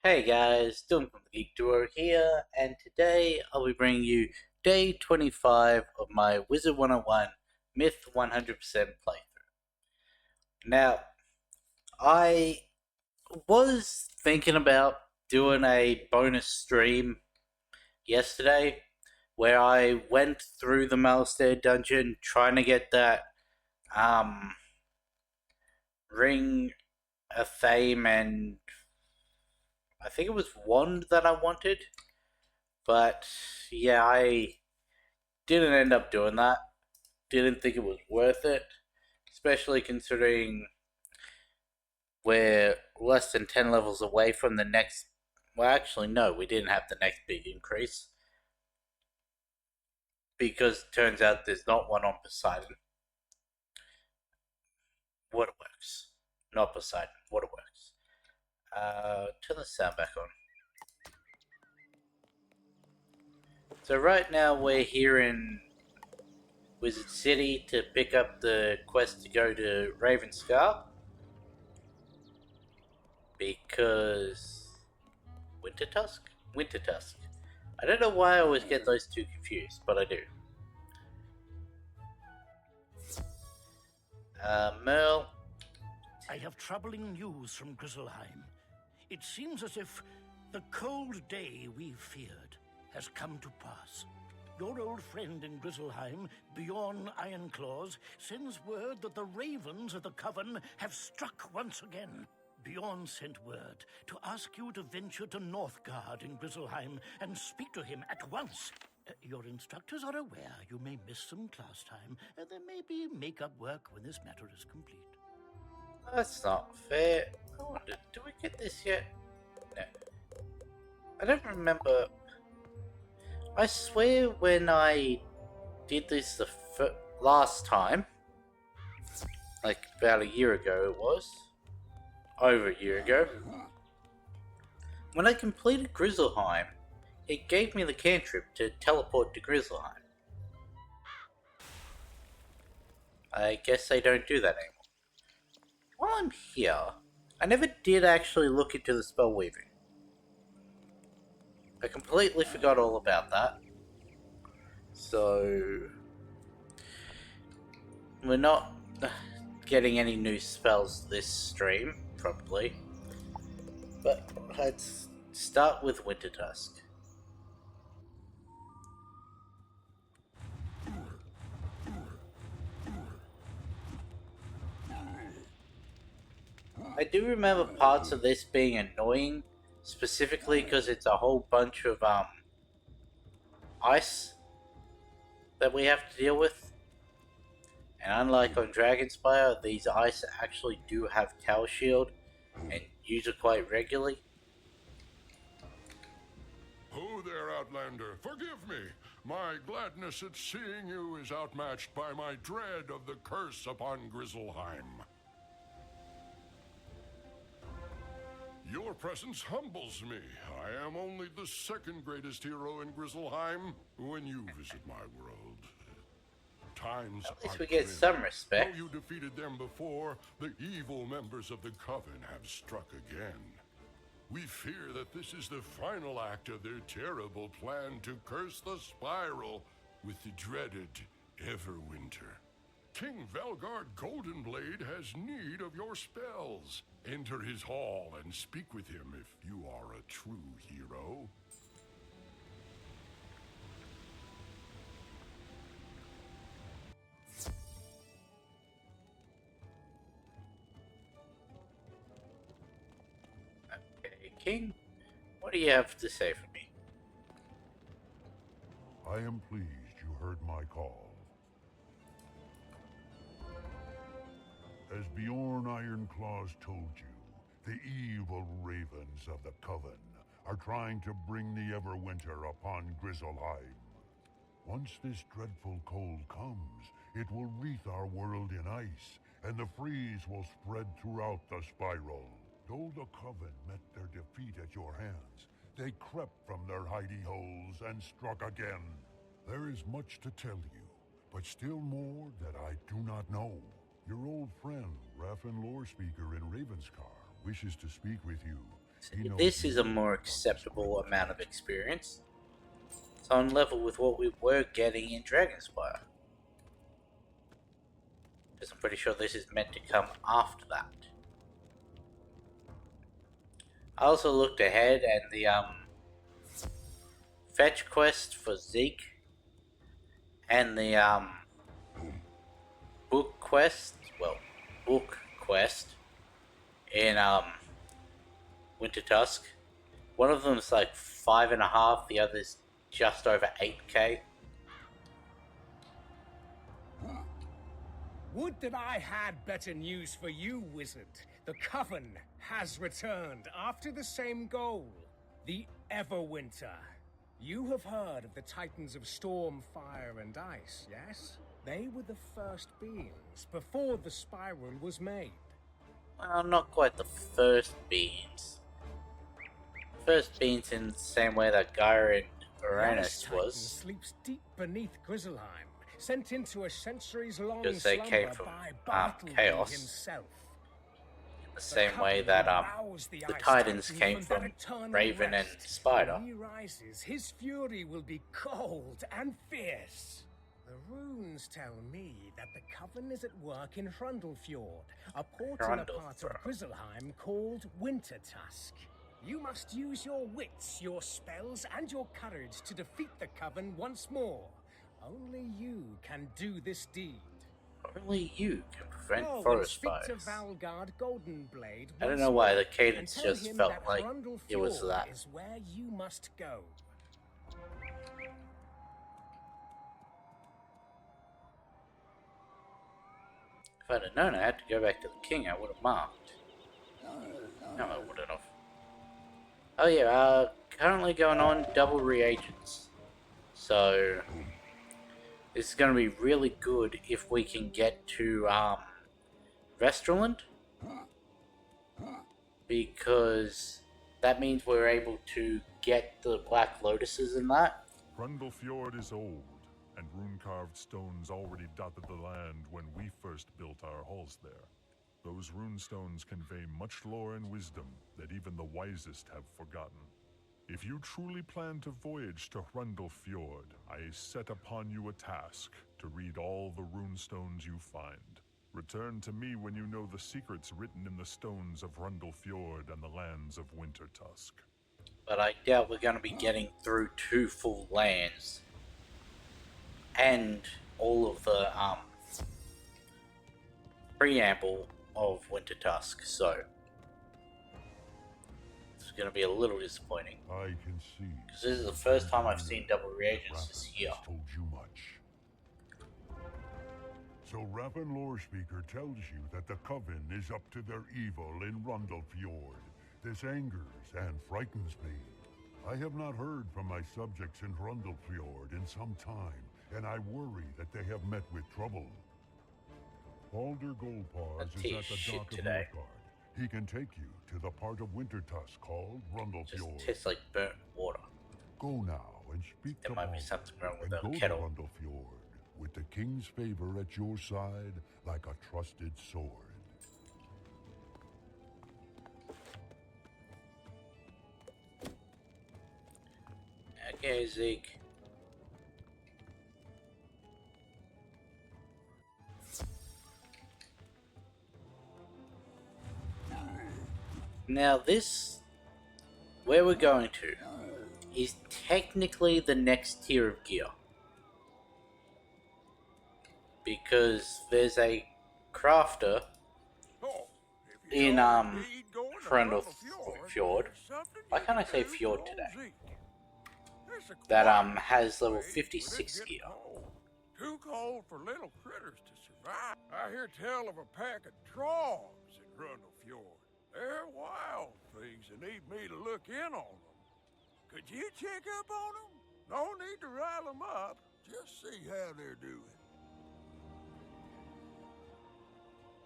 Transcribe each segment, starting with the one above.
Hey guys, Dylan from the Geek Duo here, and today I'll be bringing you day 25 of my Wizard101 Myth 100% playthrough. Now, I was thinking about doing a bonus stream yesterday where I went through the Malstair dungeon trying to get that um, Ring of Fame and I think it was Wand that I wanted. But yeah, I didn't end up doing that. Didn't think it was worth it, especially considering we're less than 10 levels away from the next. Well, actually, no, we didn't have the next big increase because it turns out there's not one on Poseidon. Waterworks. Not Poseidon, Waterworks. Turn the sound back on. So, right now we're here in Wizard City to pick up the quest to go to Ravenscar. Because Winter Tusk? Winter Tusk. I don't know why I always get those two confused, but I do. Merle. I have troubling news from Grizzleheim. It seems as if the cold day we feared has come to pass. Your old friend in Grizzleheim, Bjorn Ironclaws, sends word that the ravens of the Coven have struck once again. Bjorn sent word to ask you to venture to Northgard in Grizzleheim and speak to him at once. Your instructors are aware you may miss some class time. There may be make-up work when this matter is complete. That's not fair. I wonder, do we get this yet? No. I don't remember. I swear when I did this the last time, like about a year ago it was, over a year ago, when I completed Grizzleheim, it gave me the cantrip to teleport to Grizzleheim. I guess they don't do that anymore. While I'm here, I never did actually look into the spell weaving. I completely forgot all about that. So, we're not getting any new spells this stream, probably. But let's start with Winter Tusk. I do remember parts of this being annoying, specifically because it's a whole bunch of ice that we have to deal with. And unlike on Dragonspire, these ice actually do have Tower Shield and use it quite regularly. Ho there, Outlander. Forgive me. My gladness at seeing you is outmatched by my dread of the curse upon Grizzleheim. Your presence humbles me. I am only the second greatest hero in Grizzleheim when you visit my world. Times At least are we get grim. some respect. Though you defeated them before, the evil members of the Coven have struck again. We fear that this is the final act of their terrible plan to curse the Spiral with the dreaded Everwinter. King Velgard Goldenblade has need of your spells. Enter his hall and speak with him if you are a true hero. Okay, King, what do you have to say for me? I am pleased you heard my call. As Bjorn Ironclaws told you, the evil ravens of the Coven are trying to bring the Everwinter upon Grizzleheim. Once this dreadful cold comes, it will wreath our world in ice, and the freeze will spread throughout the Spiral. Though the Coven met their defeat at your hands, they crept from their hidey holes and struck again. There is much to tell you, but still more that I do not know. Your old friend, Raffin Lorespeaker in Ravenscar, wishes to speak with you He knows This is a you more are acceptable his amount of friend. experience. It's on level with what we were getting in Dragonspire. Because I'm pretty sure this is meant to come after that. I also looked ahead and the fetch quest for Zeke and the book quest, book quest in Winter Tusk. One of them is like 5.5, the other's just over 8k. Would that I had better news for you, Wizard. The Coven has returned after the same goal. The Everwinter. You have heard of the Titans of Storm, Fire, and Ice, yes? They were the first beings before the spiral was made. Well, not quite the first beings. First beings in the same way that Gaia and The Uranus Ice Titan was. sleeps deep beneath Grizzleheim, sent into a centuries-long Because they came slumber from, by Bartleby Chaos. himself. The same way that the Titans came from Raven and Spider. When he rises, his fury will be cold and fierce. The runes tell me that the Coven is at work in Hrundlefjord, a port in a part of Grizzleheim called Wintertusk. You must use your wits, your spells, and your courage to defeat the Coven once more. Only you can do this deed. Only you can prevent Go and forest speak fires. to Valgard Goldenblade I don't once know why more, the cadence and tell just him felt that like Hrundlefjord it was that. is where you must go. If I'd have known I had to go back to the king, I would have marked. No, I wouldn't have. Oh yeah, currently going on double reagents. So, this is going to be really good if we can get to, Vesterland. Because that means we're able to get the Black Lotuses and that. Hrundlefjord is old, and rune-carved stones already dotted the land when we first built our halls there. Those rune stones convey much lore and wisdom that even the wisest have forgotten. If you truly plan to voyage to Hrundlefjord, I set upon you a task to read all the rune stones you find. Return to me when you know the secrets written in the stones of Hrundlefjord and the lands of Wintertusk. But I doubt we're going to be getting through 2 full lands. And all of the, preamble of Wintertusk, so it's going to be a little disappointing. I can see. Because this is the first time I've seen double reagents this year. Has told you much. So Raven Lorespeaker tells you that the Coven is up to their evil in Hrundlefjord. This angers and frightens me. I have not heard from my subjects in Hrundlefjord in some time, and I worry that they have met with trouble. Balder Goldpaws is at the dock of Nordgard. He can take you to the part of Wintertusk called Hrundlefjord. Just tastes like burnt water. Go now and speak There to might be Balder, something wrong with and that go kettle. to Hrundlefjord with the king's favor at your side like a trusted sword. Okay, Zeke. Now this, where we're going to, is technically the next tier of gear. Because there's a crafter in, Hrundlefjord. Why can't I say fjord today? That, has level 56 gear. Too cold for little critters to survive. I hear tell of a pack of trolls in Hrundlefjord. They're wild things that need me to look in on them. Could you check up on them? No need to rile them up. Just see how they're doing.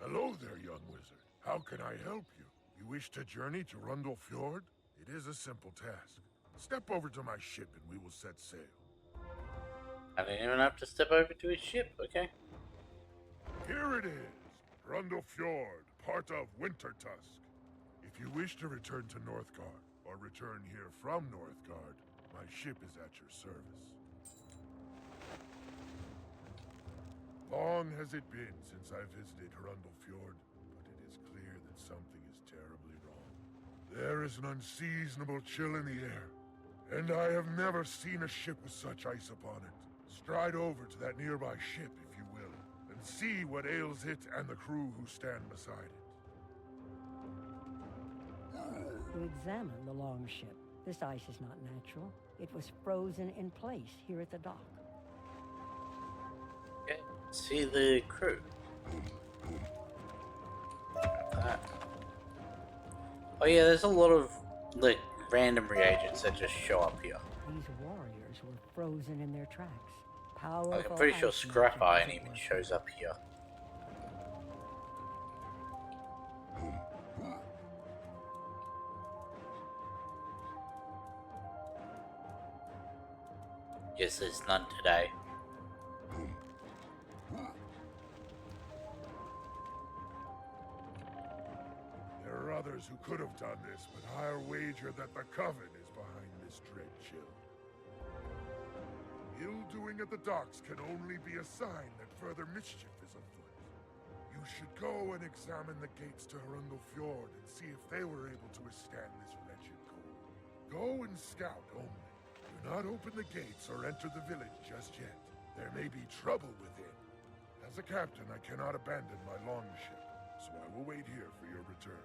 Hello there, young wizard. How can I help you? You wish to journey to Hrundlefjord? It is a simple task. Step over to my ship and we will set sail. I didn't even have to step over to his ship, okay? Here it is, Hrundlefjord, part of Wintertusk. If If you wish to return to Northgard, or return here from Northgard, my ship is at your service. Long has it been since I visited Hrundle Fjord, but it is clear that something is terribly wrong. There is an unseasonable chill in the air, and I have never seen a ship with such ice upon it. Stride over to that nearby ship, if you will, and see what ails it and the crew who stand beside it. To examine the longship. This ice is not natural. It was frozen in place here at the dock. Okay, see the crew. Oh yeah, there's a lot of like random reagents that just show up here. These warriors were frozen in their tracks. Powerful. Like, I'm pretty sure ice Scrap magic Iron was at even work. shows up here. Guess there's none today. There are others who could have done this, but I'll wager that the Coven is behind this dread chill. Ill-doing at the docks can only be a sign that further mischief is afoot. You should go and examine the gates to Hrundle Fjord and see if they were able to withstand this wretched cold. Go and scout only. Do not open the gates or enter the village just yet. There may be trouble within. As a captain, I cannot abandon my longship, so I will wait here for your return.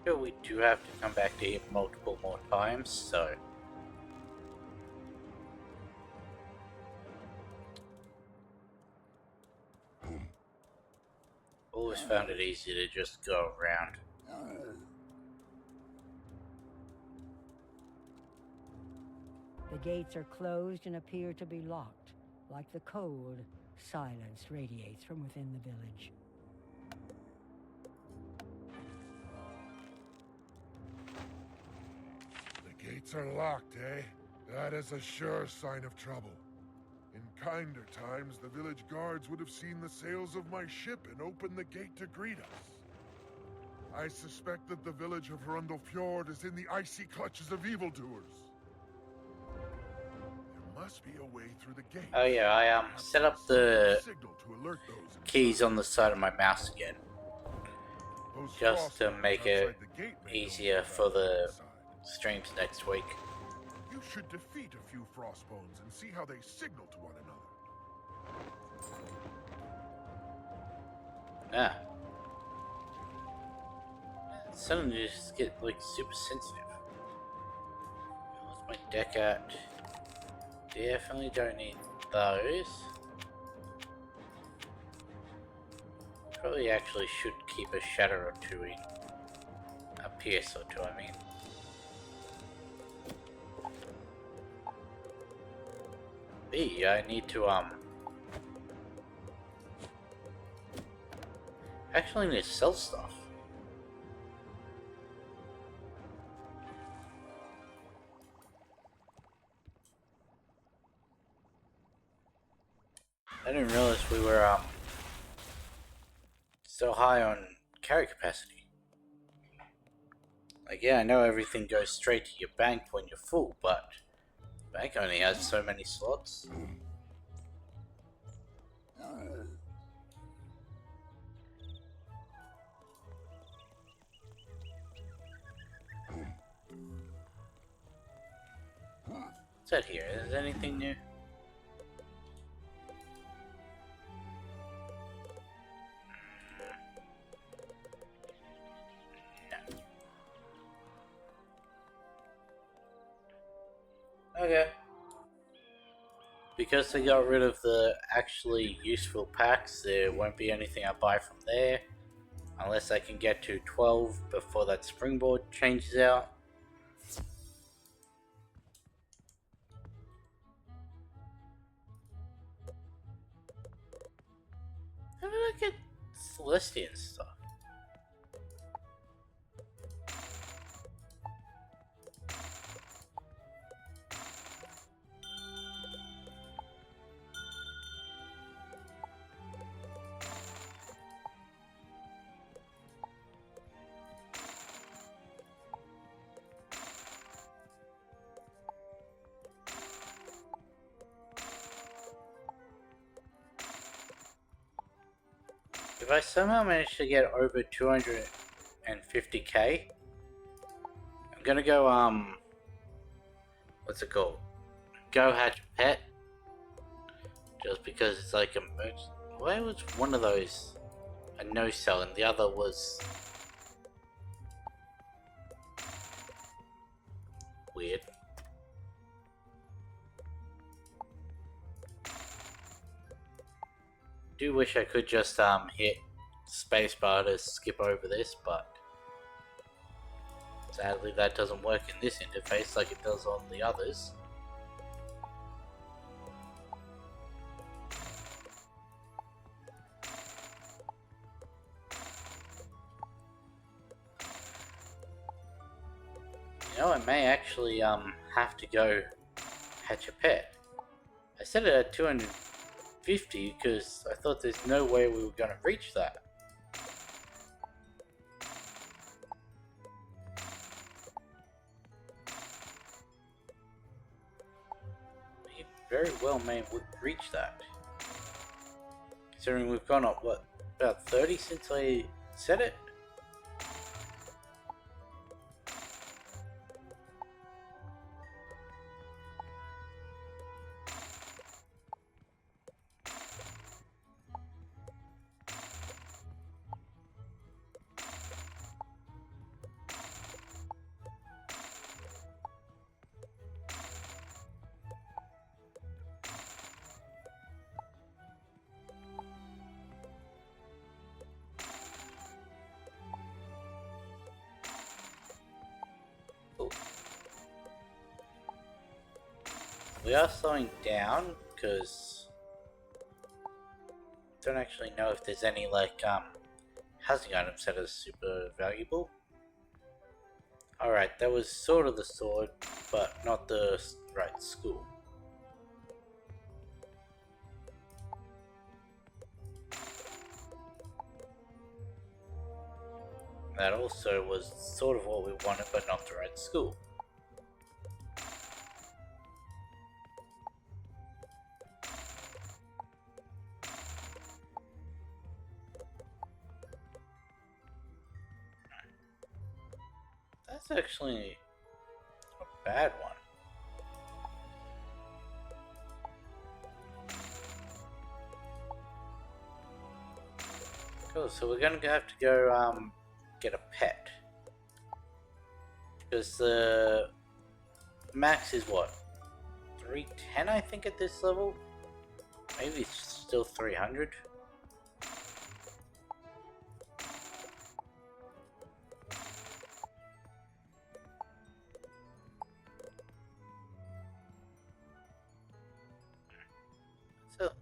But we do have to come back to here multiple more times, so... Always found it easy to just go around. The gates are closed and appear to be locked. Like the cold, silence radiates from within the village. The gates are locked, eh? That is a sure sign of trouble. In kinder times, the village guards would have seen the sails of my ship and opened the gate to greet us. I suspect that the village of Hrundle Fjord is in the icy clutches of evildoers. There must be a way through the gate. Oh yeah, I set up the Signal to alert those keys on the side of my mouse again, Those just to crossbones make it outside the gate may know easier about for the inside. streams next week. You should defeat a few frostbones and see how they signal to one another. Ah. Suddenly just get like super sensitive. What's my deck at? Definitely don't need those. Probably actually should keep a shadow or two in. A pierce or two, I mean. B, I need to actually need to sell stuff. I didn't realize we were so high on carry capacity. Like, yeah, I know everything goes straight to your bank when you're full, but bank only has so many slots. What's that here? Is there anything new? No. Okay. Because they got rid of the actually useful packs, there won't be anything I buy from there. Unless I can get to 12 before that springboard changes out. How did I get Celestian stuff? If I somehow manage to get over 250k, I'm gonna go, what's it called? Go hatch a pet. Just because it's like a merch. Why was one of those a no-sell and the other was weird? Do wish I could just hit spacebar to skip over this, but sadly that doesn't work in this interface like it does on the others. You know, I may actually have to go hatch a pet. I set it at 250 because I thought there's no way we were going to reach that. We very well may reach that. Considering we've gone up, what, about 30 since I set it? We are slowing down because I don't actually know if there's any like housing items that are super valuable. Alright, that was sort of the sword, but not the right school. That also was sort of what we wanted, but not the right school. That's actually a bad one. Cool, so we're gonna have to go get a pet. Because the max is what? 310 I think at this level? Maybe it's still 300?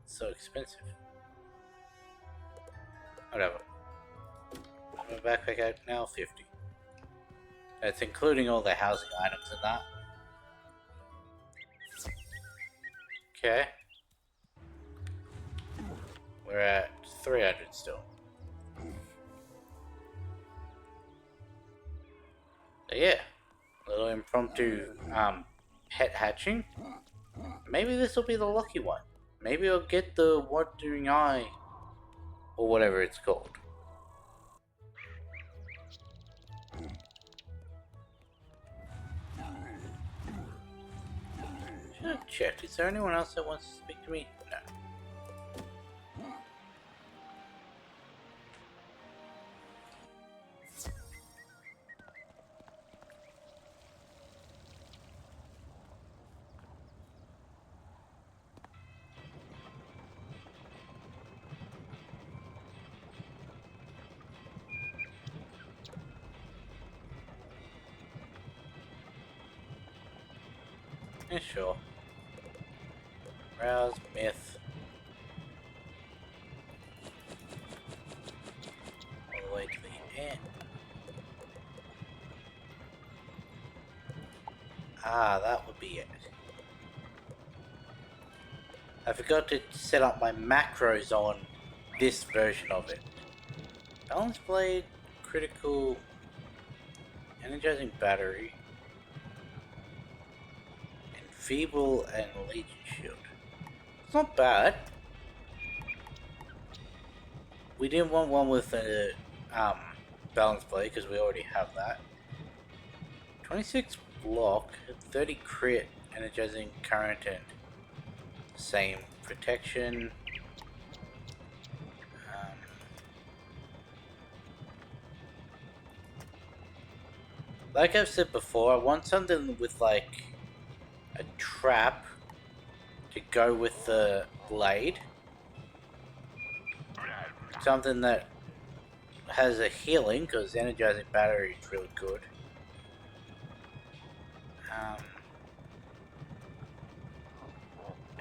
So expensive. Whatever. My backpack out now 50. That's including all the housing items and that. Okay. We're at 300 still. So yeah. Little impromptu pet hatching. Maybe this will be the lucky one. Maybe I'll get the Wandering Eye, or whatever it's called. Should have checked. Is there anyone else that wants to speak to me? No. Yeah, sure. Browse myth. All the way to the end. Ah, that would be it. I forgot to set up my macros on this version of it. Balance blade, critical, energizing battery. Feeble and Legion Shield. It's not bad. we didn't want one with a balance blade because we already have that. 26 block, 30 crit, energizing current, and same protection. Like I've said before, I want something with like a trap to go with the blade. Something that has a healing, because energizing battery is really good.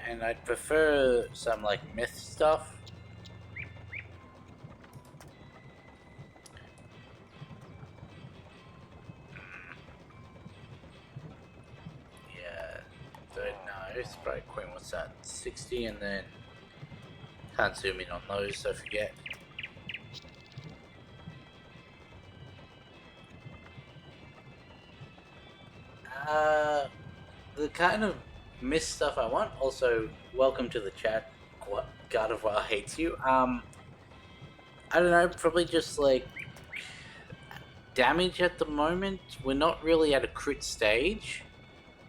And I'd prefer some like myth stuff. Yeah, no, Sprite Queen, what's that? 60, and then can't zoom in on those, so forget. The kind of myth stuff I want. Also, welcome to the chat. God of War hates you. I don't know, probably just like damage at the moment. We're not really at a crit stage.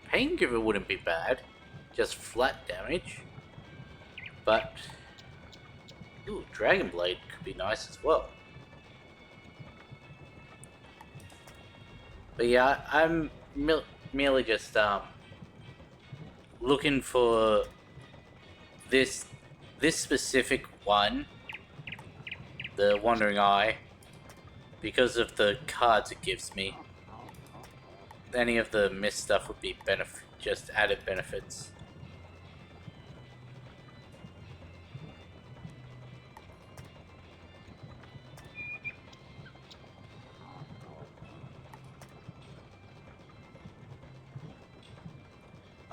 Pain Giver wouldn't be bad, just flat damage. But ooh, Dragon Blade could be nice as well. But yeah, I'm merely just looking for this specific one, the Wandering Eye, because of the cards it gives me. Any of the mist stuff would be just added benefits.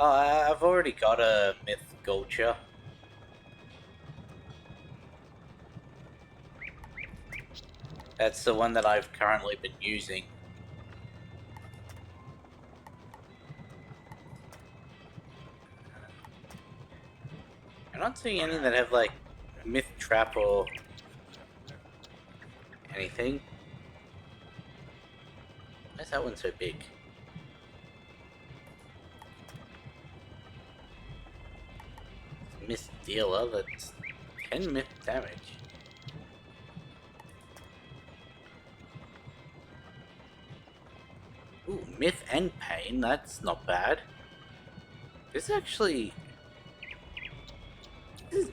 Oh, I've already got a Myth Gulcher. That's the one that I've currently been using. I'm not seeing any that have like Myth Trap or anything. Why is that one so big? Myth Dealer, that's 10 myth damage. Ooh, Myth and Pain, that's not bad. This is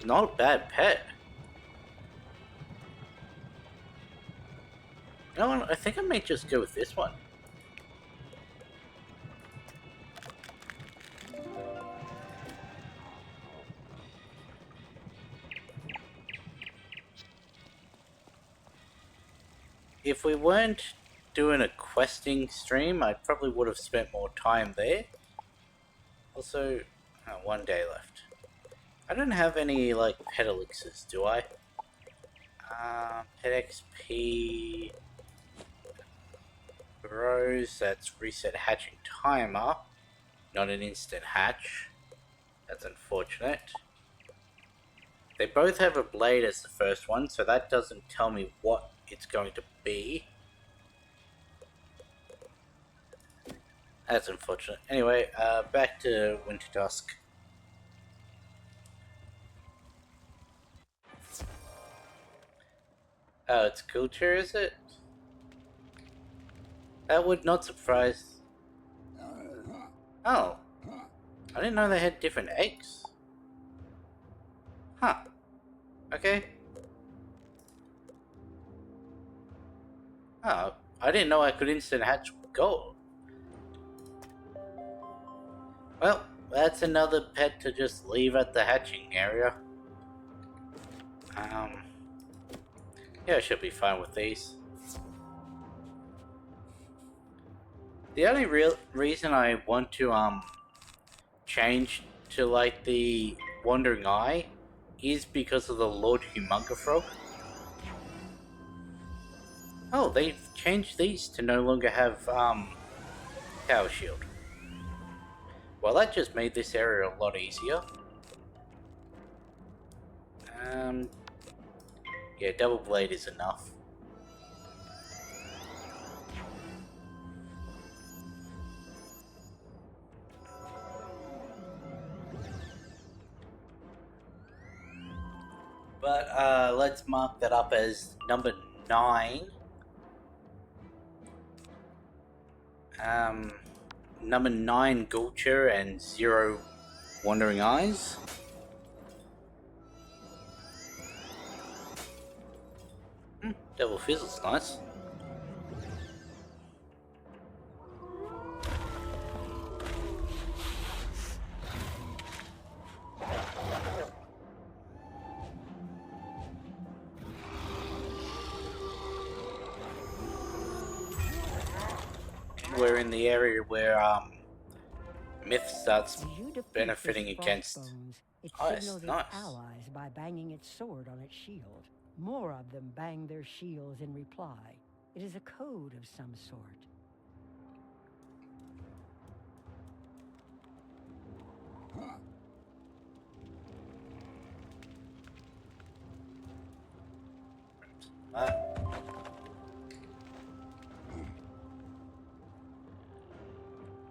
not a bad pet. You know what, I think I may just go with this one. If we weren't doing a questing stream, I probably would have spent more time there. Also, 1 day left. I don't have any, like, pet elixirs, do I? Pet XP... Rose, that's reset hatching timer. Not an instant hatch. That's unfortunate. They both have a blade as the first one, so that doesn't tell me what it's going to be. That's unfortunate. Anyway, back to Winter Dusk. Oh, it's culture, is it? That would not surprise... Oh. I didn't know they had different eggs. Huh. Okay. Oh, I didn't know I could instant hatch gold. Well, that's another pet to just leave at the hatching area. Yeah, I should be fine with these. The only real reason I want to change to like the Wandering Eye is because of the Lord Humunga Frog. Oh, they've changed these to no longer have Power Shield. Well, that just made this area a lot easier. Yeah, double blade is enough. But let's mark that up as number 9. Number 9 Gulcher and 0 Wandering Eyes. Devil Fizzle's nice. We're in the area where Myth starts benefiting against. It Oh, it's signals nice. its allies by banging its sword on its shield. More of them bang their shields in reply. It is a code of some sort.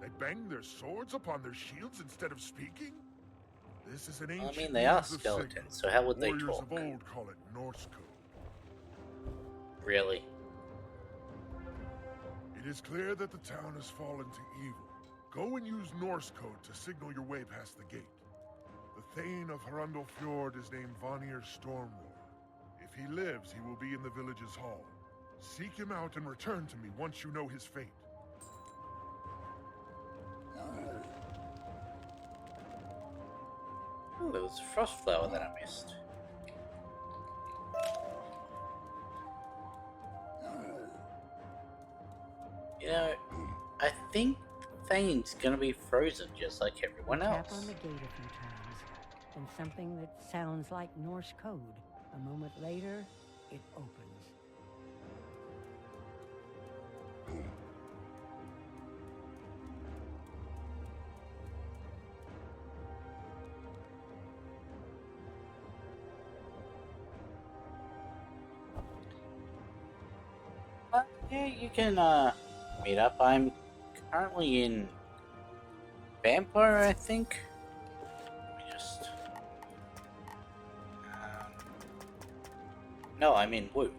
They bang their swords upon their shields instead of speaking? This is an ancient I mean, they are means of skeletons, signal. so how would they Warriors talk? of old call it Norse code. Really? It is clear that the town has fallen to evil. Go and use Norse code to signal your way past the gate. The Thane of Hrundle Fjord is named Vanir Stormroar. If he lives, he will be in the village's hall. Seek him out and return to me once you know his fate. Oh, there was a frost flower that I missed. You know, I think Thane's gonna be frozen just like everyone Tap else. on the gate a few times, and something that sounds like Norse code. A moment later, it opens. Yeah, you can meet up. I'm currently in Vampire, I think. Let me just. No, I'm in Woo.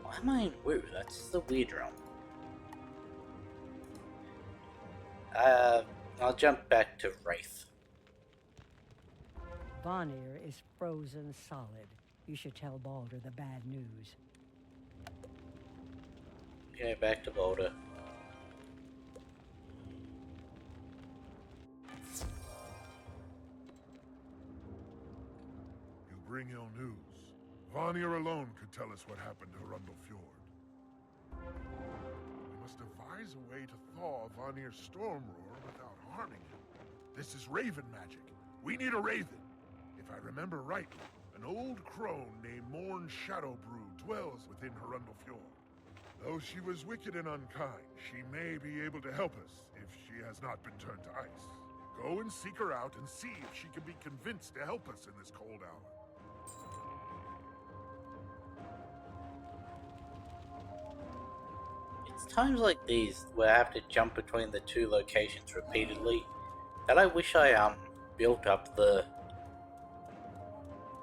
Why am I in Woo? That's the weird realm. I'll jump back to Wraith. Vanir is frozen solid. You should tell Baldur the bad news. Okay, back to Boulder. You bring ill news. Vanir alone could tell us what happened to Hrundle Fjord. We must devise a way to thaw Vanir's Stormroar without harming him. This is raven magic. We need a raven. If I remember rightly, an old crone named Morn Shadowbrew dwells within Hrundle Fjord. Though she was wicked and unkind, she may be able to help us if she has not been turned to ice. Go and seek her out and see if she can be convinced to help us in this cold hour. It's times like these where I have to jump between the two locations repeatedly that I wish I built up the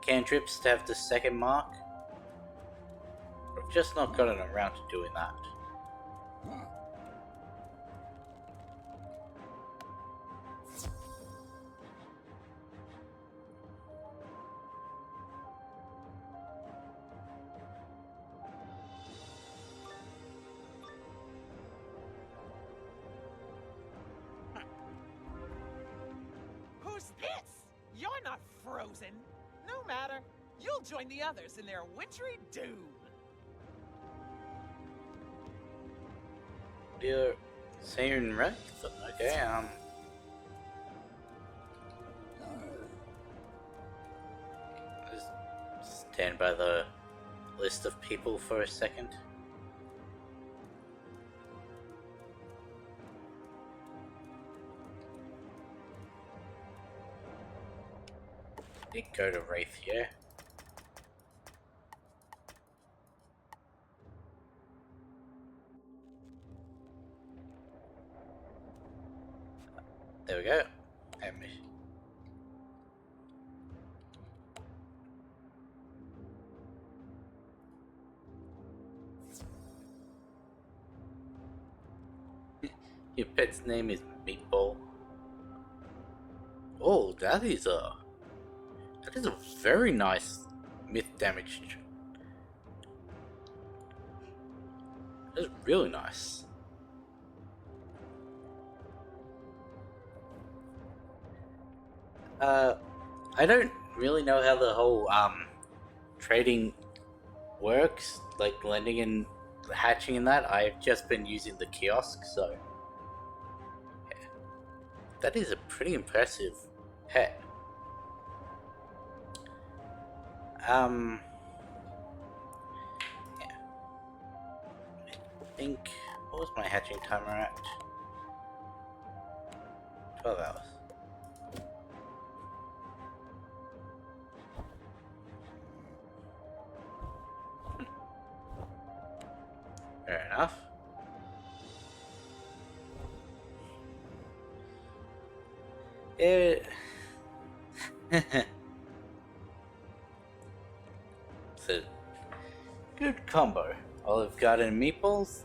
cantrips to have the second mark. I've just not gotten around to doing that. Who's this? You're not frozen. No matter. You'll join the others in their wintry doom. You're saying right? Okay, just stand by the list of people for a second. Did go to Wraith, yeah. There we go. And your pet's name is Meatball. Oh, that is a very nice myth damage. That's really nice. I don't really know how the whole trading works, like lending and hatching and that. I've just been using the kiosk, so yeah. That is a pretty impressive pet. Yeah. I think, what was my hatching timer at? 12 hours. Fair enough. It's a good combo. Olive Garden and meatballs.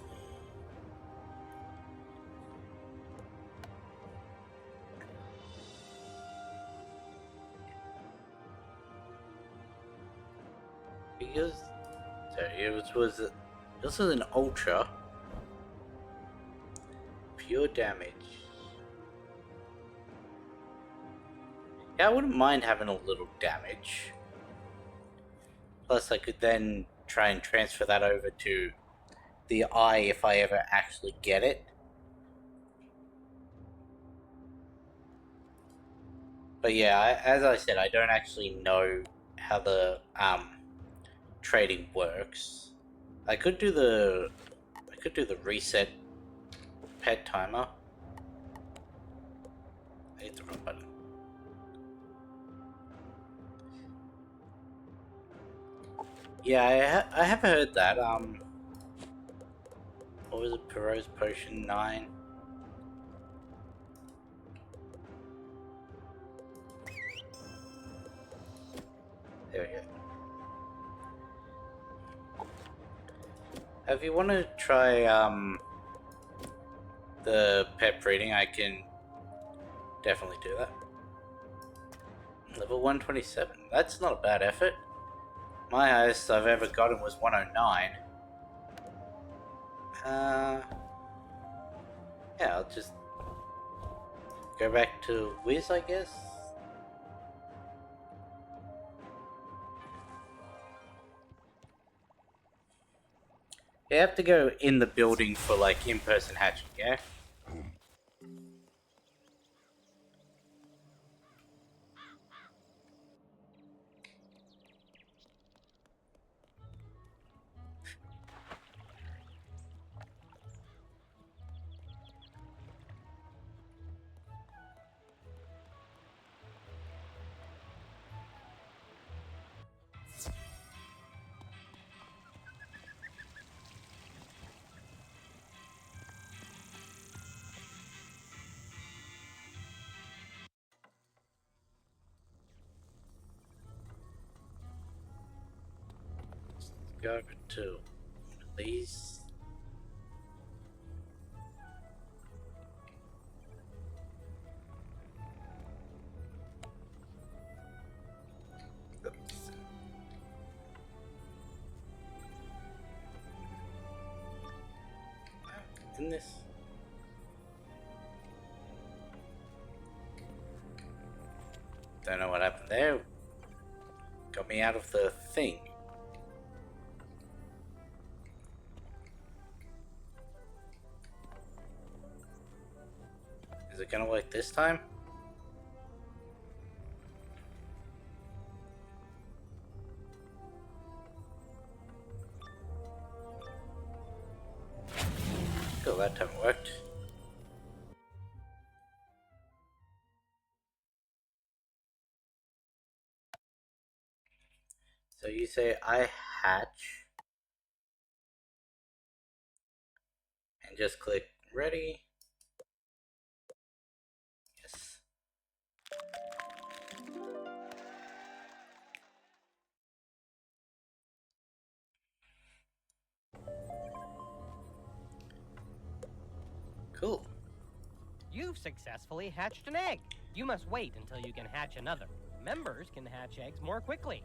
Because this was an ultra pure damage. Yeah, I wouldn't mind having a little damage. Plus, I could then try and transfer that over to the eye if I ever actually get it. But yeah, as I said, I don't actually know how the trading works. I could do the reset pet timer. I hit the wrong button. Yeah, I have heard that. What was it? Perot's Potion 9. There we go. If you want to try the pet breeding, I can definitely do that. Level 127. That's not a bad effort. My highest I've ever gotten was 109. Yeah, I'll just go back to Wiz, I guess. You have to go in the building for like in-person hatching, yeah? Go over to these. In this. Don't know what happened there. Got me out of the thing. Is it gonna work this time? Cool, that time worked. So you say I hatch and just click ready. Yes. Cool. You've successfully hatched an egg. You must wait until you can hatch another. Members can hatch eggs more quickly.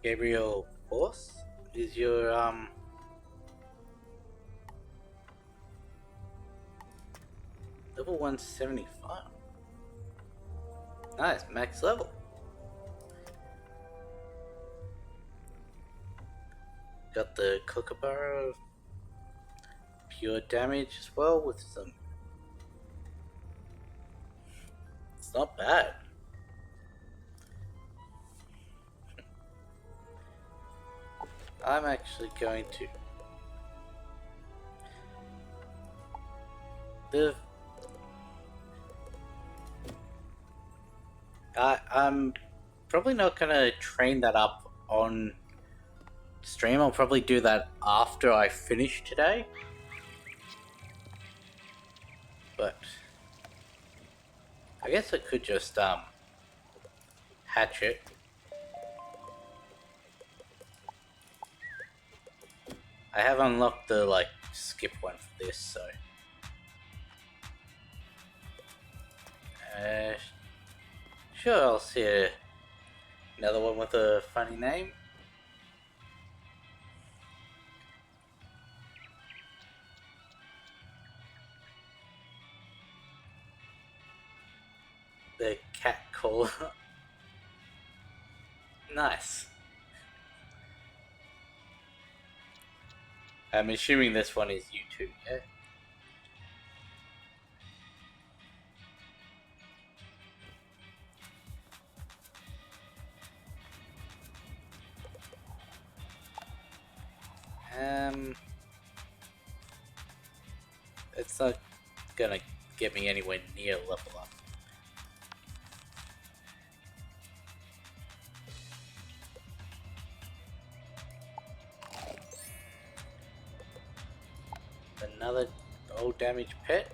Gabriel Force is your level 175. Nice, max level. Got the Kookaburra pure damage as well with some. It's not bad. I'm actually going to I'm probably not gonna train that up on stream. I'll probably do that after I finish today. But I guess I could just hatch it. I have unlocked the like skip one for this, so sure, I'll see another one with a funny name. The cat caller. Nice. I'm assuming this one is YouTube, yeah? It's not gonna get me anywhere near level up. Another old damaged pet.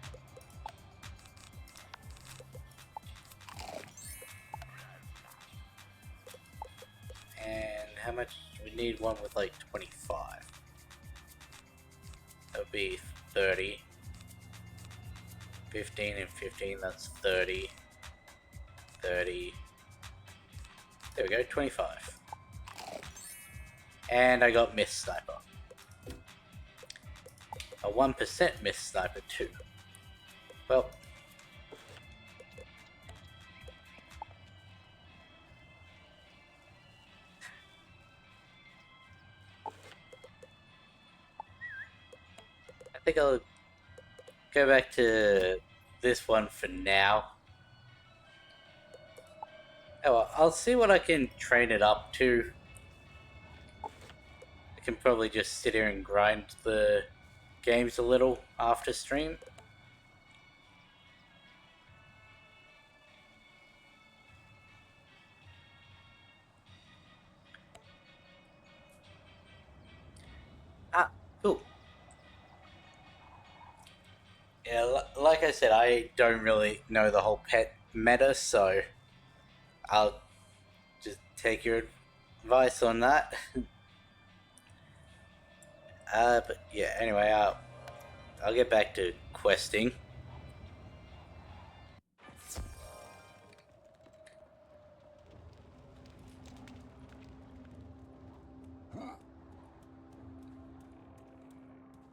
And how much? We need one with like 25. That would be 30. 15 and 15, that's 30. 30. There we go, 25. And I got Myth Sniper. A 1% Myth Sniper too. Well, I think I'll go back to this one for now. Oh well, I'll see what I can train it up to. I can probably just sit here and grind the games a little after stream. Ah, cool. Yeah, like I said, I don't really know the whole pet meta, so I'll just take your advice on that. But yeah, anyway, I'll get back to questing.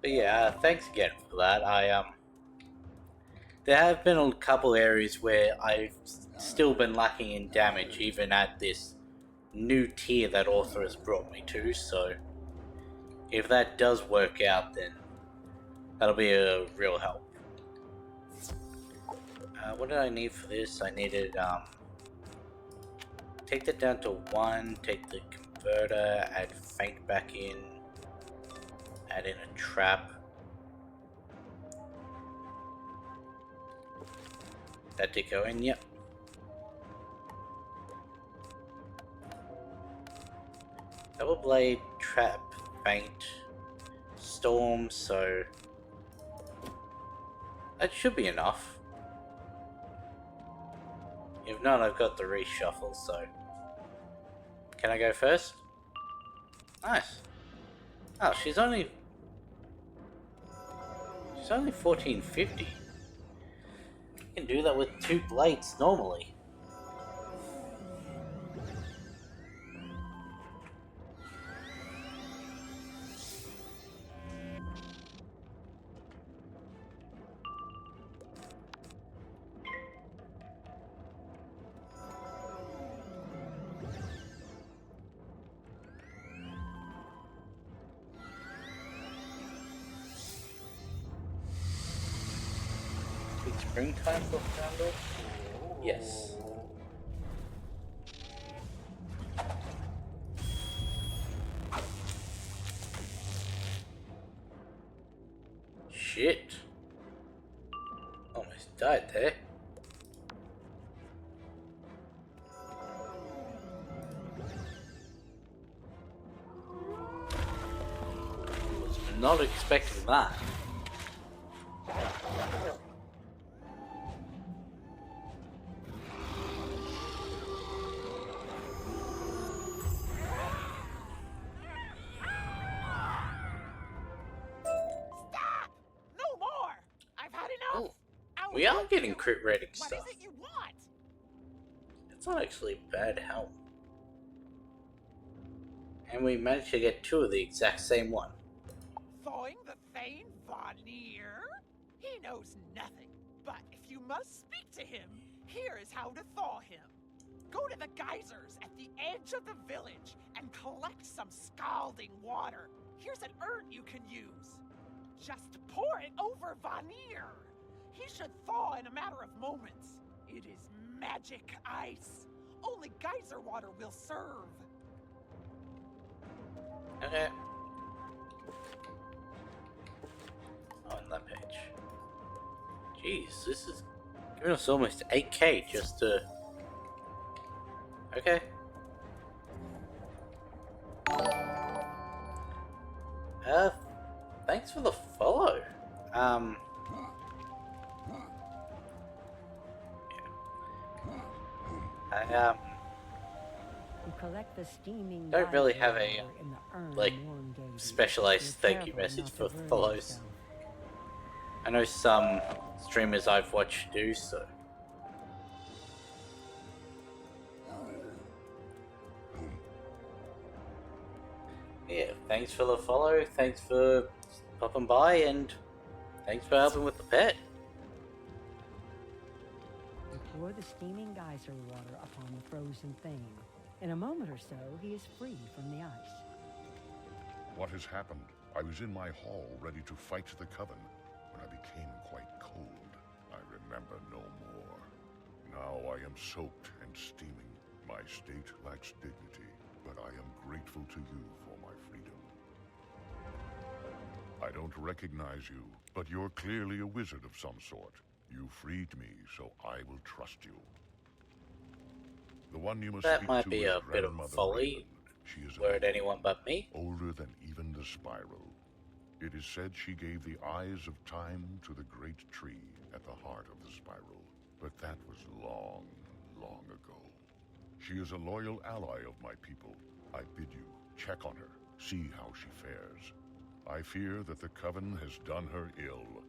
But yeah, thanks again for that. There have been a couple areas where I've still been lacking in damage, even at this new tier that Author has brought me to, so if that does work out, then that'll be a real help. What did I need for this? I needed, take that down to 1, take the converter, add Faint back in, add in a trap. That did go in, yep. Double blade, trap, faint, storm, so that should be enough. If not, I've got the reshuffle, so can I go first? Nice. Oh, she's only 1450. You can do that with 2 blades normally. Springtime for Founder? Yes. Shit. Almost died there. Was not expecting that. We are getting crit rating stuff. What is it you want? It's not actually a bad helm. And we managed to get 2 of the exact same one. Thawing the Thane Vanir? He knows nothing. But if you must speak to him, here is how to thaw him. Go to the geysers at the edge of the village and collect some scalding water. Here's an urn you can use. Just pour it over Vanir. He should thaw in a matter of moments. It is magic ice. Only geyser water will serve. Okay. On that page. Jeez, this is giving us almost 8k just to... Okay. Thanks for the follow. I You collect the steaming don't really have a geyser in the urn like Warren gave you. specialized Be thank you careful message not for to burn follows. yourself. I know some streamers I've watched do so. Yeah, thanks for the follow, thanks for popping by, and thanks for helping with the pet. You pour the steaming geyser water upon the frozen Thane. In a moment or so, he is free from the ice. What has happened? I was in my hall ready to fight the Coven when I became quite cold. I remember no more. Now I am soaked and steaming. My state lacks dignity, but I am grateful to you for my freedom. I don't recognize you, but you're clearly a wizard of some sort. You freed me, so I will trust you. The one you must That speak might to be is a bit of Grandmother folly. Raven. She is Word old, anyone but me. older than even the spiral. It is said she gave the eyes of time to the great tree at the heart of the spiral. But that was long, long ago. She is a loyal ally of my people. I bid you check on her, see how she fares. I fear that the Coven has done her ill.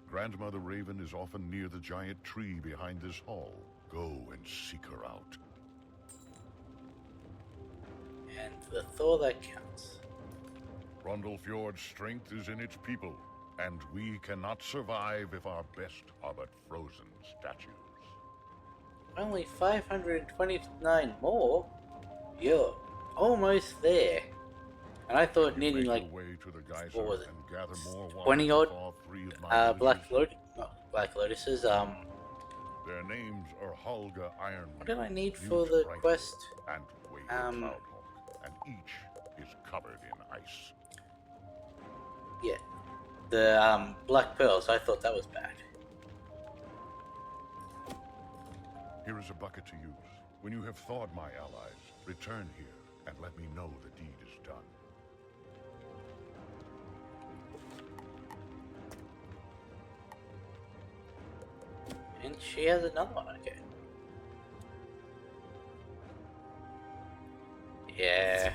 Grandmother Raven is often near the giant tree behind this hall. Go and seek her out. And the Thor that counts. Rundlefjord's strength is in its people, and we cannot survive if our best are but frozen statues. Only 529 more? You're almost there. And I thought needing Make like, your way to the geyser what was it, and gather more water 20 to odd thaw 3 of my Black villagers. Lotuses, Their names are Holga Ironwood, what did I need Newt for the Brighton, quest? and Wade Cloudhawk, and each is covered in ice. Yeah. The Black Pearls, I thought that was bad. Here is a bucket to use. When you have thawed my allies, return here and let me know the deed is done. And she has another one, okay. Yeah.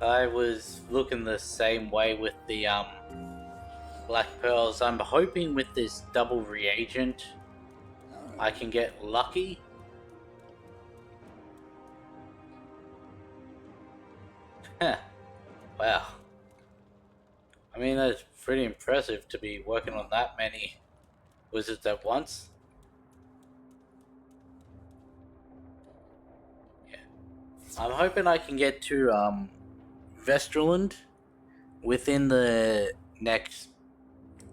I was looking the same way with the black pearls. I'm hoping with this double reagent I can get lucky. Wow. I mean, that's pretty impressive to be working on that many wizards at once. Yeah. I'm hoping I can get to Vesterland within the next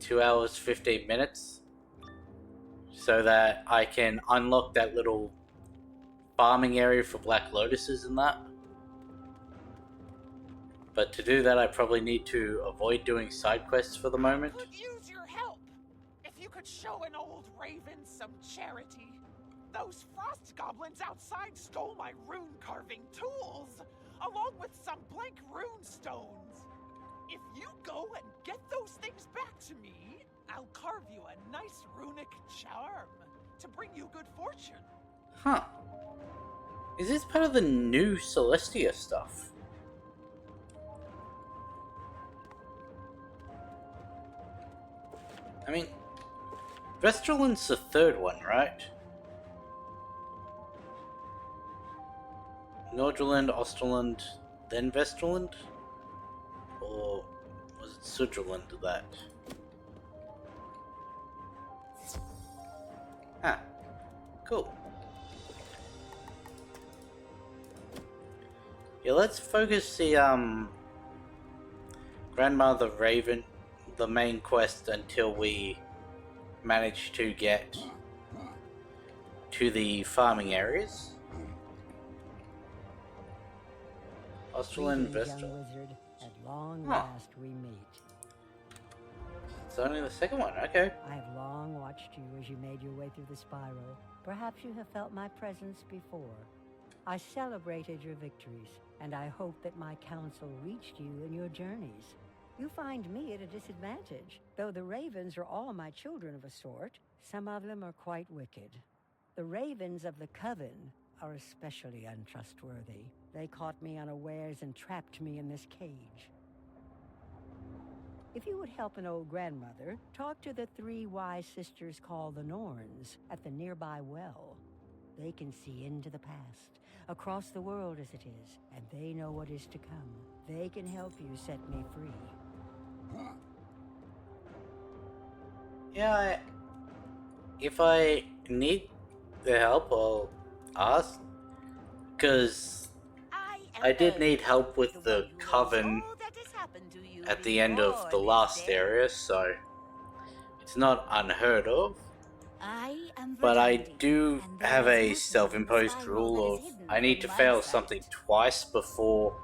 2 hours 15 minutes so that I can unlock that little farming area for black lotuses and that. But to do that I probably need to avoid doing side quests for the moment. I could use your help. If you could show an old raven some charity. Those frost goblins outside stole my rune carving tools, along with some blank rune stones. If you go and get those things back to me, I'll carve you a nice runic charm to bring you good fortune. Huh. Is this part of the new Celestia stuff? I mean, Vesterland's the third one, right? Nordland, Osterland, then Vesterland? Or was it Sudgerland that? Ah, cool. Yeah, let's focus the Grandmother Raven, the main quest, until we manage to get to the farming areas. Osterland, Greetings, young Vesterland. wizard. At long Huh. last we meet. It's only the second one, okay. I have long watched you as you made your way through the spiral. Perhaps you have felt my presence before. I celebrated your victories, and I hope that my counsel reached you in your journeys. You find me at a disadvantage. Though the ravens are all my children of a sort, some of them are quite wicked. The ravens of the Coven are especially untrustworthy. They caught me unawares and trapped me in this cage. If you would help an old grandmother, talk to the 3 wise sisters called the Norns at the nearby well. They can see into the past, across the world as it is, and they know what is to come. They can help you set me free. Yeah, if I need the help, I'll ask. Because I did need help with the Coven at the end of the last area, so it's not unheard of. But I do have a self-imposed rule of I need to fail something twice before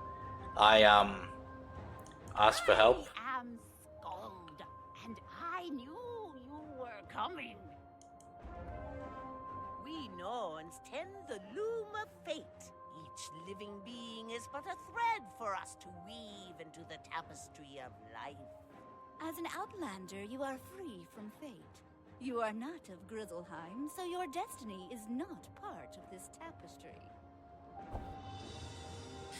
I ask for help. I am Skald, and I knew you were coming. We Norns tend the loom of fate. Each living being is but a thread for us to weave into the tapestry of life. As an outlander, you are free from fate. You are not of Grizzleheim, so your destiny is not part of this tapestry.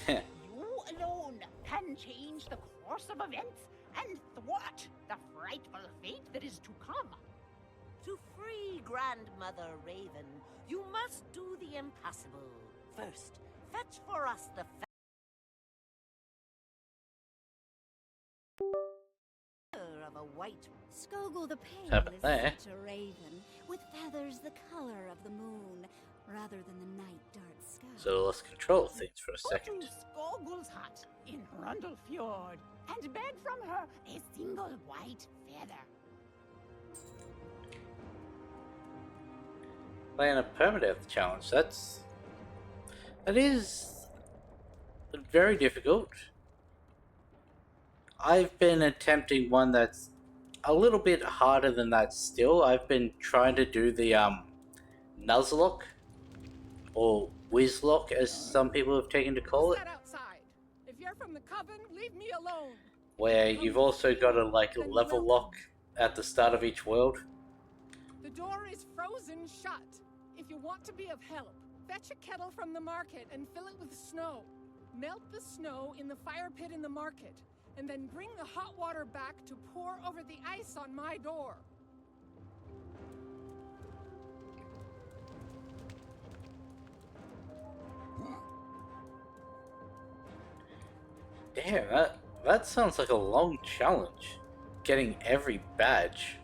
You alone can change the course of events and thwart the frightful fate that is to come. To free Grandmother Raven, you must do the impossible. First, fetch for us the feather of a white. Skogul the Pale Happened is there. such a raven, with feathers the color of the moon, rather than the night dark sky. So I lost control of things for a Go second. to Skogul's hut in Rundlefjord and beg from her a single white feather. Playing a permadeath challenge, that is very difficult. I've been attempting one that's a little bit harder than that still. I've been trying to do the Nuzlocke, or Wizlock as some people have taken to call it. Outside. If you're from the Coven, leave me alone. Where you've also got a level lock at the start of each world. The door is frozen shut. If you want to be of help, fetch a kettle from the market and fill it with snow. Melt the snow in the fire pit in the market, and then bring the hot water back to pour over the ice on my door. Damn, that sounds like a long challenge. Getting every badge.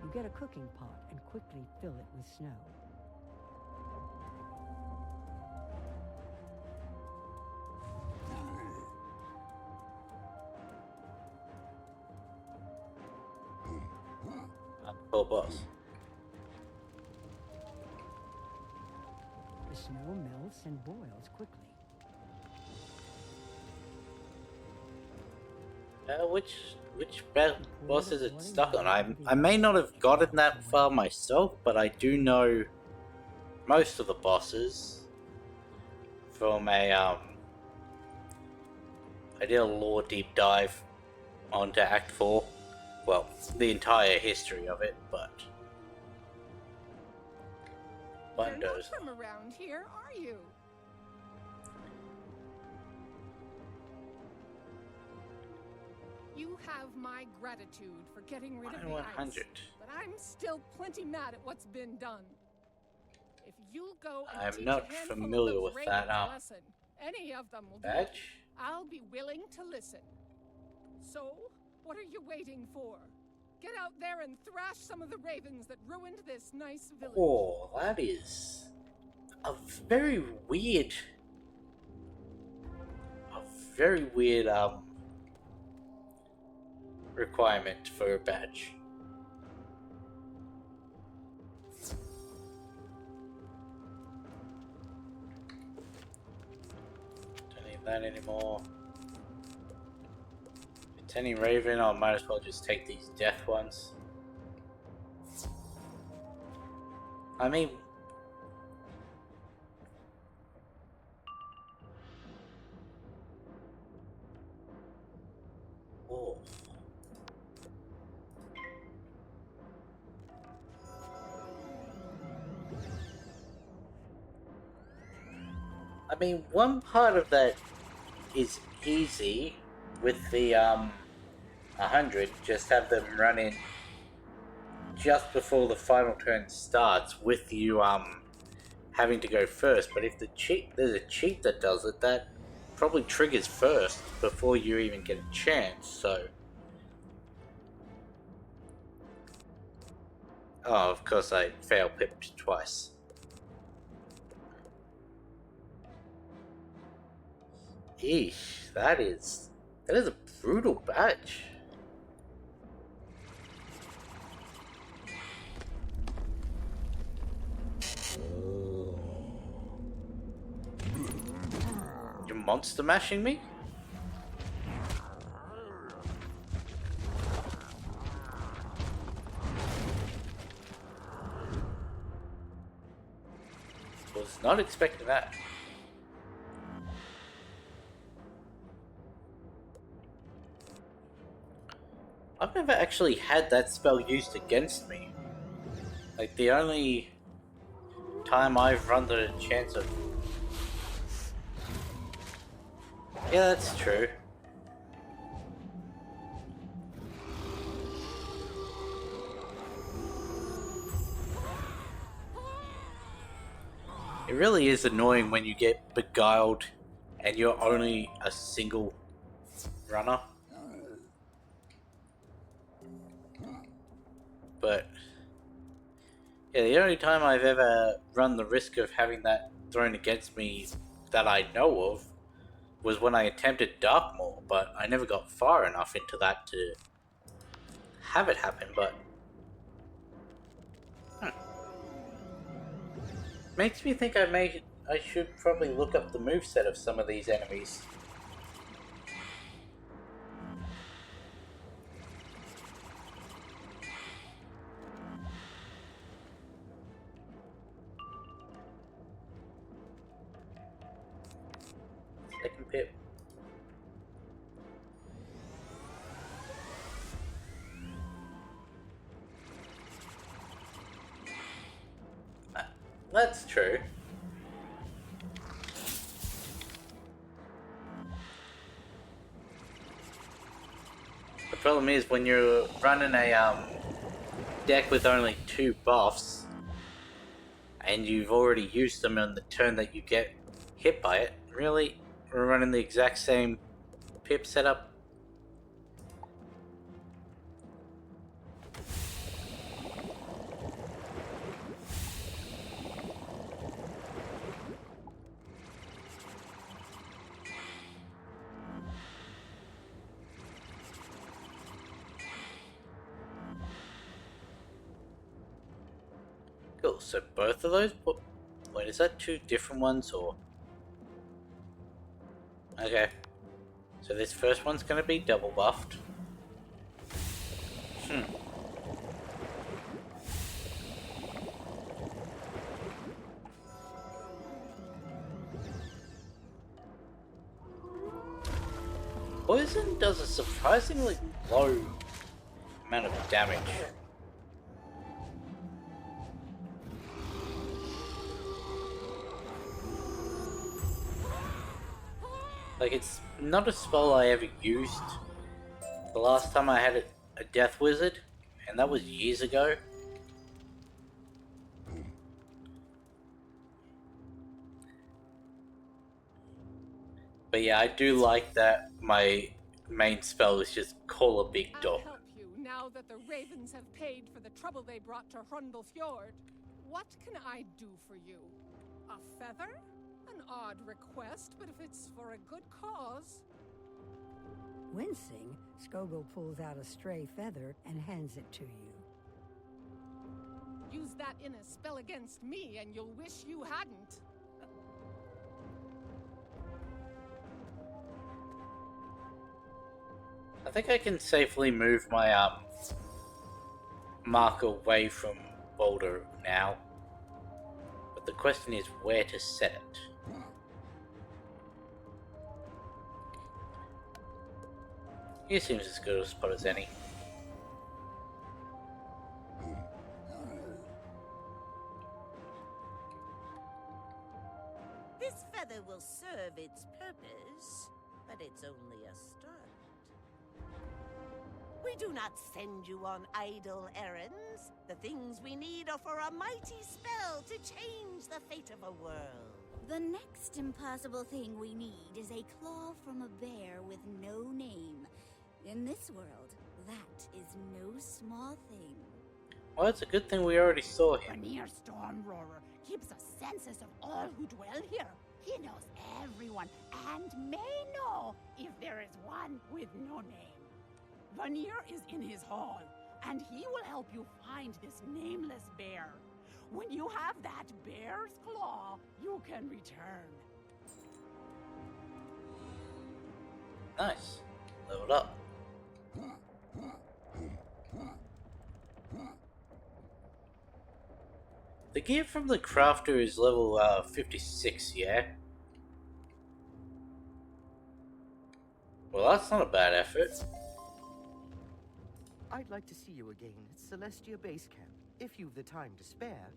You get a cooking pot and quickly fill it with snow. Oh, boss. The snow melts and boils quickly. Which boss is it stuck on? I may not have gotten that far myself, but I do know most of the bosses from a I did a lore deep dive onto Act 4. Well, the entire history of it, but You're not from around here, are you? You have my gratitude for getting rid of the 100. ice, but I'm still plenty mad at what's been done. If you'll go and I'm teach not a handful familiar of those with that ravens a lesson, any of them will do it, badge. I'll be willing to listen. So, what are you waiting for? Get out there and thrash some of the ravens that ruined this nice village. Oh, that is a very weird requirement for a badge. Don't need that anymore. If it's any raven, I might as well just take these death ones. I mean, oh. I mean, one part of that is easy with the 100. Just have them run in just before the final turn starts, with you having to go first. But if there's a cheat that does it, that probably triggers first before you even get a chance. So, oh, of course I fail pipped twice. Eesh, that is a brutal badge. You're monster mashing me? Was not expecting that. I've never actually had that spell used against me. Like, the only time I've run the chance of... Yeah, that's true. It really is annoying when you get beguiled and you're only a single runner. But yeah, the only time I've ever run the risk of having that thrown against me that I know of was when I attempted Darkmoor, but I never got far enough into that to have it happen. But makes me think I I should probably look up the moveset of some of these enemies. Second pip. That's true. The problem is when you're running a deck with only 2 buffs and you've already used them on the turn that you get hit by it, really we're running the exact same pip setup. Cool, so both of those, wait, is that 2 different ones or? Okay, so this first one's gonna be double buffed. Poison does a surprisingly low amount of damage. Like, it's not a spell I ever used. The last time I had a Death Wizard, and that was years ago. But yeah, I do like that my main spell is just call a big dog. I'll help you now that the ravens have paid for the trouble they brought to Hrundle Fjord. What can I do for you? A feather? An odd request, but if it's for a good cause... Wincing, Skogul pulls out a stray feather and hands it to you. Use that in a spell against me, and you'll wish you hadn't. I think I can safely move my mark away from Boulder now. But the question is where to set it. He seems as good a spot as any. This feather will serve its purpose, but it's only a start. We do not send you on idle errands. The things we need are for a mighty spell to change the fate of a world. The next impossible thing we need is a claw from a bear with no name. In this world, that is no small thing. Well, it's a good thing we already saw him. Vanir Stormroarer keeps a census of all who dwell here. He knows everyone and may know if there is one with no name. Vanir is in his hall, and he will help you find this nameless bear. When you have that bear's claw, you can return. Nice. Leveled up. The gear from the crafter is level 56, yeah? Well, that's not a bad effort. I'd like to see you again at Celestia Base Camp, if you've the time to spare.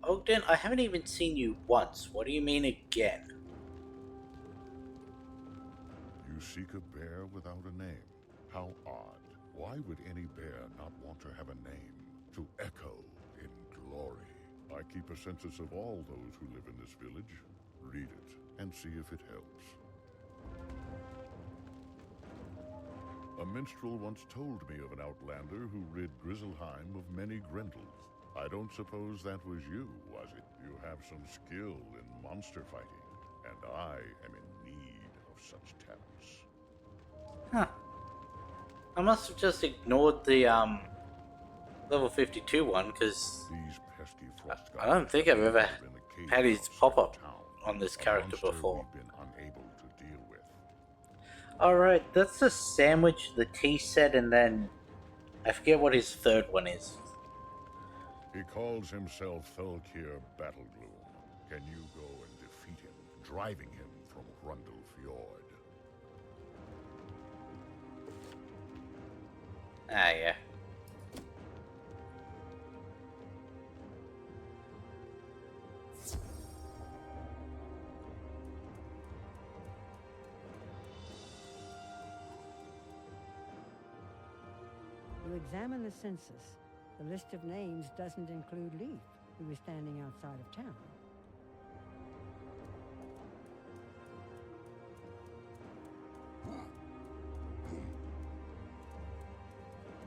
Ogden, I haven't even seen you once. What do you mean again? You seek a bear without a name. How odd. Why would any bear not want to have a name? To echo in glory. I keep a census of all those who live in this village. Read it and see if it helps. A minstrel once told me of an outlander who rid Grizzleheim of many Grendels. I don't suppose that was you, was it? You have some skill in monster fighting, and I am in need of such talents. Huh. I must have just ignored the level 52 one, because These pesky frost I don't think I've ever had his pop-up on this character before. We've been unable to deal with. Alright, that's the sandwich, the tea set, and then I forget what his third one is. He calls himself Thulkir Battlegloom. Can you go and defeat him, driving him from Rundle Fjord? Ah, yeah. You examine the census. The list of names doesn't include Leaf, who is standing outside of town.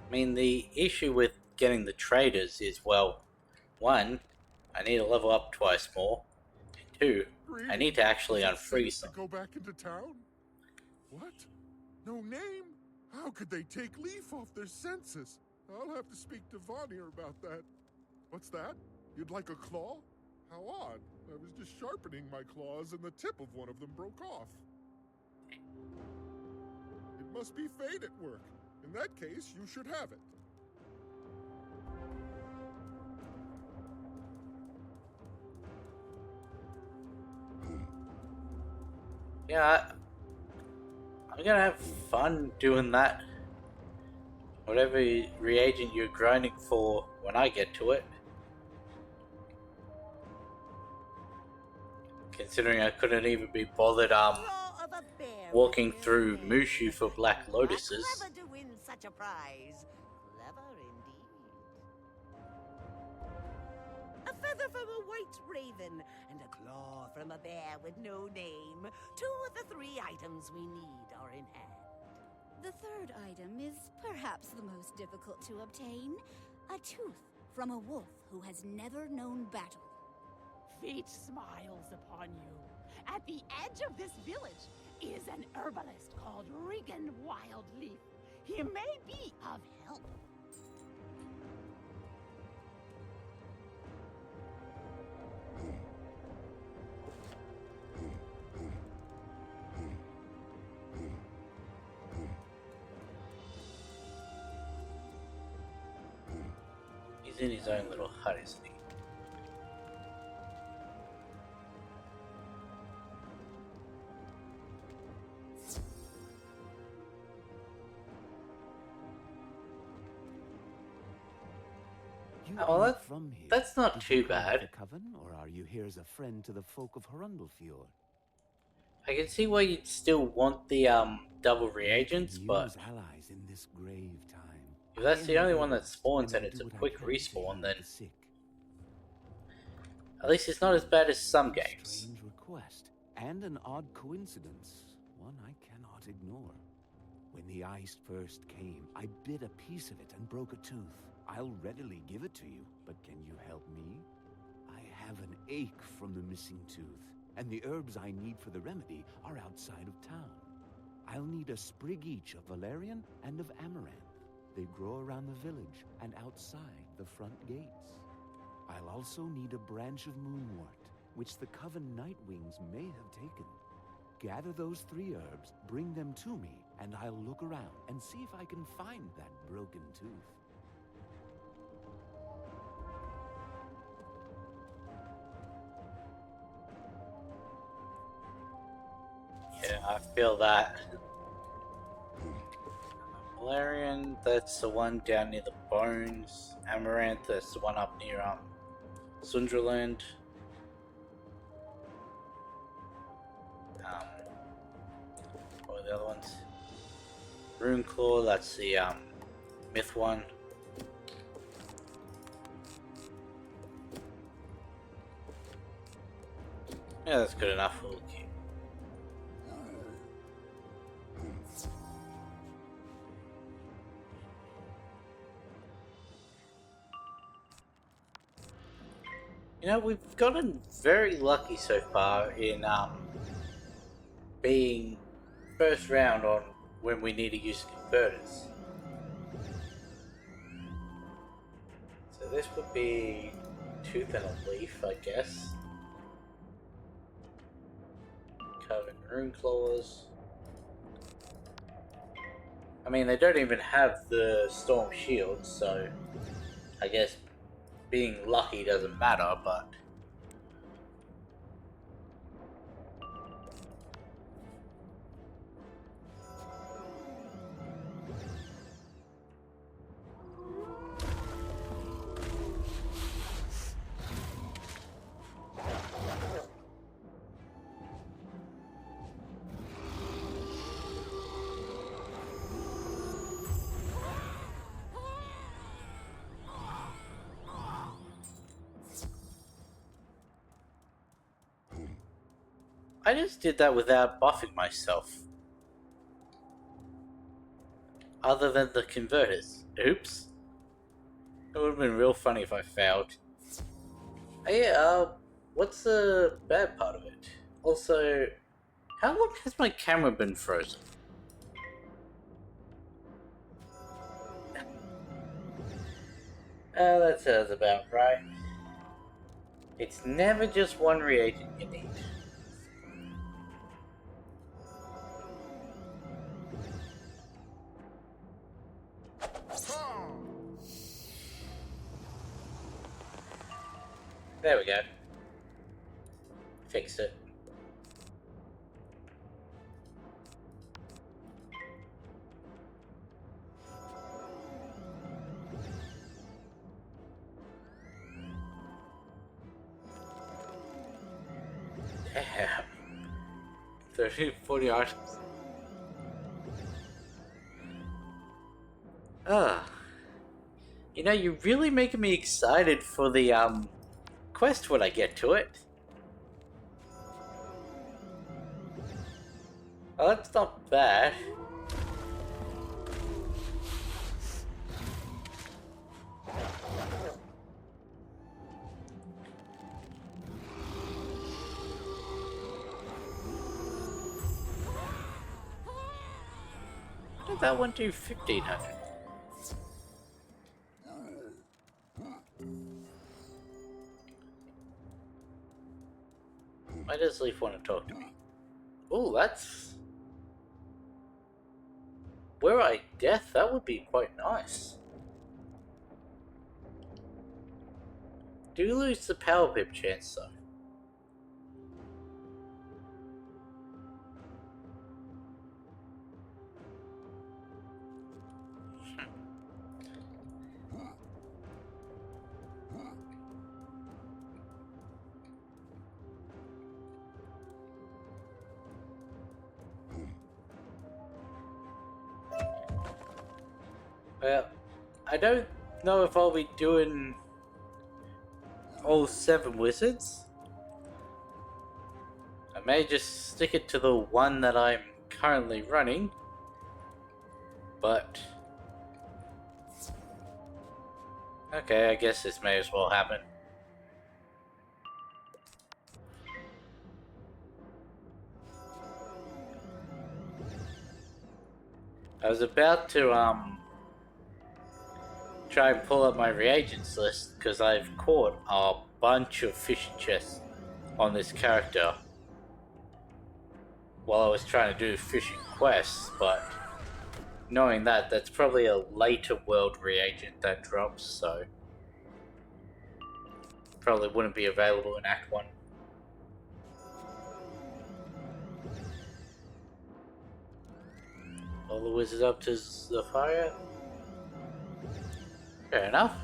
I mean, the issue with getting the traders is, well, one, I need to level up twice more, and two, I need to actually unfreeze them. Go back into town? What? No name? How could they take Leaf off their census? I'll have to speak to Vanir about that. What's that? You'd like a claw? How odd. I was just sharpening my claws and the tip of one of them broke off. It must be fate at work. In that case, you should have it. Yeah, I'm gonna have fun doing that. Whatever reagent you're grinding for when I get to it. Considering I couldn't even be bothered walking through Mushu for Black Lotuses. Clever to win such a prize. Clever indeed. A feather from a white raven and a claw from a bear with no name. 2 of the 3 items we need are in hand. The third item is perhaps the most difficult to obtain. A tooth from a wolf who has never known battle. Fate smiles upon you. At the edge of this village is an herbalist called Regan Wildleaf. He may be of help. He's in his own little hut, isn't he? Oh, that's not too bad. The Coven, or are you here as a friend to the folk of Hrundlefjord? I can see why you'd still want the double reagents, but allies in this grave time. if that's the only one that spawns and it's a quick respawn, then at least it's not as bad as some games. Strange request and an odd coincidence, one I cannot ignore. When the ice first came, I bit a piece of it and broke a tooth. I'll readily give it to you, but can you help me? I have an ache from the missing tooth, and the herbs I need for the remedy are outside of town. I'll need a sprig each of valerian and of amaranth. They grow around the village and outside the front gates. I'll also need a branch of moonwort, which the Coven Nightwings may have taken. Gather those 3 herbs, bring them to me, and I'll look around and see if I can find that broken tooth. Yeah, I feel that. Valerian, that's the one down near the bones. Amaranth, that's the one up near Sunderland. What are the other ones? Runeclaw, that's the Myth one. Yeah, that's good enough. We'll keep. You know, we've gotten very lucky so far in being first round on when we need to use converters. So this would be Tooth and a Leaf, I guess. Coven rune claws. I mean, they don't even have the storm shield, so I guess being lucky doesn't matter, but... I just did that without buffing myself. Other than the converters. Oops. It would have been real funny if I failed. Oh, yeah, what's the bad part of it? Also, how long has my camera been frozen? That sounds about right. It's never just one reagent you need. There we go. Fixed it. Damn. 30, 40 items. You know, you're really making me excited for the, quest when I get to it. Oh, that's not bad. How did that one do 1500? Why does Leaf want to talk to me? Oh, that's... Were I death, that would be quite nice. Do lose the power pip chance though. Well, I don't know if I'll be doing all 7 wizards. I may just stick it to the one that I'm currently running, but... Okay, I guess this may as well happen. I was about to, try and pull up my reagents list, because I've caught a bunch of fishing chests on this character while I was trying to do fishing quests, but knowing that, that's probably a later world reagent that drops, so probably wouldn't be available in Act 1. All the wizards up to Zafira? Fair enough.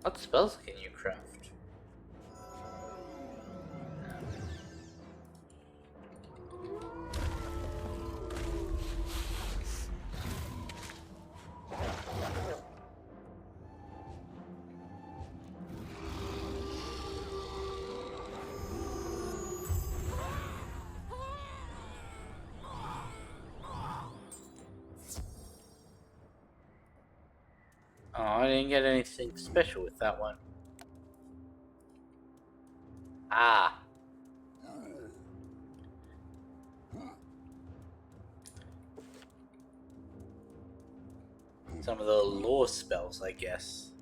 What spells can you craft? Oh, I didn't get anything special with that one. Ah. some of the lore spells, I guess.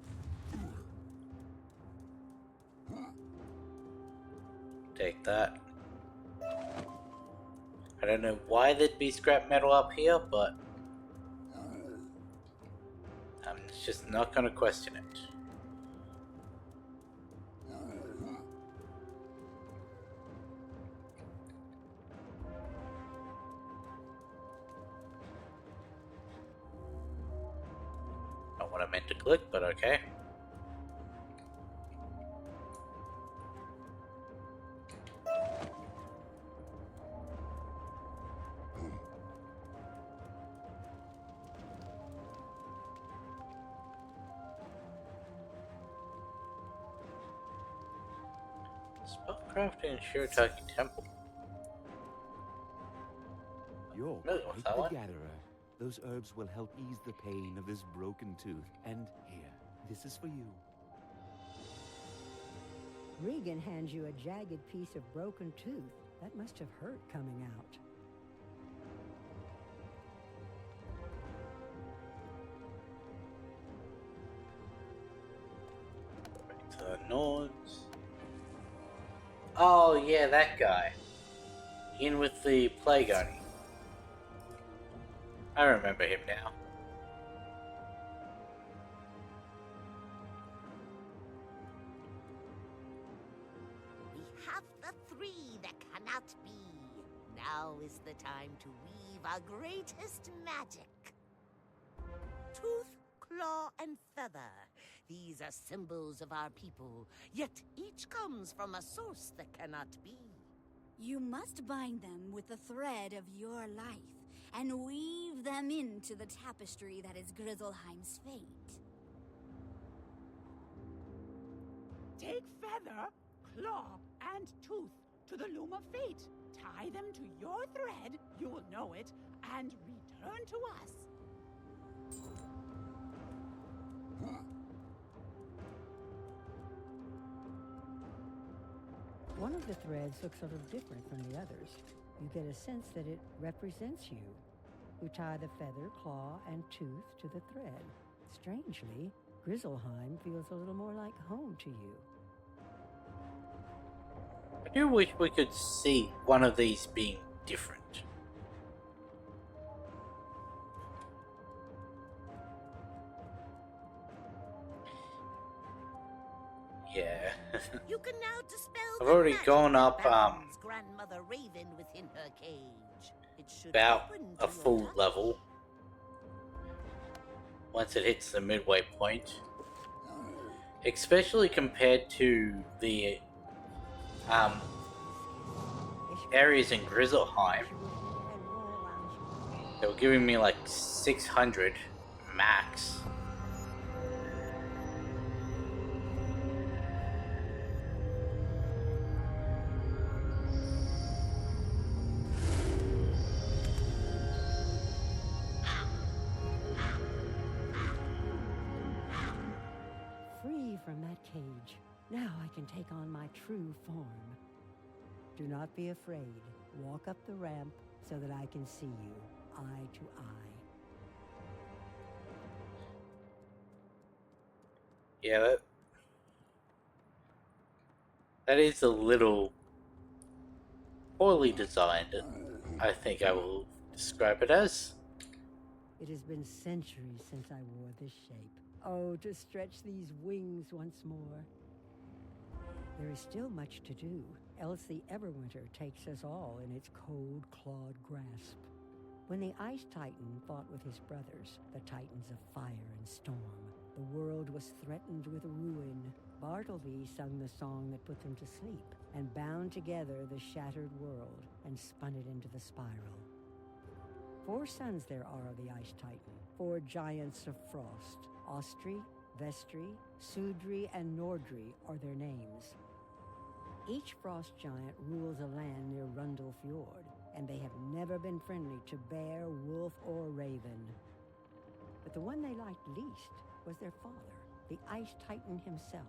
Take that. I don't know why there'd be scrap metal up here, but I'm just not gonna question it. Not what I meant to click, but okay. Spellcraft in Shirataki Temple. You're Familiar with quite that the one? gatherer. Those herbs will help ease the pain of this broken tooth. And here, this is for you. Regan hands you a jagged piece of broken tooth. That must have hurt coming out. Back to the Nords. Oh yeah, that guy. In with the plague on him. I remember him now. We have the three that cannot be. Now is the time to weave our greatest magic. Tooth, claw, and feather. These are symbols of our people, yet each comes from a source that cannot be. You must bind them with the thread of your life and weave them into the tapestry that is Grizzleheim's fate. Take feather, claw, and tooth to the loom of fate. Tie them to your thread, you will know it, and return to us. One of the threads looks a little different from the others. You get a sense that it represents you. You tie the feather, claw, and tooth to the thread. Strangely, Grizzleheim feels a little more like home to you. I do wish we could see one of these being different. Yeah. You can now dispel I've the already magic gone that up, bounds Grandmother Raven within her cage. It should about open a to your full touch. level. Once it hits the midway point. Especially compared to the areas in Grizzleheim. They were giving me like 600 max. Free from that cage. Now I can take on my true form. Do not be afraid. Walk up the ramp so that I can see you, eye to eye. Yeah, that is a little poorly designed, I think I will describe it as. It has been centuries since I wore this shape. Oh, to stretch these wings once more. There is still much to do, else the Everwinter takes us all in its cold, clawed grasp. When the Ice Titan fought with his brothers, the Titans of Fire and Storm, the world was threatened with ruin. Bartleby sung the song that put them to sleep, and bound together the shattered world, and spun it into the spiral. 4 sons there are of the Ice Titan, 4 giants of frost. Austri, Vestri, Sudri, and Nordri are their names. Each frost giant rules a land near Rundle Fjord, and they have never been friendly to bear, wolf, or raven. But the one they liked least was their father, the Ice Titan himself.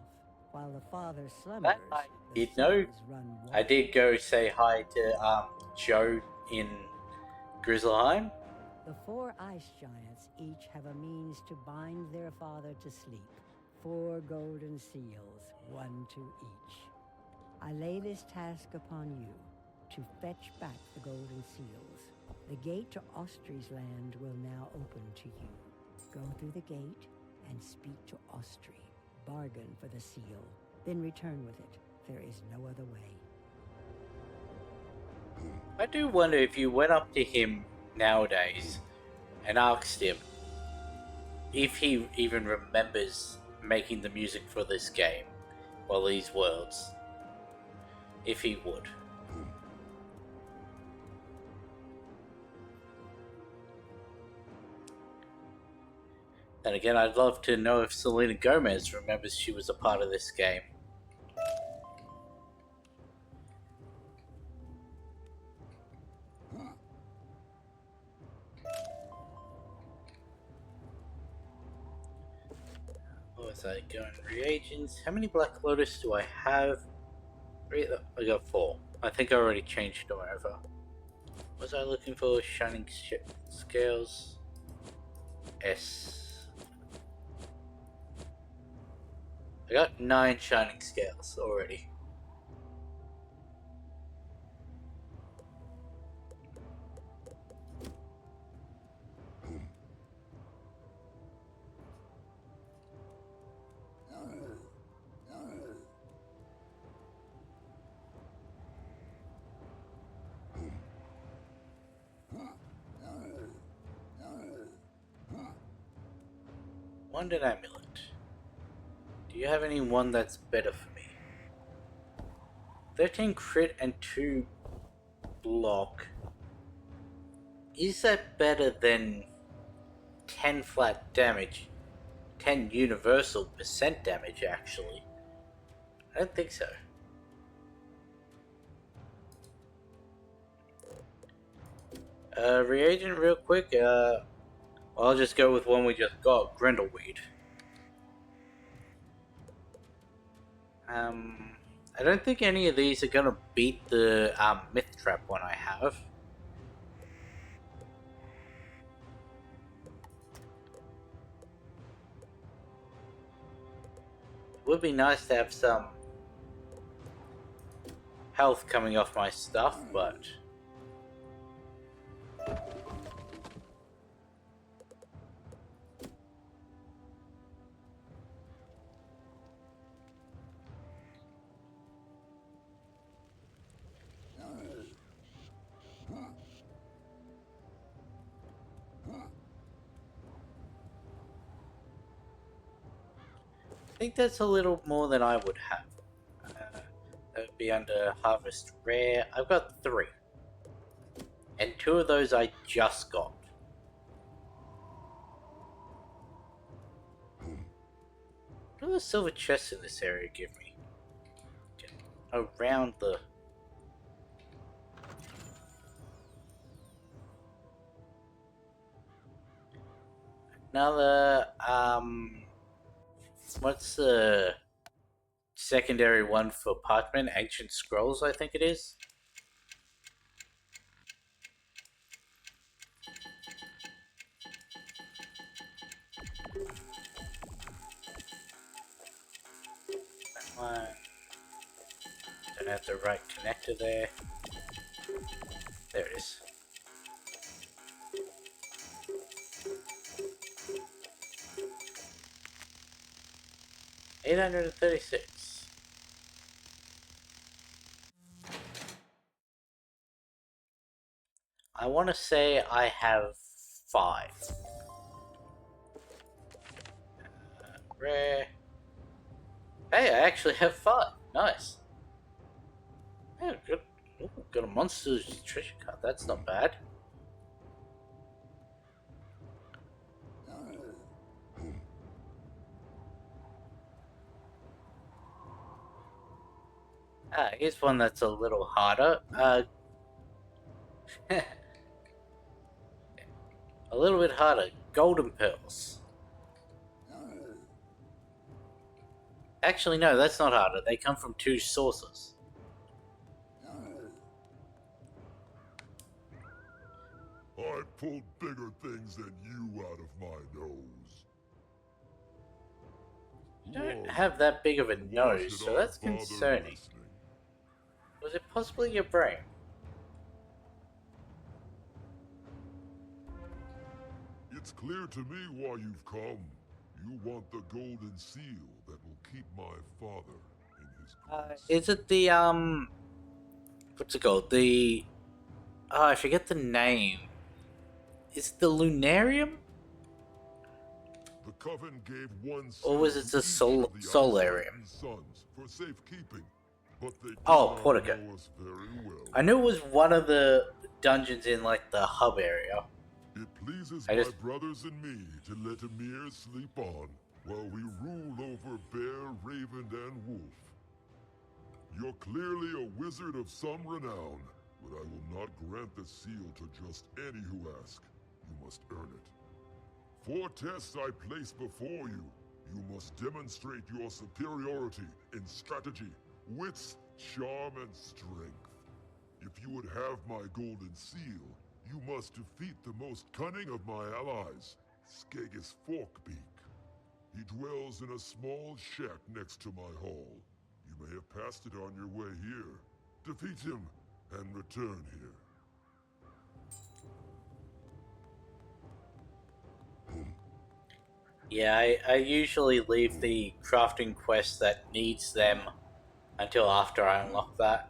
While the father slumbers, That I the did know. sons run wild. I did go say hi to Joe in Grizzleheim. The 4 ice giants each have a means to bind their father to sleep. 4 golden seals, 1 to each. I lay this task upon you, to fetch back the golden seals. The gate to Austri's land will now open to you. Go through the gate and speak to Austri. Bargain for the seal, then return with it. There is no other way. I do wonder if you went up to him nowadays and asked him if he even remembers making the music for this game, or these worlds. If he would. Then again, I'd love to know if Selena Gomez remembers she was a part of this game. What was I going? Reagents. How many Black Lotus do I have? I got 4. I think I already changed them over. Was I looking for shining scales? S. I got 9 shining scales already. Wanded Amulet. Do you have any one that's better for me? 13 crit and 2 block. Is that better than 10 flat damage? 10 universal percent damage, actually. I don't think so. Reagent real quick. I'll just go with one we just got, Grindelweed. I don't think any of these are gonna beat the Myth Trap one I have. It would be nice to have some health coming off my stuff, but... I think that's a little more than I would have. That would be under Harvest Rare. I've got 3. And 2 of those I just got. What do the silver chests in this area give me? Around the... Another, what's the secondary one for parchment? Ancient Scrolls, I think it is. That one. Don't have the right connector there. There it is. $836. I want to say I have 5. Rare. Hey, I actually have 5. Nice. Yeah, good. Ooh, got a monster's treasure card. That's not bad. Here's one that's a little harder. A little bit harder. Golden Pearls. Actually, no, that's not harder. They come from 2 sources. I pulled bigger things than you out of my nose. You don't have that big of a nose, so that's concerning. Listening? Was it possibly your brain? It's clear to me why you've come. You want the golden seal that will keep my father in his grace. Is it the, what's it called? The, I forget the name. Is it the Lunarium? The Coven gave one Or was it the Solarium? sons for safekeeping, but they did Oh, not Portico. know us very well. I knew it was one of the dungeons in, like, the hub area. It pleases I my just- brothers and me to let Emir sleep on while we rule over Bear, Raven, and Wolf. You're clearly a wizard of some renown, but I will not grant the seal to just any who ask. You must earn it. 4 tests I place before you. You must demonstrate your superiority in strategy, wits, charm, and strength. If you would have my golden seal, you must defeat the most cunning of my allies, Skegus Forkbeak. He dwells in a small shack next to my hall. You may have passed it on your way here. Defeat him and return here. Yeah, I usually leave the crafting quest that needs them until after I unlock that.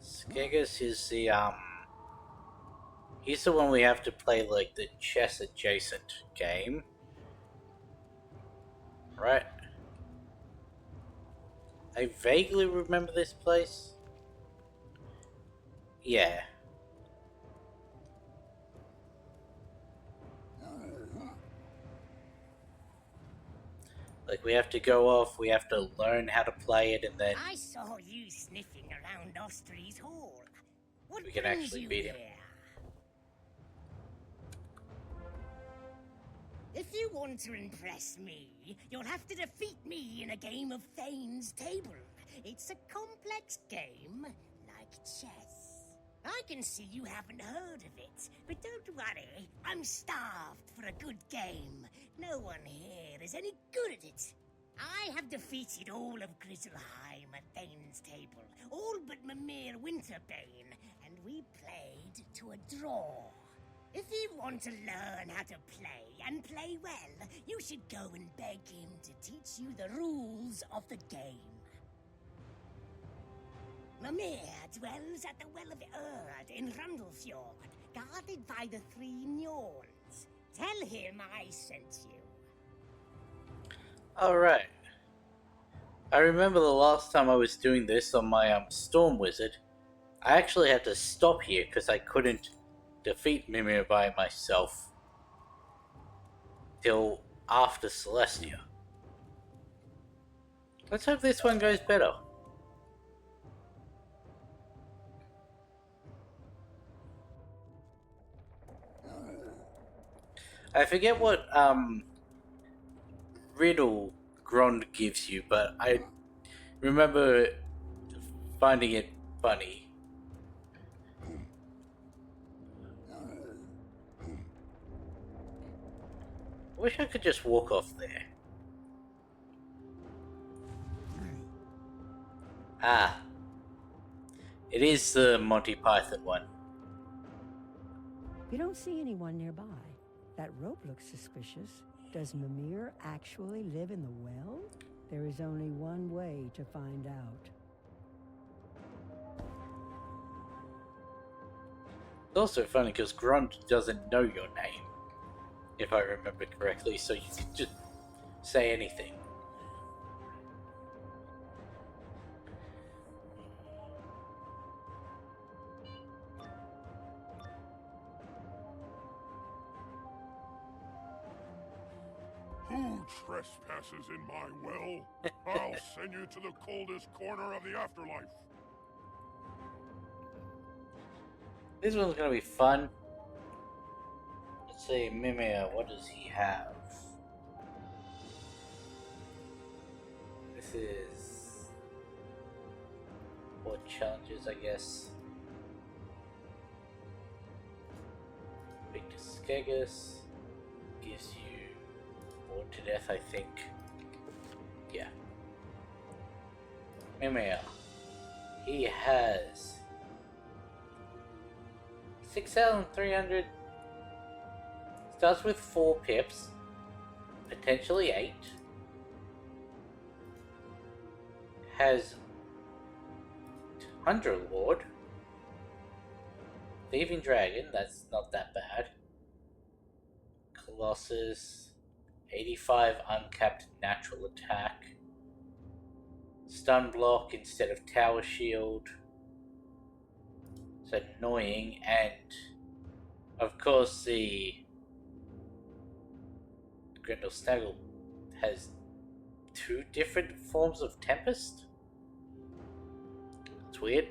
Skegus is the, he's the one we have to play, like, the chess adjacent game. Right? I vaguely remember this place. Yeah. Like, we have to go off, we have to learn how to play it, and then I saw you sniffing around Ostry's Hall. What we can brings actually you beat him. here? If you want to impress me, you'll have to defeat me in a game of Thane's Table. It's a complex game, like chess. I can see you haven't heard of it, but don't worry, I'm starved for a good game. No one here is any good at it. I have defeated all of Grizzleheim at Thane's Table, all but Mimir Winterbane, and we played to a draw. If you want to learn how to play, and play well, you should go and beg him to teach you the rules of the game. Mimir dwells at the Well of Erd in Rundlefjord, guarded by the 3 Njorns. Tell him I sent you. Alright. I remember the last time I was doing this on my Storm Wizard, I actually had to stop here because I couldn't defeat Mimir by myself till after Celestia. Let's hope this one goes better. I forget what riddle Grond gives you, but I remember finding it funny. I wish I could just walk off there. Ah. It is the Monty Python one. You don't see anyone nearby. That rope looks suspicious. Does Mimir actually live in the well? There is only one way to find out. It's also funny because Grunt doesn't know your name, if I remember correctly, so you can just say anything. Who trespasses in my well? I'll send you to the coldest corner of the afterlife. This one's gonna be fun. see, Mimir, what does he have? This is 4 challenges, I guess. Victor Skegus gives you bored to death, I think. Yeah. Mimir. He has 6,300. Starts with 4 pips, potentially 8. Has Tundra Lord, Thieving Dragon, that's not that bad. Colossus, 85 uncapped natural attack. Stun block instead of tower shield. It's annoying, and of course the Grendel Snaggle has 2 different forms of Tempest. It's weird.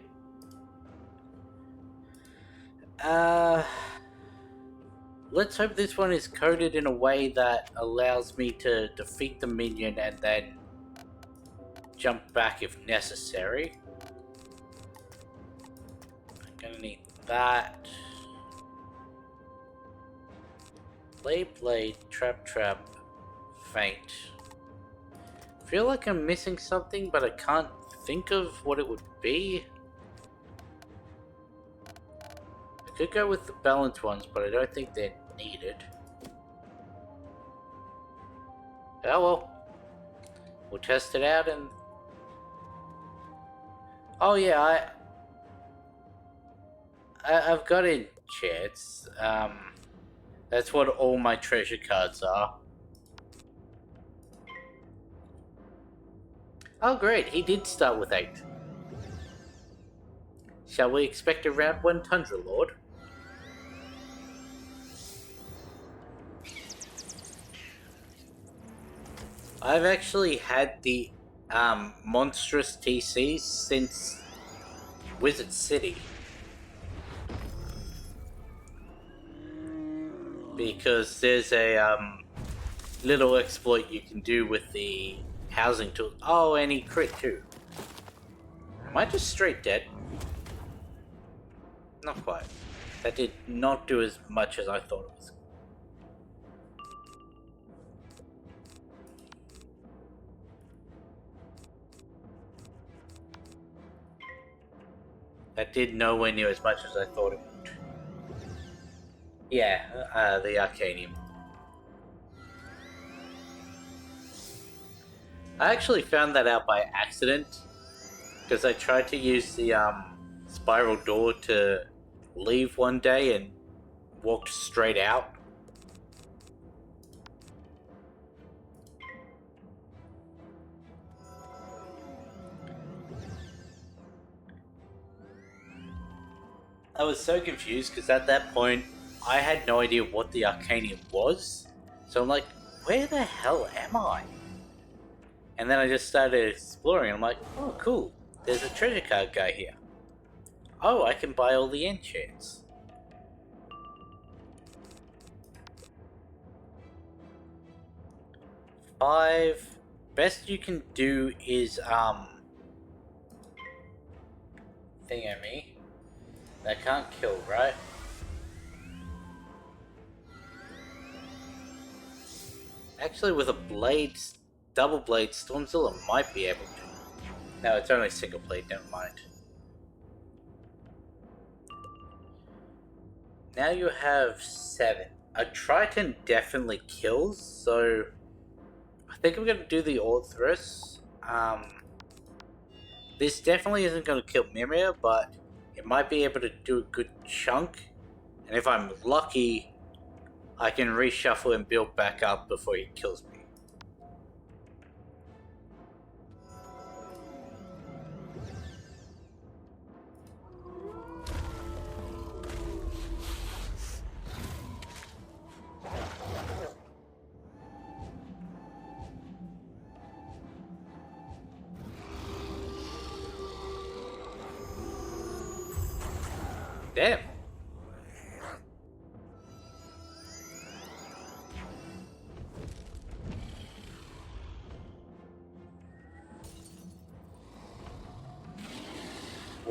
Let's hope this one is coded in a way that allows me to defeat the minion and then jump back if necessary. I'm gonna need that. Blade, Trap, Faint. Feel like I'm missing something, but I can't think of what it would be. I could go with the balanced ones, but I don't think they're needed. Oh well. We'll test it out and... Oh yeah, I've got enchants. That's what all my treasure cards are. Oh great, he did start with 8. Shall we expect a round 1 Tundra Lord? I've actually had the monstrous TCs since Wizard City. Because there's a little exploit you can do with the housing tool. Oh, and he crit too. Am I just straight dead? Not quite. That did not do as much as I thought it was. That did nowhere near as much as I thought it would. Yeah, the Arcanium. I actually found that out by accident, because I tried to use the spiral door to leave one day and walked straight out. I was so confused because at that point I had no idea what the Arcanium was. So I'm like, where the hell am I? And then I just started exploring. I'm like, oh cool, there's a treasure card guy here. Oh, I can buy all the enchants. Five. Best you can do is thing at me. That can't kill, right? Actually, with a blade, double blade, Stormzilla might be able to. No, it's only single blade, never mind. Now you have 7. A Triton definitely kills, so I think I'm gonna do the Orthrus. This definitely isn't gonna kill Mimir, but it might be able to do a good chunk. And if I'm lucky, I can reshuffle and build back up before he kills me. Damn.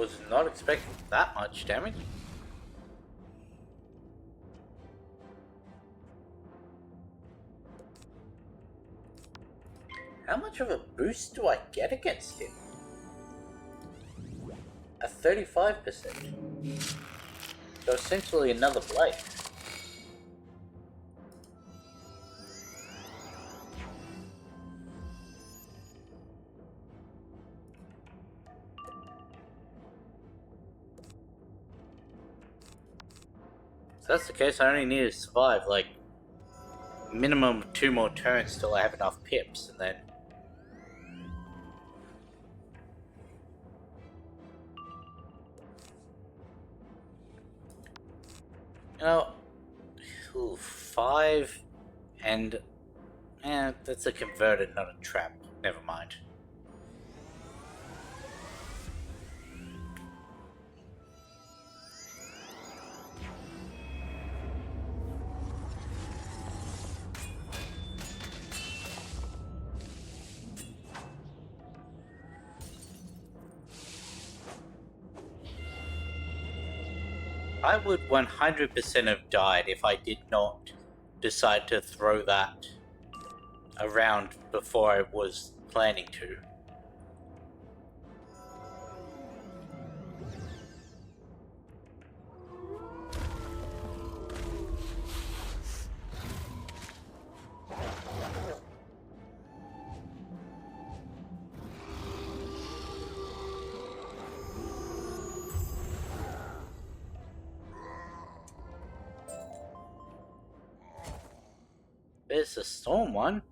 was not expecting that much damage. How much of a boost do I get against him? A 35%. So essentially another blade. If that's the case, I only need to survive like minimum 2 more turns till I have enough pips, and then you know, 5 and that's a converted, not a trap. Never mind. I would 100% have died if I did not decide to throw that around before I was planning to. There's the storm one.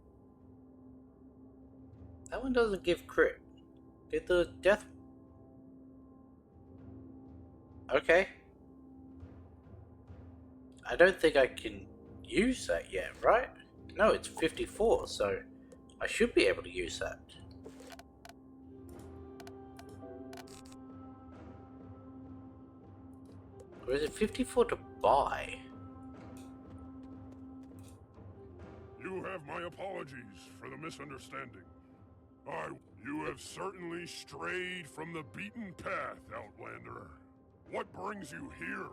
That one doesn't give crit. Did the death... Okay. I don't think I can use that yet, right? No, it's 54, so I should be able to use that. Or is it 54 to buy? You have my apologies for the misunderstanding. You have certainly strayed from the beaten path, Outlander. What brings you here?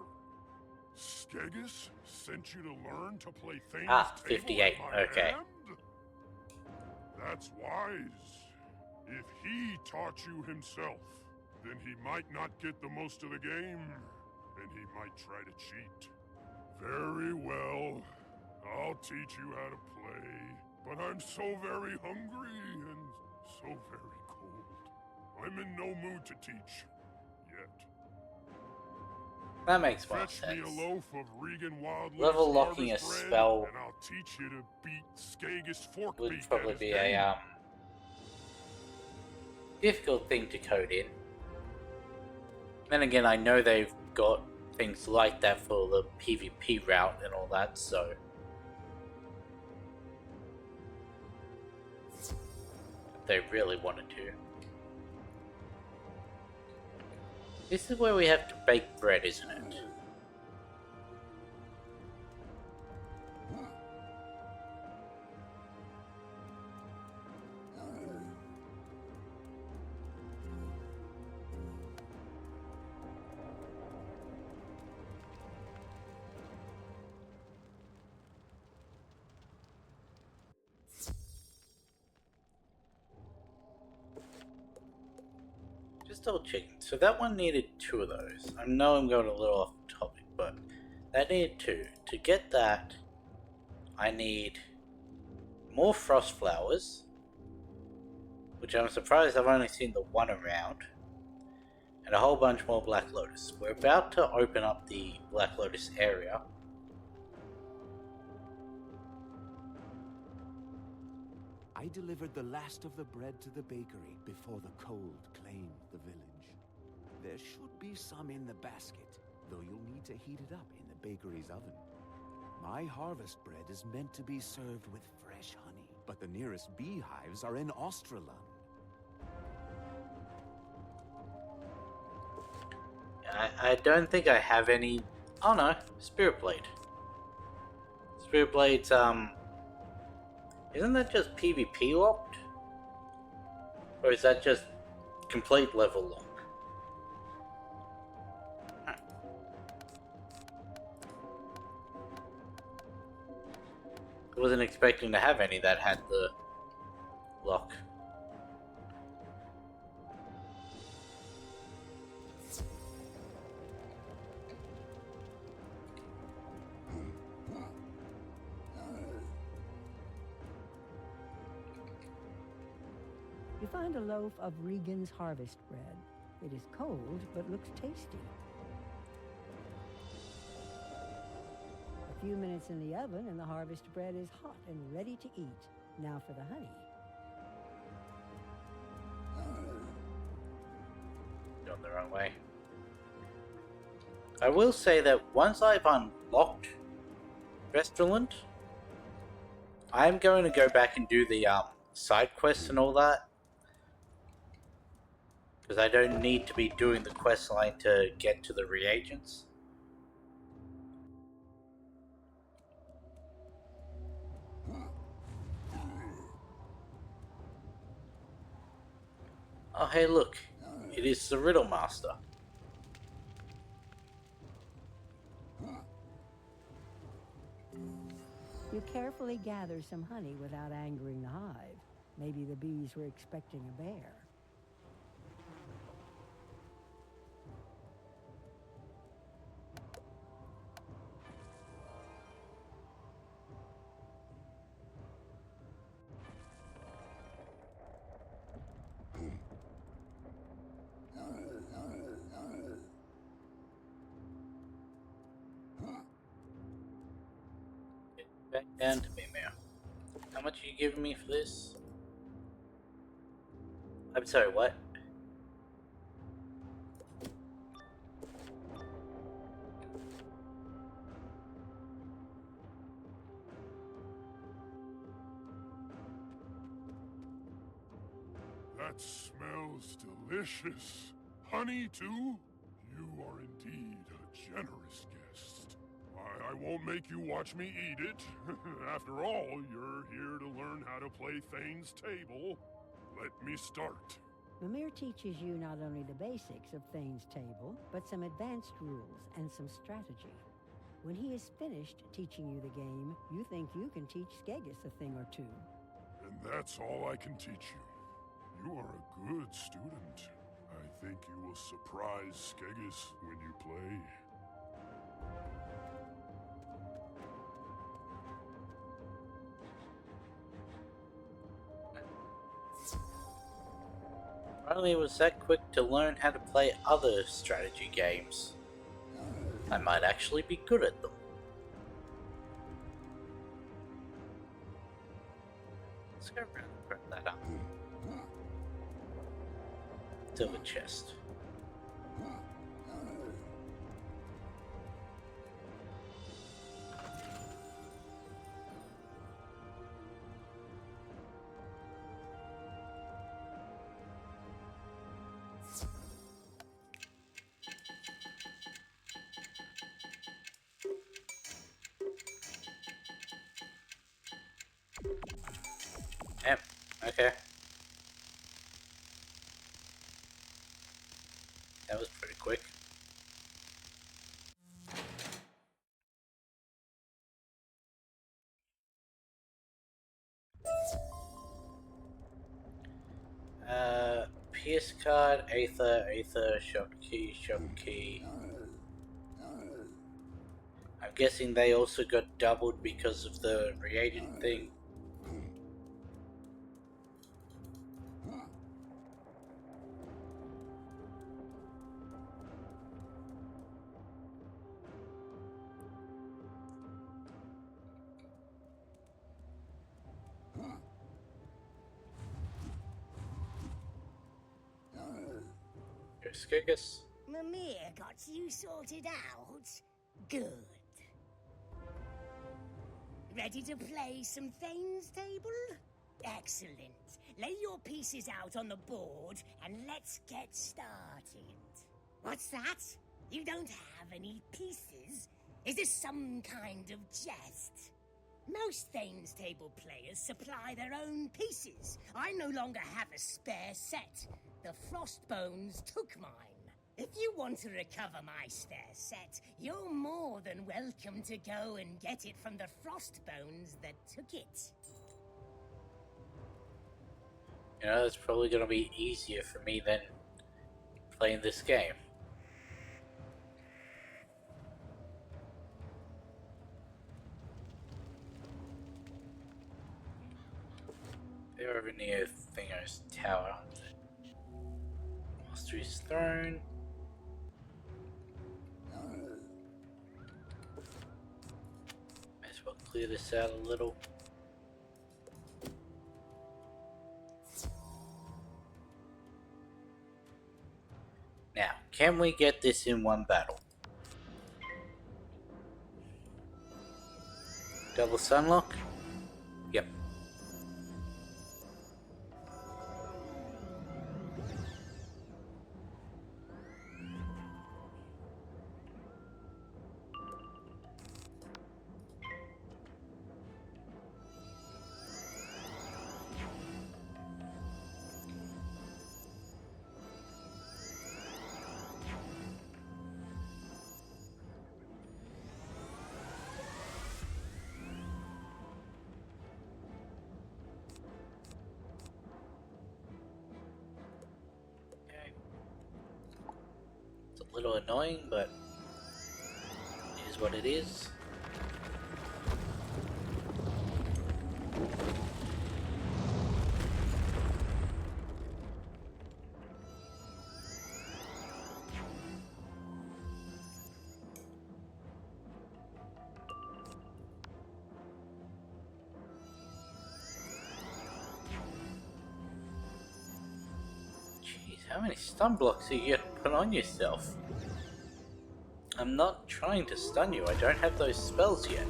Skegis sent you to learn to play Thane's 58, okay. hand? That's wise. If he taught you himself, then he might not get the most of the game, and he might try to cheat. Very well. I'll teach you how to play, but I'm so very hungry and so very cold. I'm in no mood to teach, yet. That makes more Fetch sense. me a loaf of Regan Wildleaf's Level locking a harvest bread, spell and I'll teach you to beat Skagis Forkbeak would at probably his be game. a difficult thing to code in. Then again, I know they've got things like that for the PvP route and all that, so if they really wanted to. This is where we have to bake bread, isn't it? Just double checking. So that one needed 2 of those. I know I'm going a little off topic, but that needed 2. To get that, I need more frost flowers, which I'm surprised I've only seen the 1 around, and a whole bunch more black lotus. We're about to open up the black lotus area. I delivered the last of the bread to the bakery before the cold claimed the village. There should be some in the basket, though you'll need to heat it up in the bakery's oven. My harvest bread is meant to be served with fresh honey, but the nearest beehives are in Australund. I don't think I have any... Oh no, Spirit Blade. Spirit Blade's, isn't that just PvP locked? Or is that just complete level lock? wasn't expecting to have any that had the lock. You find a loaf of Regan's harvest bread. It is cold, but looks tasty. A few minutes in the oven and the harvest bread is hot and ready to eat. Now for the honey. Going the wrong way. I will say that once I've unlocked Vesterland, I'm going to go back and do the side quests and all that. Because I don't need to be doing the quest line to get to the reagents. Oh hey look, it is the Riddle Master. You carefully gather some honey without angering the hive. Maybe the bees were expecting a bear. Back down to me, Mare. How much are you giving me for this? I'm sorry, what? That smells delicious. Honey, too? You are indeed a generous guest. I won't make you watch me eat it. After all, you're here to learn how to play Thane's Table. Let me start. Mimir teaches you not only the basics of Thane's Table, but some advanced rules and some strategy. When he is finished teaching you the game, you think you can teach Skegus a thing or two. And that's all I can teach you. You are a good student. I think you will surprise Skegus when you play. Riley was that quick to learn how to play other strategy games. I might actually be good at them. Let's go around and grab that up. Silver chest. Yep, okay. That was pretty quick. PS card, Aether, shop key. I'm guessing they also got doubled because of the reagent thing. Skegus. Mimir got you sorted out? Good. Ready to play some Thane's Table? Excellent. Lay your pieces out on the board and let's get started. What's that? You don't have any pieces? Is this some kind of jest? Most Thane's Table players supply their own pieces. I no longer have a spare set. The Frostbones took mine. If you want to recover my spare set, you're more than welcome to go and get it from the Frostbones that took it. You know, it's probably going to be easier for me than playing this game. They're over near Thingo's tower, aren't they? Mastery's Throne. May as well clear this out a little. Now, can we get this in one battle? Double Sunlock? Yep. A little annoying, but it is what it is. Jeez, how many stun blocks are you gonna put on yourself? I'm not trying to stun you, I don't have those spells yet.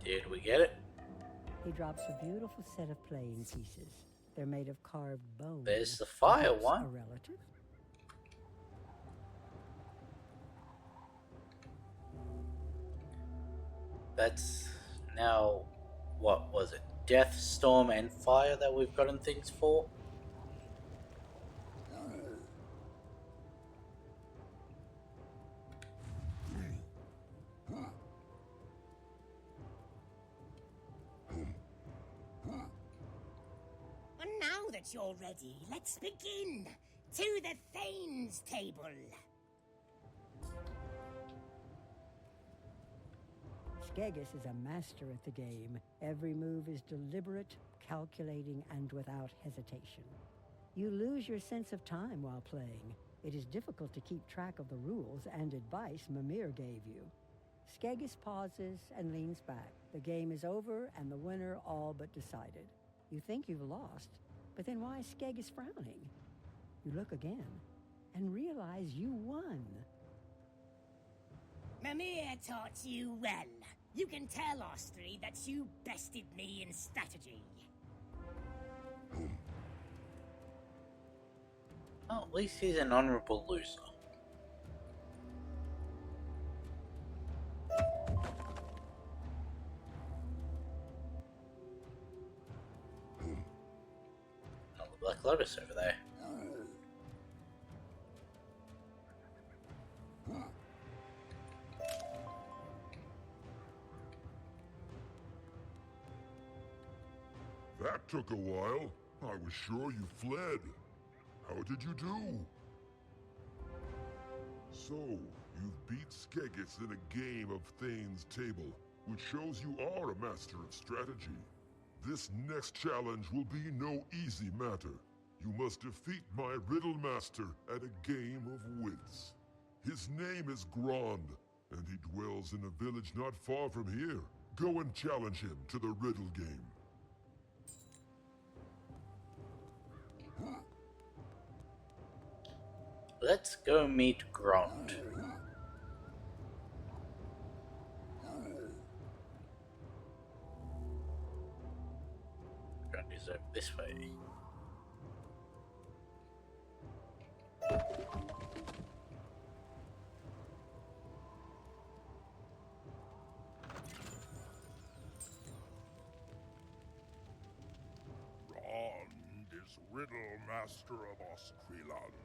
Did we get it? He drops a beautiful set of playing pieces. They're made of carved bone. There's the fire Perhaps one. A relative? That's now, what was it? Death, Storm, and Fire that we've gotten things for? And now that you're ready, let's begin. To the Thane's table. Skegis is a master at the game. Every move is deliberate, calculating, and without hesitation. You lose your sense of time while playing. It is difficult to keep track of the rules and advice Mimir gave you. Skegis pauses and leans back. The game is over and the winner all but decided. You think you've lost, but then why is Skegis frowning? You look again and realize you won. Mimir taught you well. You can tell Ostry that you bested me in strategy. Oh, at least he's an honorable loser. Oh, the Black Lotus over there. That took a while. I was sure you fled. How did you do? So, you've beat Skegis in a game of Thane's Table, which shows you are a master of strategy. This next challenge will be no easy matter. You must defeat my Riddle Master at a game of wits. His name is Grond, and he dwells in a village not far from here. Go and challenge him to the riddle game. Let's go meet Grond. Grond is over this way. master of Oskriland,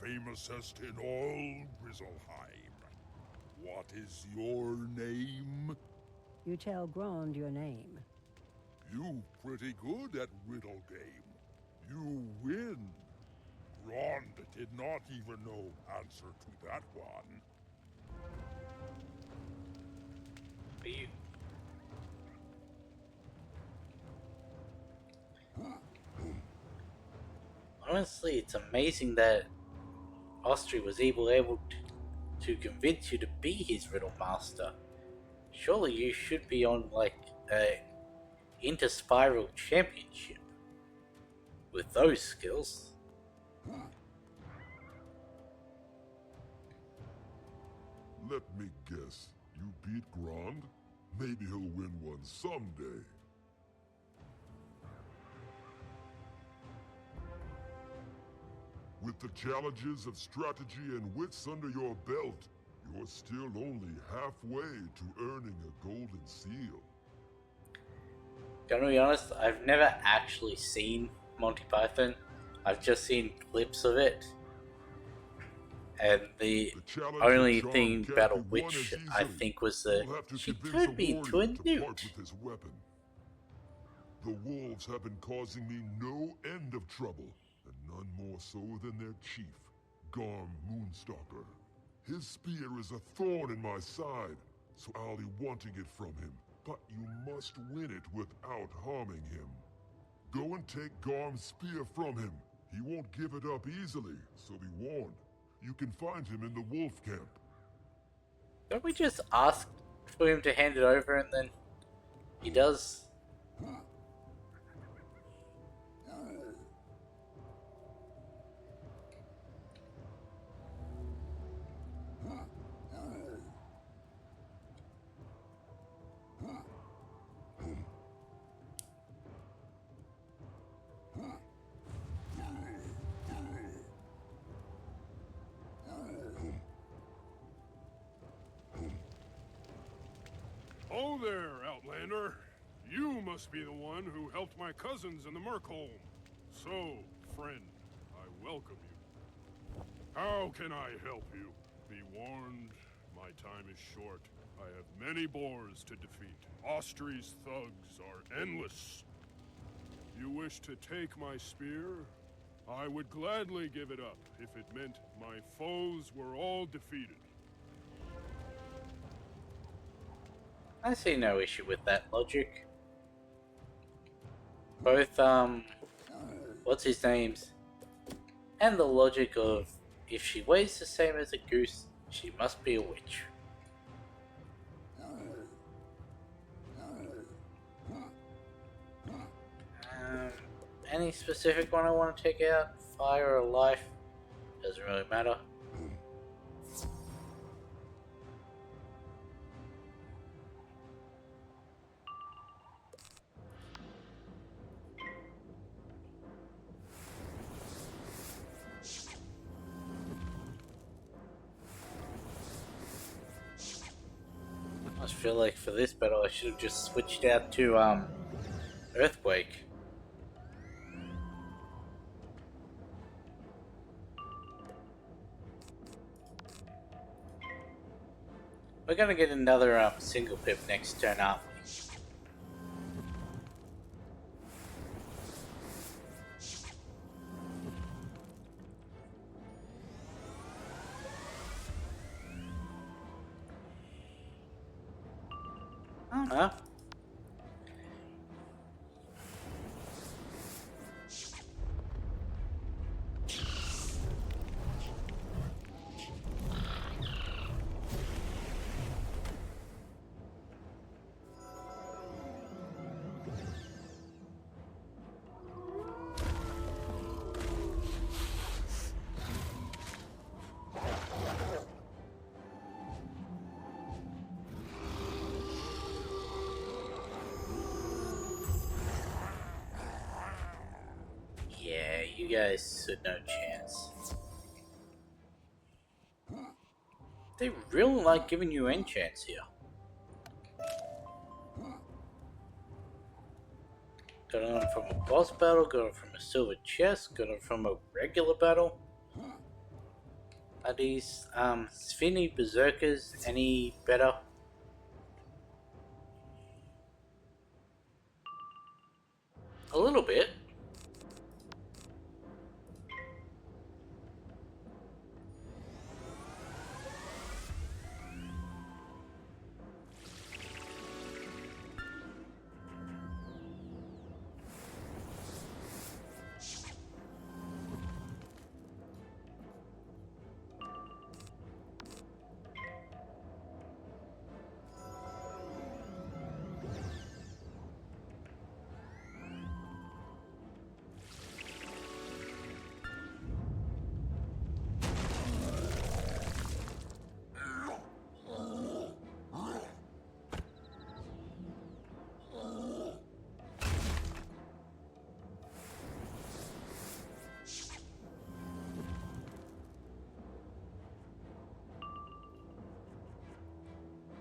famousest in all Grizzleheim. What is your name? You tell Grond your name. You pretty good at riddle game. You win. Grond did not even know answer to that one. You. Honestly, it's amazing that Austria was able to convince you to be his riddle master. Surely you should be on like a Inter-Spiral Championship with those skills. Let me guess. You beat Grond? Maybe he'll win one someday. With the challenges of strategy and wits under your belt, you're still only halfway to earning a golden seal. Gonna be honest, I've never actually seen Monty Python. I've just seen clips of it. And the only thing about a witch, I think, was that she turned me into a newt. The wolves have been causing me no end of trouble, and none more so than their chief, Garm Moonstalker. His spear is a thorn in my side, so I'll be wanting it from him, but you must win it without harming him. Go and take Garm's spear from him. He won't give it up easily, so be warned. You can find him in the wolf camp. Don't we just ask for him to hand it over and then he does? Oh there, Outlander. You must be the one who helped my cousins in the Merkholm. So, friend, I welcome you. How can I help you? Be warned, my time is short. I have many boars to defeat. Austria's thugs are endless. You wish to take my spear? I would gladly give it up if it meant my foes were all defeated. I see no issue with that logic. Both, what's his names? And the logic of, if she weighs the same as a goose, she must be a witch. Any specific one I want to take out? Fire or life? Doesn't really matter. I feel like for this battle I should have just switched out to Earthquake. We're gonna get another single pip next turn, aren't we? Huh? Yeah, you guys stood no chance. They really like giving you enchants here. Got them from a boss battle, got them from a silver chest, got them from a regular battle. Are these Sphini Berserkers any better? A little bit.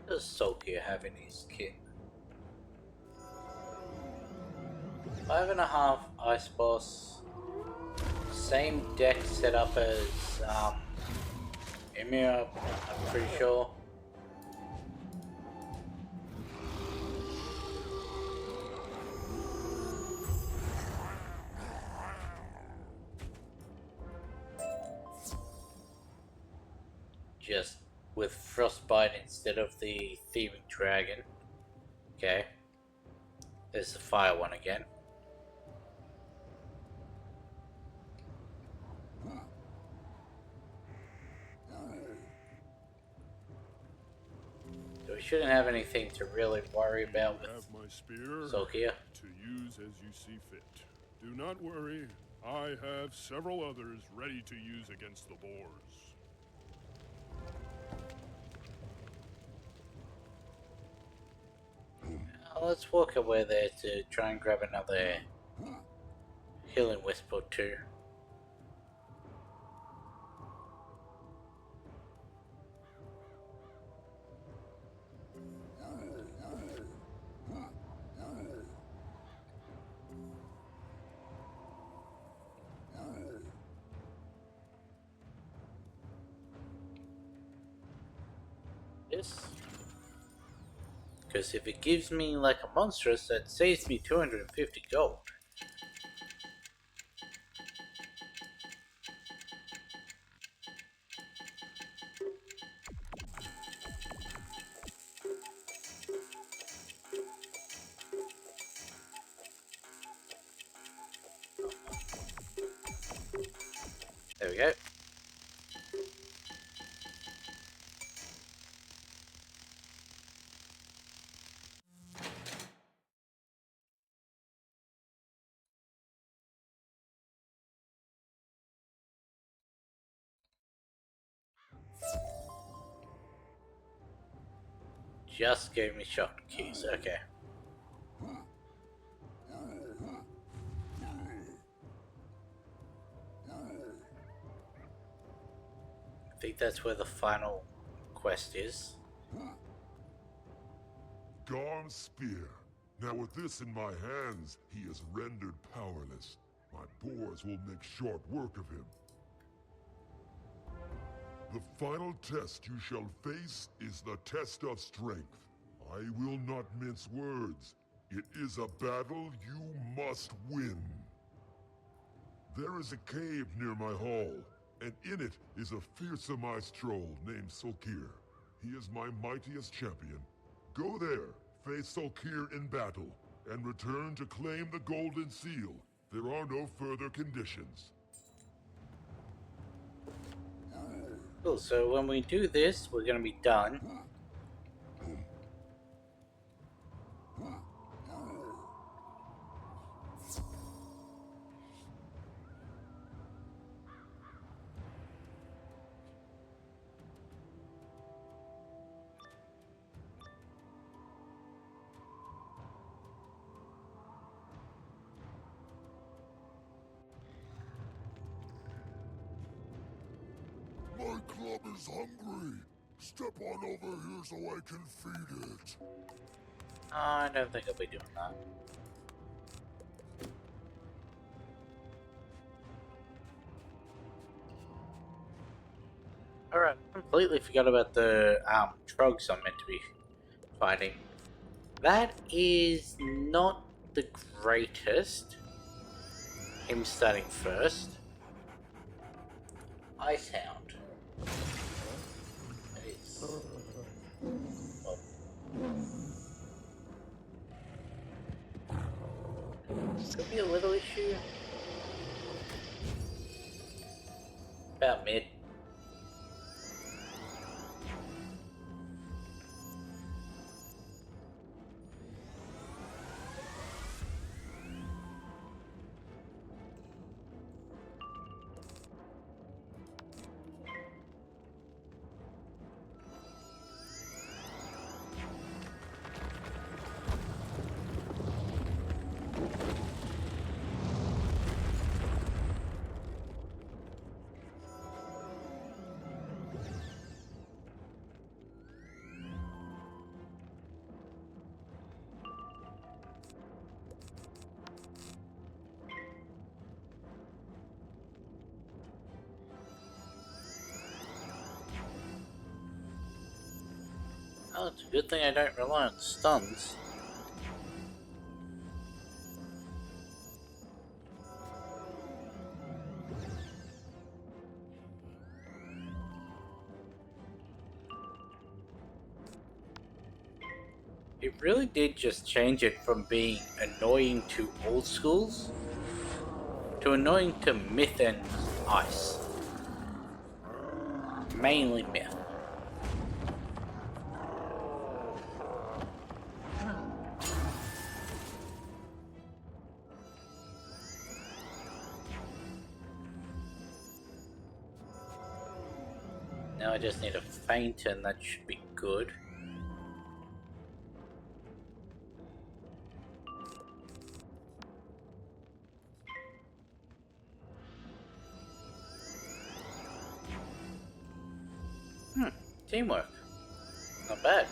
Does Solkia have in his kit? 5.5 Ice Boss. Same deck setup as Emir, I'm pretty sure. Just with Frostbite instead of the Thieving Dragon. Okay. There's the fire one again. So we shouldn't have anything to really worry about with my spear Solkia. to use as you see fit. Do not worry. I have several others ready to use against the boars. Let's walk away there to try and grab another Healing Wisp or two. Yes. Because if it gives me like a monstrous, that saves me 250 gold. There we go. Just gave me shotgun keys, okay. I think that's where the final quest is. Garm's spear. Now with this in my hands, he is rendered powerless. My boars will make short work of him. The final test you shall face is the test of strength. I will not mince words. It is a battle you must win. There is a cave near my hall, and in it is a fearsome-eyed troll named Solkir. He is my mightiest champion. Go there, face Solkir in battle, and return to claim the Golden Seal. There are no further conditions. Cool, so when we do this, we're gonna be done. My club is hungry. Step on over here so I can feed it. I don't think I'll be doing that. Alright, completely forgot about the trogs I'm meant to be fighting. That is not the greatest. Him starting first. Icehound. That is... well, could be a little issue. About mid. Oh, it's a good thing I don't rely on stuns. It really did just change it from being annoying to old schools to annoying to Myth and Ice. Mainly Myth. Now I just need a feint and that should be good. Teamwork. Not bad.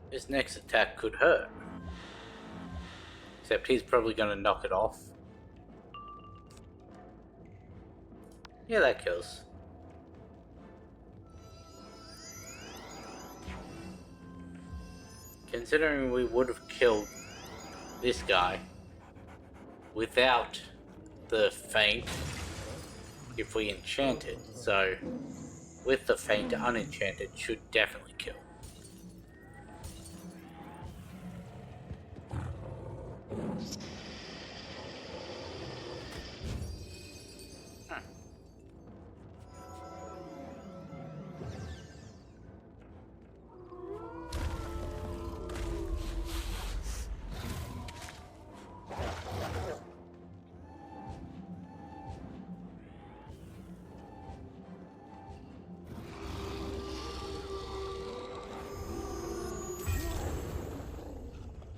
His next attack could hurt. Except he's probably going to knock it off. Yeah, that kills. Considering we would have killed this guy without the feint if we enchanted, so with the feint unenchanted should definitely kill.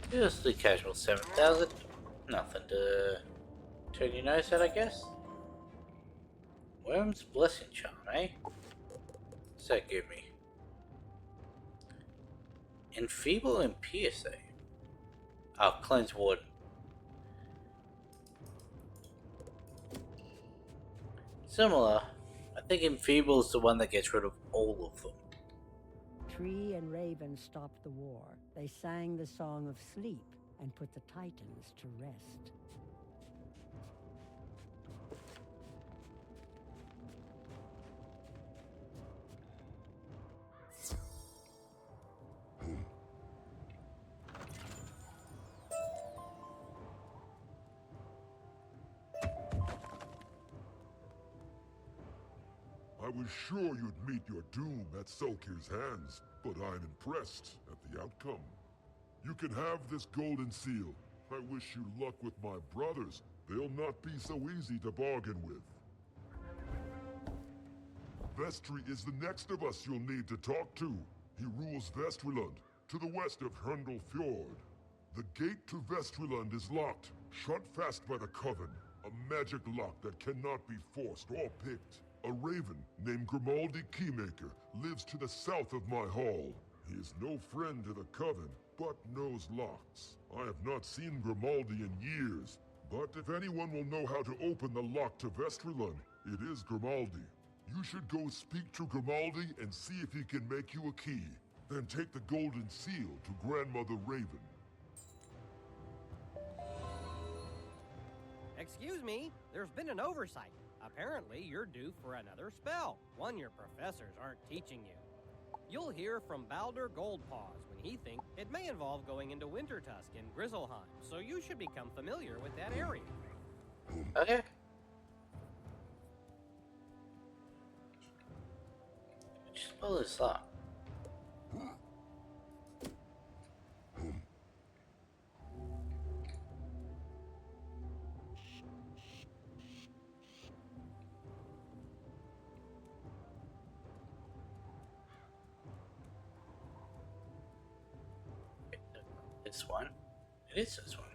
Just the casual 7,000. Nothing to turn your nose at, I guess. Worm's Blessing Charm, eh? What's that give me? Enfeeble and Pierce, eh? Oh, Cleanse Ward. Similar. I think Enfeeble is the one that gets rid of all of them. Tree and Raven stopped the war. They sang the song of sleep and put the Titans to rest. I was sure you'd meet your doom at Sulkir's hands, but I'm impressed at the outcome. You can have this golden seal. I wish you luck with my brothers. They'll not be so easy to bargain with. Vestry is the next of us you'll need to talk to. He rules Vestryland, to the west of Hrundle Fjord. The gate to Vestryland is locked, shut fast by the Coven. A magic lock that cannot be forced or picked. A raven named Grimaldi Keymaker lives to the south of my hall. He is no friend to the Coven, but knows locks. I have not seen Grimaldi in years, But if anyone will know how to open the lock to Vestralund, it is Grimaldi. You should go speak to Grimaldi and see if he can make you a key. Then take the golden seal to Grandmother Raven. Excuse me, there's been an oversight. Apparently, you're due for another spell, one your professors aren't teaching you. You'll hear from Baldur Goldpaws when he thinks it may involve going into Wintertusk in Grizzleheim, so you should become familiar with that area. Okay. Which spell is that? This one. It is this one.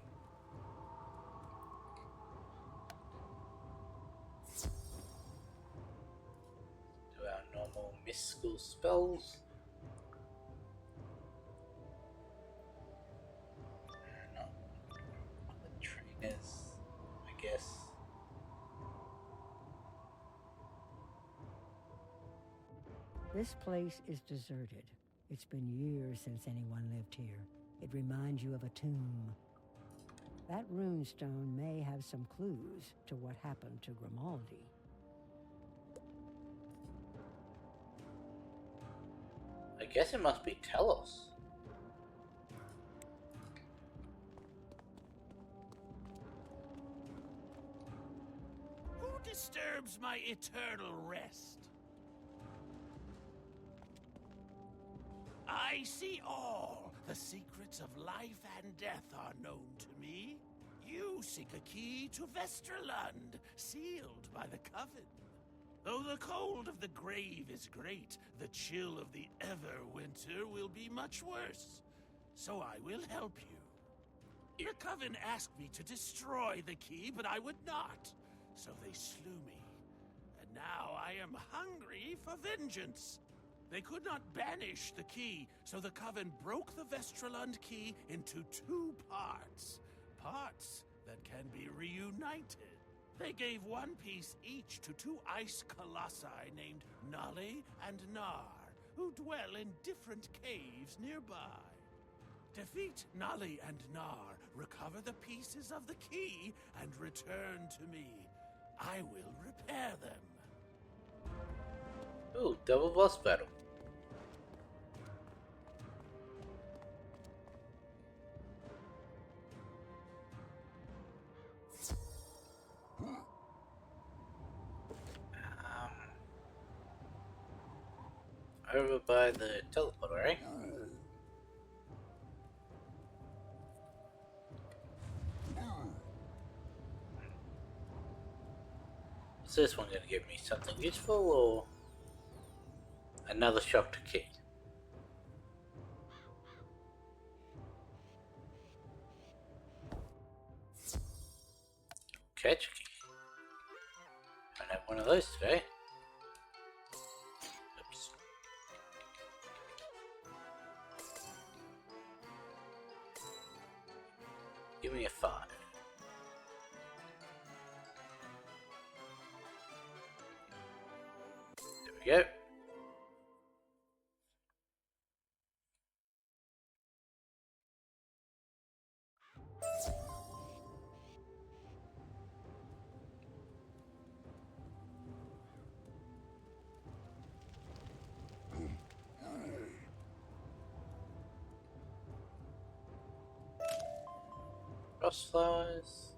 Do our normal mystical spells. Not the trainers, I guess. This place is deserted. It's been years since anyone lived here. It reminds you of a tomb. That runestone may have some clues to what happened to Grimaldi. I guess it must be Telos. Who disturbs my eternal rest? I see all. The secrets of life and death are known to me. You seek a key to Vestralund, sealed by the Coven. Though the cold of the grave is great, the chill of the Everwinter will be much worse. So I will help you. The Coven asked me to destroy the key, but I would not. So they slew me. And now I am hungry for vengeance. They could not banish the key, so the Coven broke the Vestralund key into two parts. Parts that can be reunited. They gave one piece each to two ice colossi named Nolly and Nar, who dwell in different caves nearby. Defeat Nolly and Nar, recover the pieces of the key, and return to me. I will repair them. Ooh, double boss battle. Over by the teleporter, eh? Is this one gonna give me something useful or another shop to key? Catch key. I don't have one of those today. Oops. Give me a 5. There we go. Frost flowers.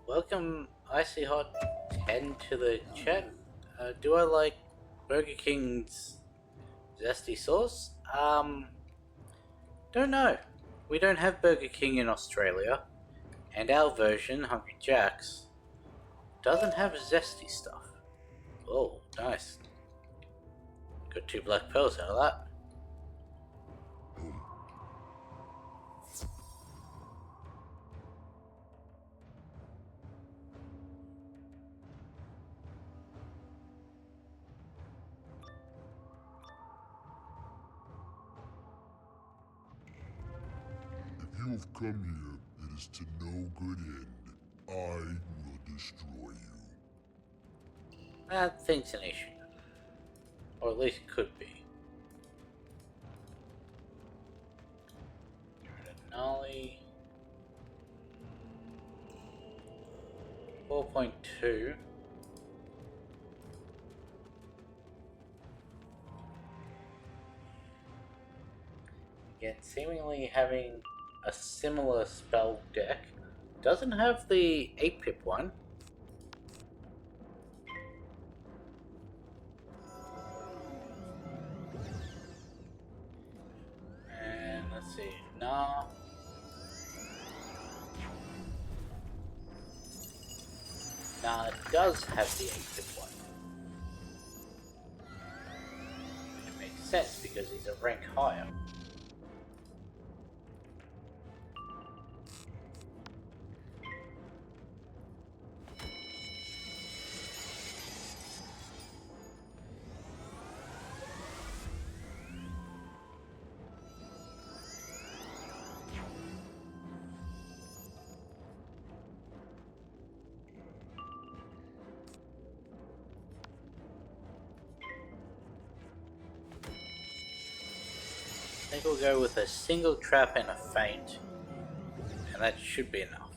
Welcome Icy Hot 10 to the chat. Do I like Burger King's zesty sauce? Don't know. We don't have Burger King in Australia, and our version, Hungry Jack's, doesn't have zesty stuff. Oh, nice. Got 2 black pearls out of that. you have come here, it is to no good end. I will destroy you. That thing's an issue. Or at least could be. Denali. 4.2. Again, seemingly having a similar spell deck. Doesn't have the 8-pip one. And let's see, nah. Nah, it does have the 8-pip one. Which makes sense because he's a rank higher. I think we'll go with a single trap and a feint, and that should be enough.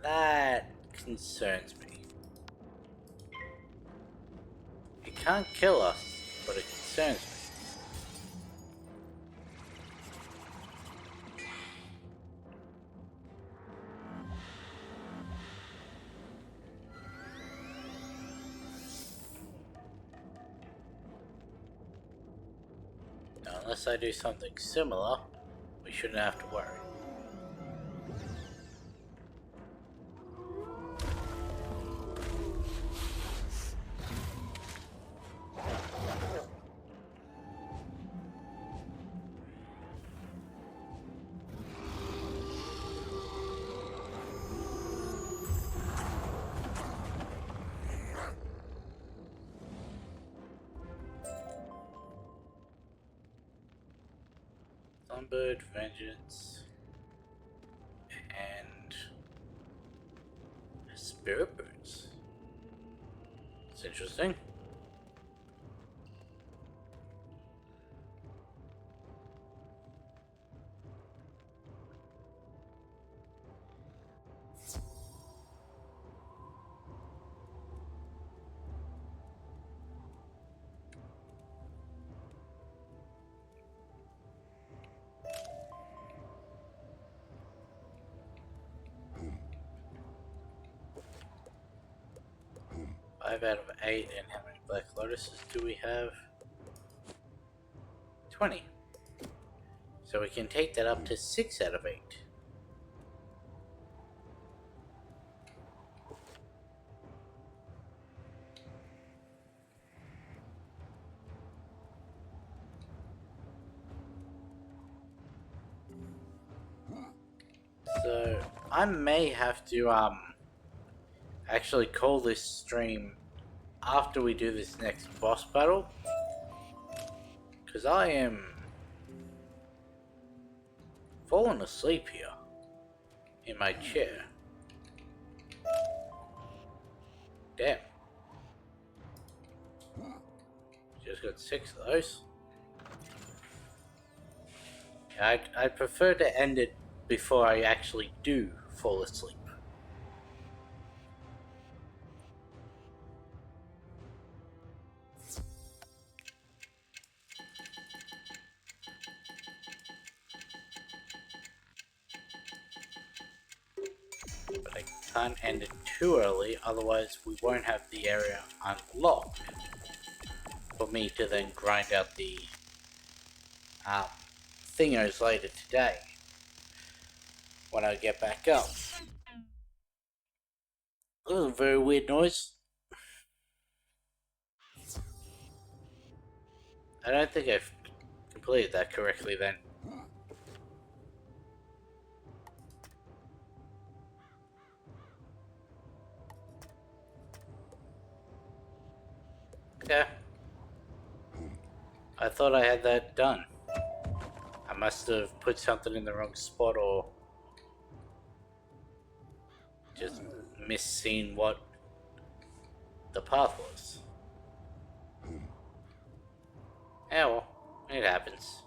That concerns me. It can't kill us, but it concerns me. Now, unless I do something similar, we shouldn't have to worry. Sunbird, Vengeance, and Spirit Boots. It's interesting. Five out of 8, and how many Black Lotuses do we have? 20. So we can take that up to 6 out of 8. So I may have to actually call this stream after we do this next boss battle, because I am falling asleep here in my chair. Damn. Just got 6 of those. I'd prefer to end it before I actually do fall asleep. But I can't end it too early, otherwise we won't have the area unlocked for me to then grind out the thingos later today when I get back up. That was a very weird noise. I don't think I've completed that correctly then. Okay. I thought I had that done. I must have put something in the wrong spot or just misseen what the path was. Yeah, well, it happens.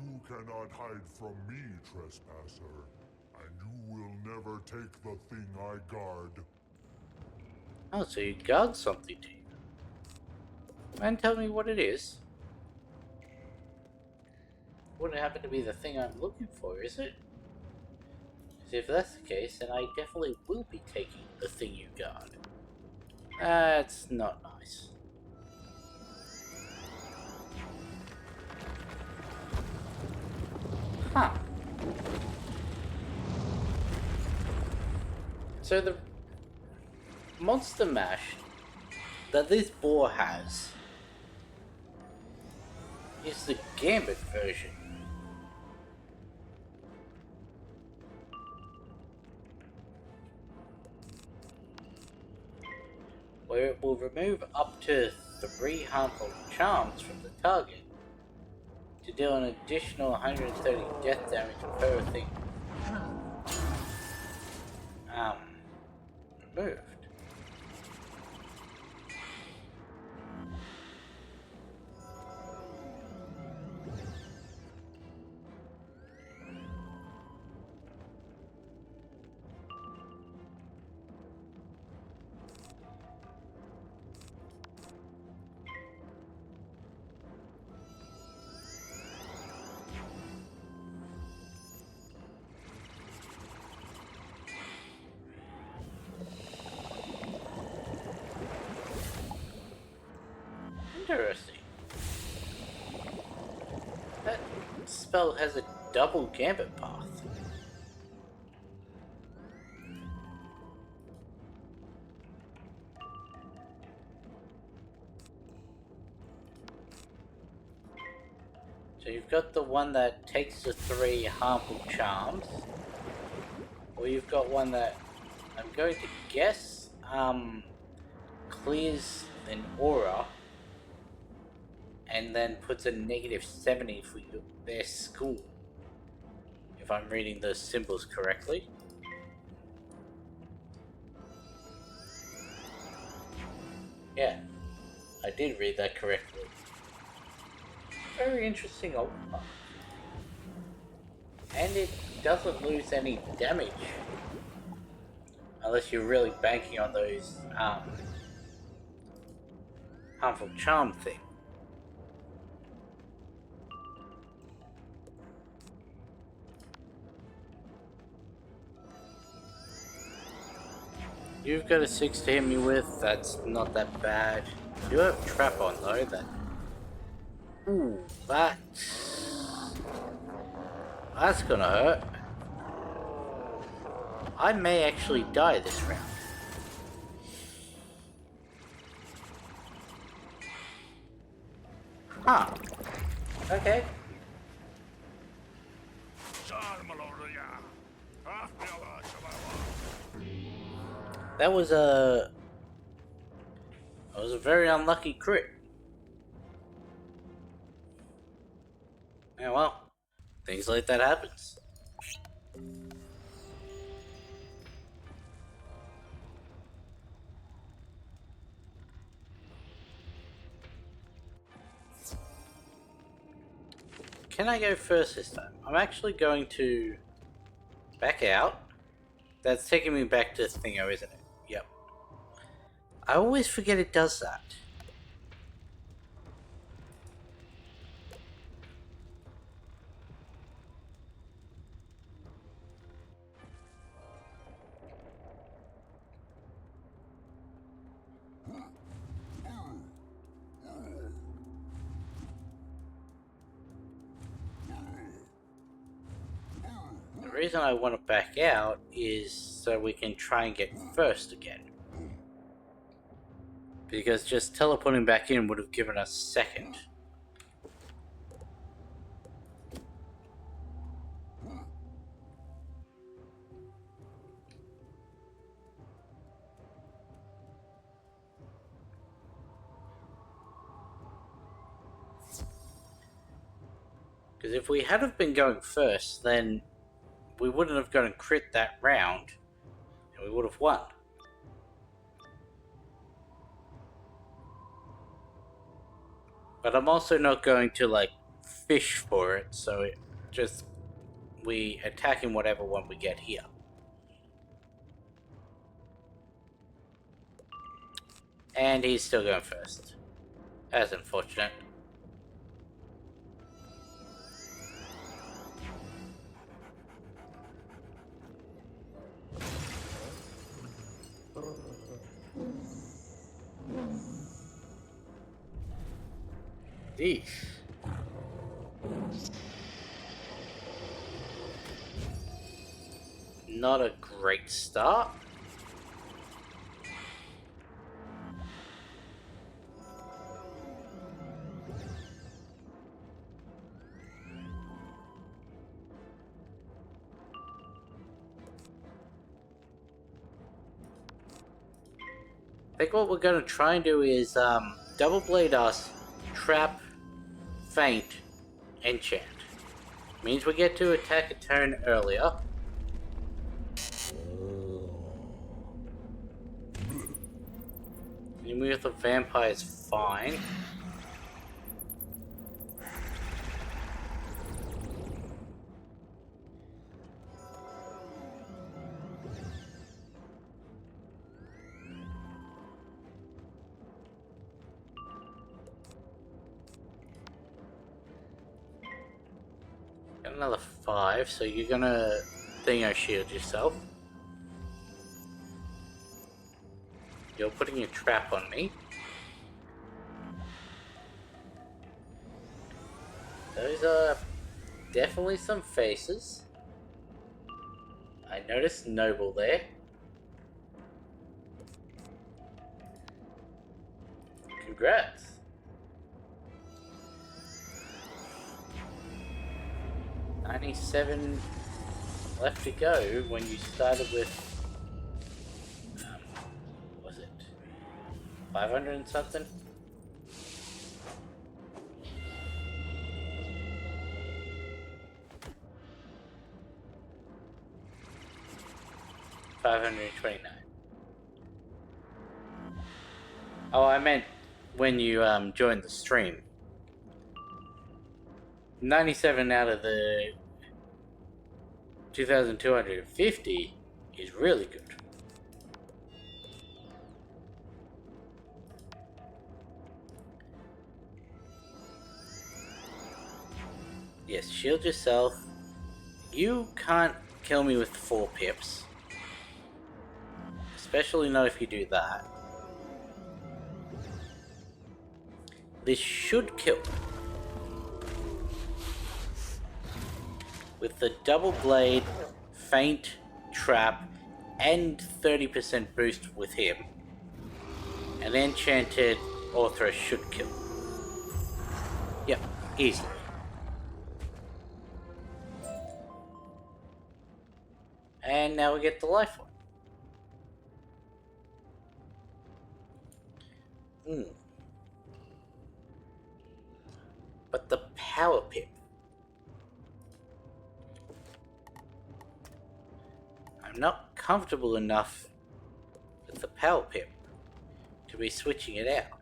You cannot hide from me, trespasser, and you will never take the thing I guard. Oh, so you guard something, do you? And tell me what it is. Wouldn't happen to be the thing I'm looking for, is it? Because if that's the case, then I definitely will be taking the thing you guard. That's not nice. Huh. So the monster mash that this boar has is the Gambit version. Where it will remove up to 3 harmful charms from the target to deal an additional 130 death damage per thing removed. Interesting. That spell has a double Gambit path. So you've got the one that takes the 3 harmful charms, or you've got one that I'm going to guess clears an aura and then puts a -70 for their school, if I'm reading the symbols correctly. Yeah, I did read that correctly. Very interesting ult path. And it doesn't lose any damage. Unless you're really banking on those harmful charm thing. You've got a 6 to hit me with, that's not that bad. You have trap on though, that... Ooh, that's gonna hurt. I may actually die this round. Huh. Okay. That was a very unlucky crit. Yeah, well, things like that happens. Can I go first this time? I'm actually going to back out. That's taking me back to Thingo, isn't it? Yep. I always forget it does that. The reason I want to back out is so we can try and get first again. Because just teleporting back in would have given us second. Because if we had have been going first, then we wouldn't have gotten crit that round, and we would have won. But I'm also not going to, like, fish for it, so it just... we attacking whatever one we get here. And he's still going first. That's unfortunate. Eesh. Not a great start. I think what we're going to try and do is double blade us, trap, feint, enchant. Means we get to attack a turn earlier. Enemy with a vampire is fine. Got another 5, so you're gonna Thingo shield yourself. You're putting a trap on me. Those are definitely some faces. I noticed Noble there. Congrats. $97 left to go when you started with 500 and something? $529. Oh, I meant when you joined the stream. 97 out of the 2,250 is really good. Yes, shield yourself. You can't kill me with 4 pips. Especially not if you do that. This should kill. With the double blade, feint, trap, and 30% boost with him. An enchanted Orthra should kill. Yep, easily. And now we get the life one. But the power pip. I'm not comfortable enough with the power pip to be switching it out.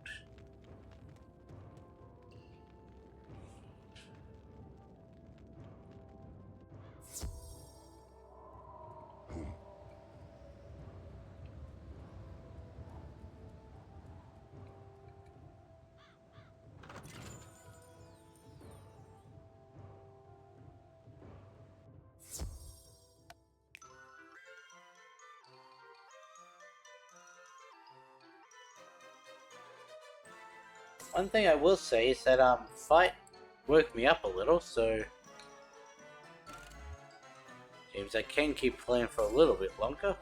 One thing I will say is that fight woke me up a little, so James, I can keep playing for a little bit longer.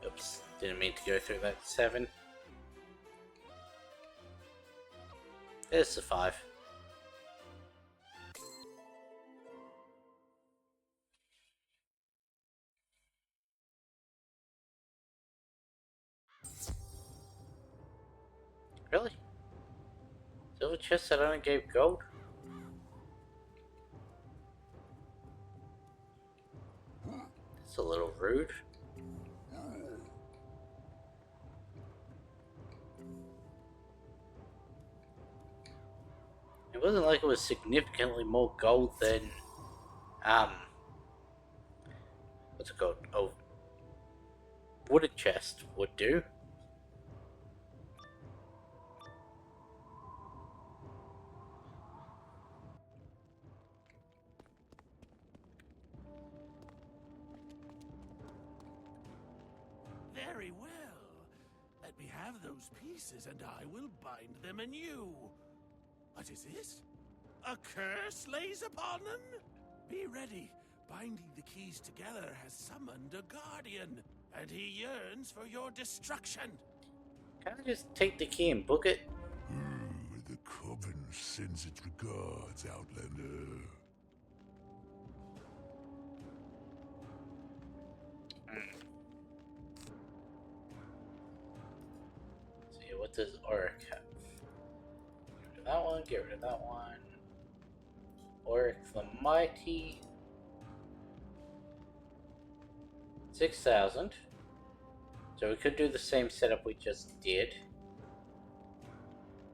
Oops, didn't mean to go through that 7. There's the 5. Really? Silver chest that only gave gold? That's a little rude. It wasn't like it was significantly more gold than, what's it called? Oh, wooden chest would do. Very well. Let me have those pieces and I will bind them anew. What is this? A curse lays upon them? Be ready. Binding the keys together has summoned a guardian, and he yearns for your destruction. Can I just take the key and book it? The Coven sends its regards, Outlander. Let's see, what does Auric have? Get rid of that one, get rid of that one. Auric the Mighty. 6,000. So we could do the same setup we just did.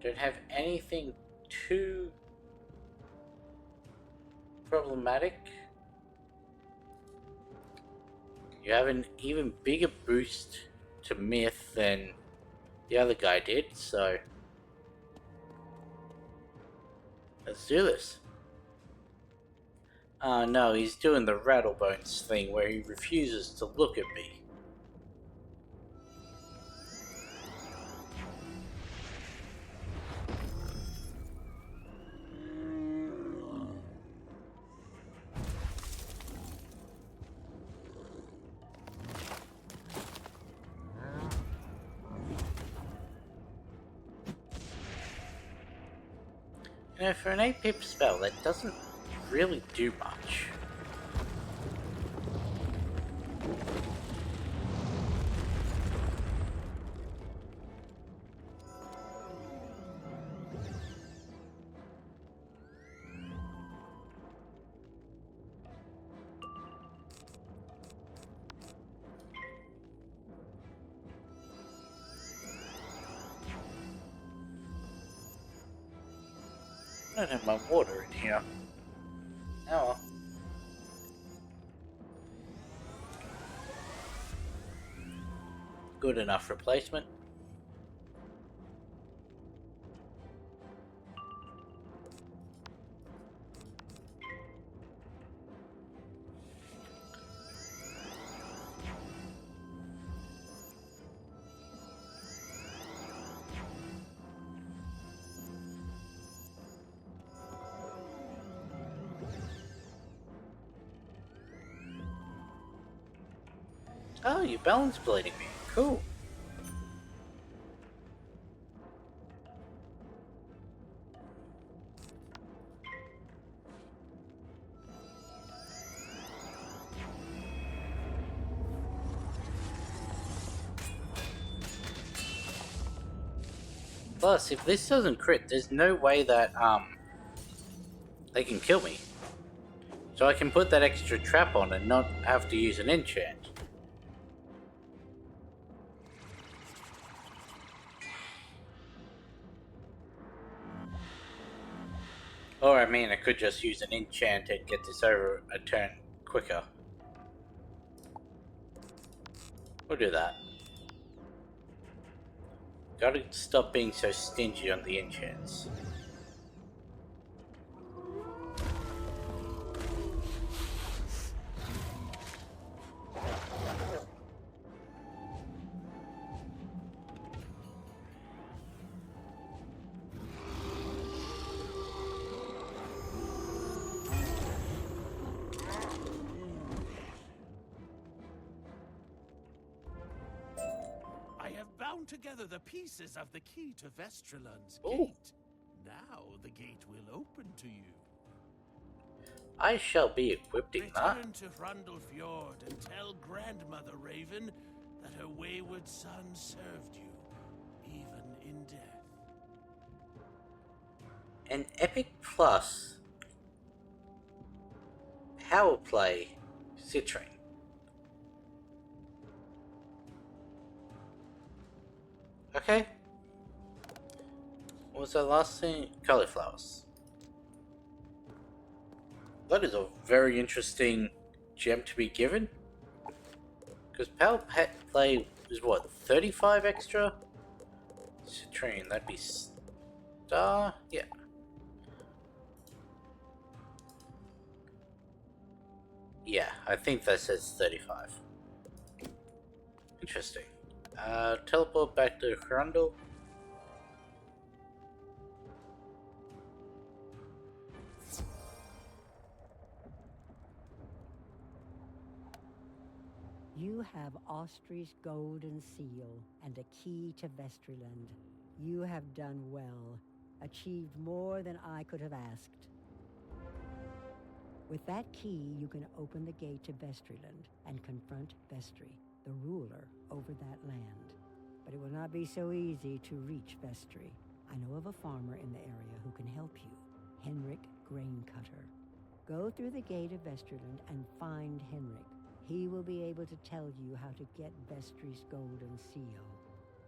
Don't have anything too problematic. You have an even bigger boost to myth than the other guy did, so let's do this. No, he's doing the Rattlebones thing where he refuses to look at me. You know, for an 8-pip spell, that doesn't really do much. I don't have my water in here. Oh well. Good enough replacement. Oh, you balance blading me. Cool. Plus, if this doesn't crit, there's no way that, they can kill me. So I can put that extra trap on and not have to use an enchant. Or, I mean, I could just use an enchant and get this over a turn quicker. We'll do that. Gotta stop being so stingy on the enchants. I have bound together the pieces of the key to Vestralund's gate. Now the gate will open to you. I shall be equipping that. Return to Rundlefjord and tell Grandmother Raven that her wayward son served you, even in death. An Epic Plus Power Play Citrine. Okay. What was that last thing? Cauliflowers. That is a very interesting gem to be given. Because Power Play is what, 35 extra? Citrine, that'd be star? Yeah. Yeah, I think that says 35. Interesting. Teleport back to Grundle. You have Austri's golden seal and a key to Vestriland. You have done well, achieved more than I could have asked. With that key, you can open the gate to Vestriland and confront Vestri, the ruler over that land. But it will not be so easy to reach Vestri. I know of a farmer in the area who can help you, Henrik Graincutter. Go through the gate of Vestriland and find Henrik. He will be able to tell you how to get Vestri's golden seal.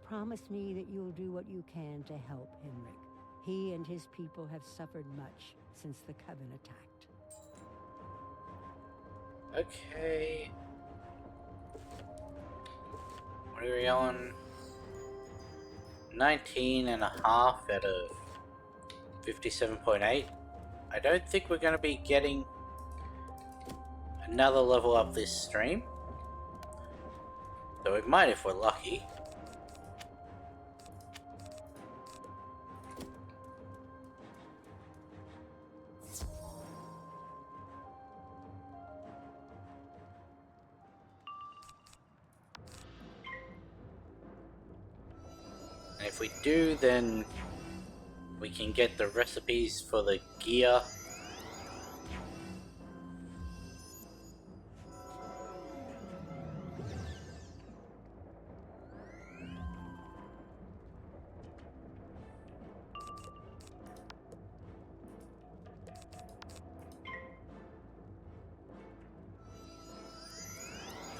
Promise me that you'll do what you can to help Henrik. He and his people have suffered much since the Coven attacked. Okay. What are we on? 19.5 out of 57.8. I don't think we're going to be getting another level up this stream. Though we might if we're lucky. And if we do, then we can get the recipes for the gear.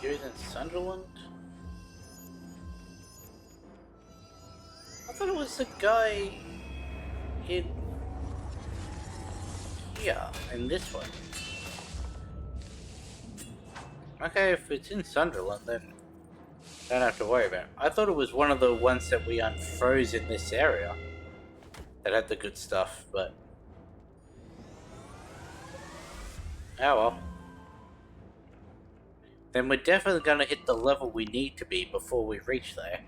Gears in Sunderland? I thought it was the guy in here, in this one. Okay, if it's in Sunderland, then don't have to worry about it. I thought it was one of the ones that we unfroze in this area that had the good stuff, but oh well. Then we're definitely gonna hit the level we need to be before we reach there.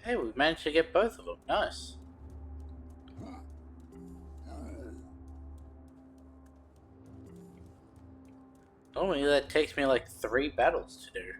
Hey, we managed to get both of them. Nice. Normally that takes me like 3 battles to do.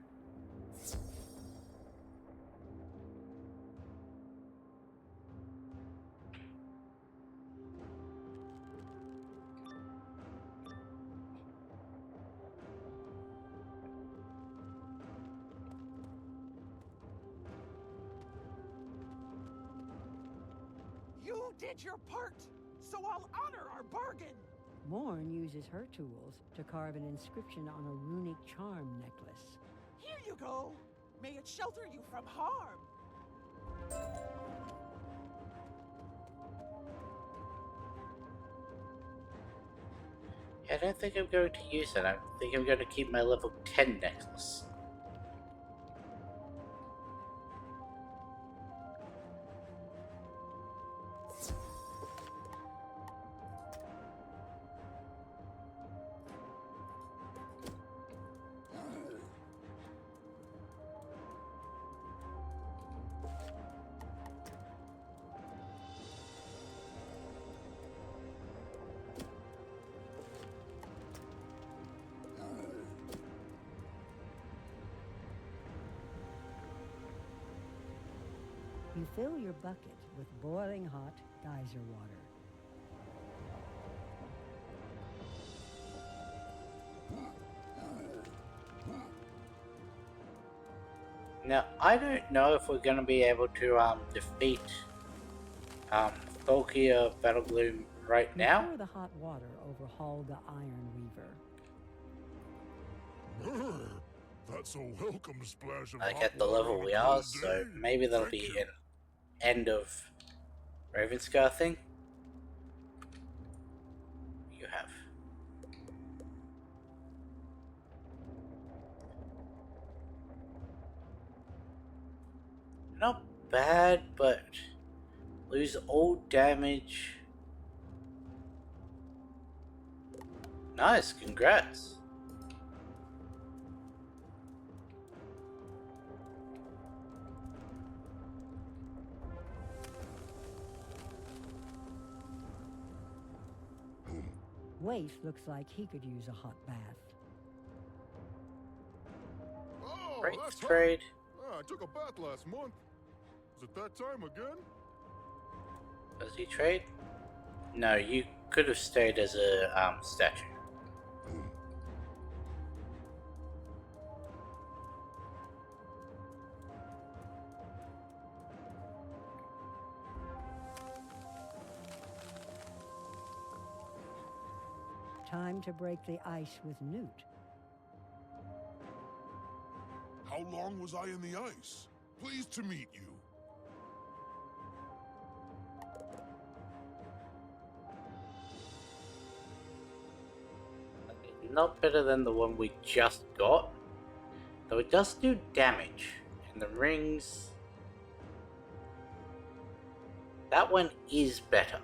You did your part, so I'll honor our bargain. Morn uses her tools to carve an inscription on a runic charm necklace. you go. May it shelter you from harm. I don't think I'm going to use it. I think I'm going to keep my level 10 necklace. You fill your bucket with boiling hot geyser water. Now, I don't know if we're going to be able to defeat Tholkia Battlegloom right now. Pour the hot water over Holga Iron Weaver. That's a welcome splash of Like hot at the water level on a we are, cold so day. maybe that'll Thank be you. an end of Ravenscar thing. You have. Not bad, but lose all damage. Nice, congrats. Waif looks like he could use a hot bath. Oh, Great that's hot. trade. I took a bath last month. Is it that time again? Does he trade? No, you could have stayed as a statue. Time to break the ice with Newt. How long was I in the ice? Pleased to meet you. Not better than the one we just got, though it does do damage. And the rings... that one is better.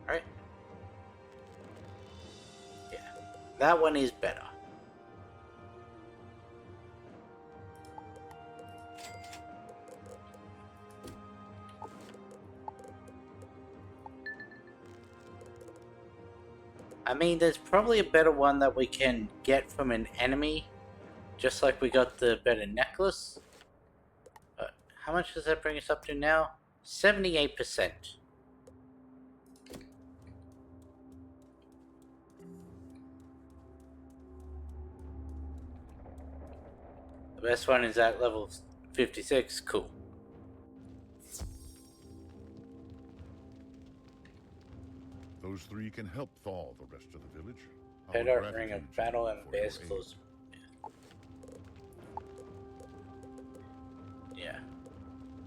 Right? Yeah, that one is better. I mean, there's probably a better one that we can get from an enemy, just like we got the better necklace. But how much does that bring us up to now? 78%. The best one is at level 56. Cool. Those three can help thaw the rest of the village. Head Our out, ring gratitude of battle, to and you for bear's your claws. Yeah.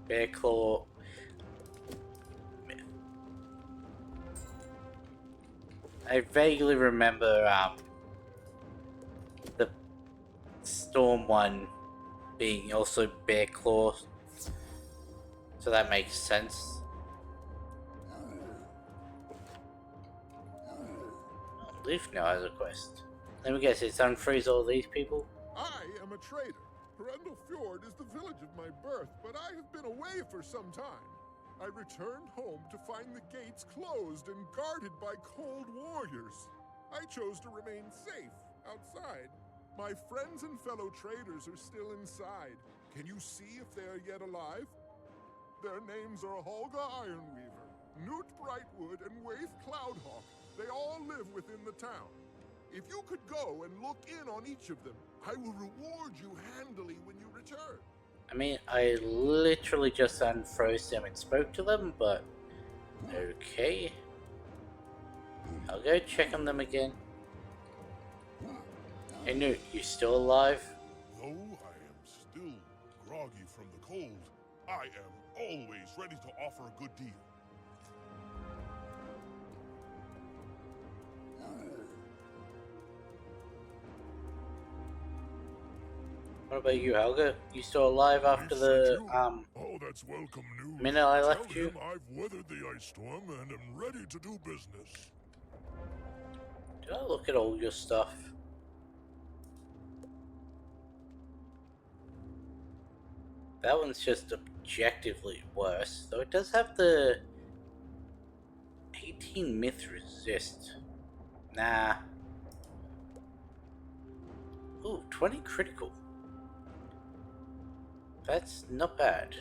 Bear claw. I vaguely remember the storm one being also bear claw, so that makes sense. Leaf now has a quest. Let me guess, it's unfreeze all these people? I am a trader. Brundle Fjord is the village of my birth, but I have been away for some time. I returned home to find the gates closed and guarded by cold warriors. I chose to remain safe outside. My friends and fellow traders are still inside. Can you see if they are yet alive? Their names are Holga Ironweaver, Newt Brightwood, and Waif Cloudhawk. They all live within the town. If you could go and look in on each of them, I will reward you handily when you return. I mean, I literally just unfroze them and spoke to them, but okay. I'll go check on them again. Hey Newt, you still alive? Though I am still groggy from the cold, I am always ready to offer a good deal. What about you, Helga? You still alive after the Oh, that's welcome news. minute I left Tell you? him I've weathered the ice storm and am ready to do business. Did I look at all your stuff? That one's just objectively worse, though it does have the 18 myth resist. Nah. Ooh, 20 critical. That's not bad.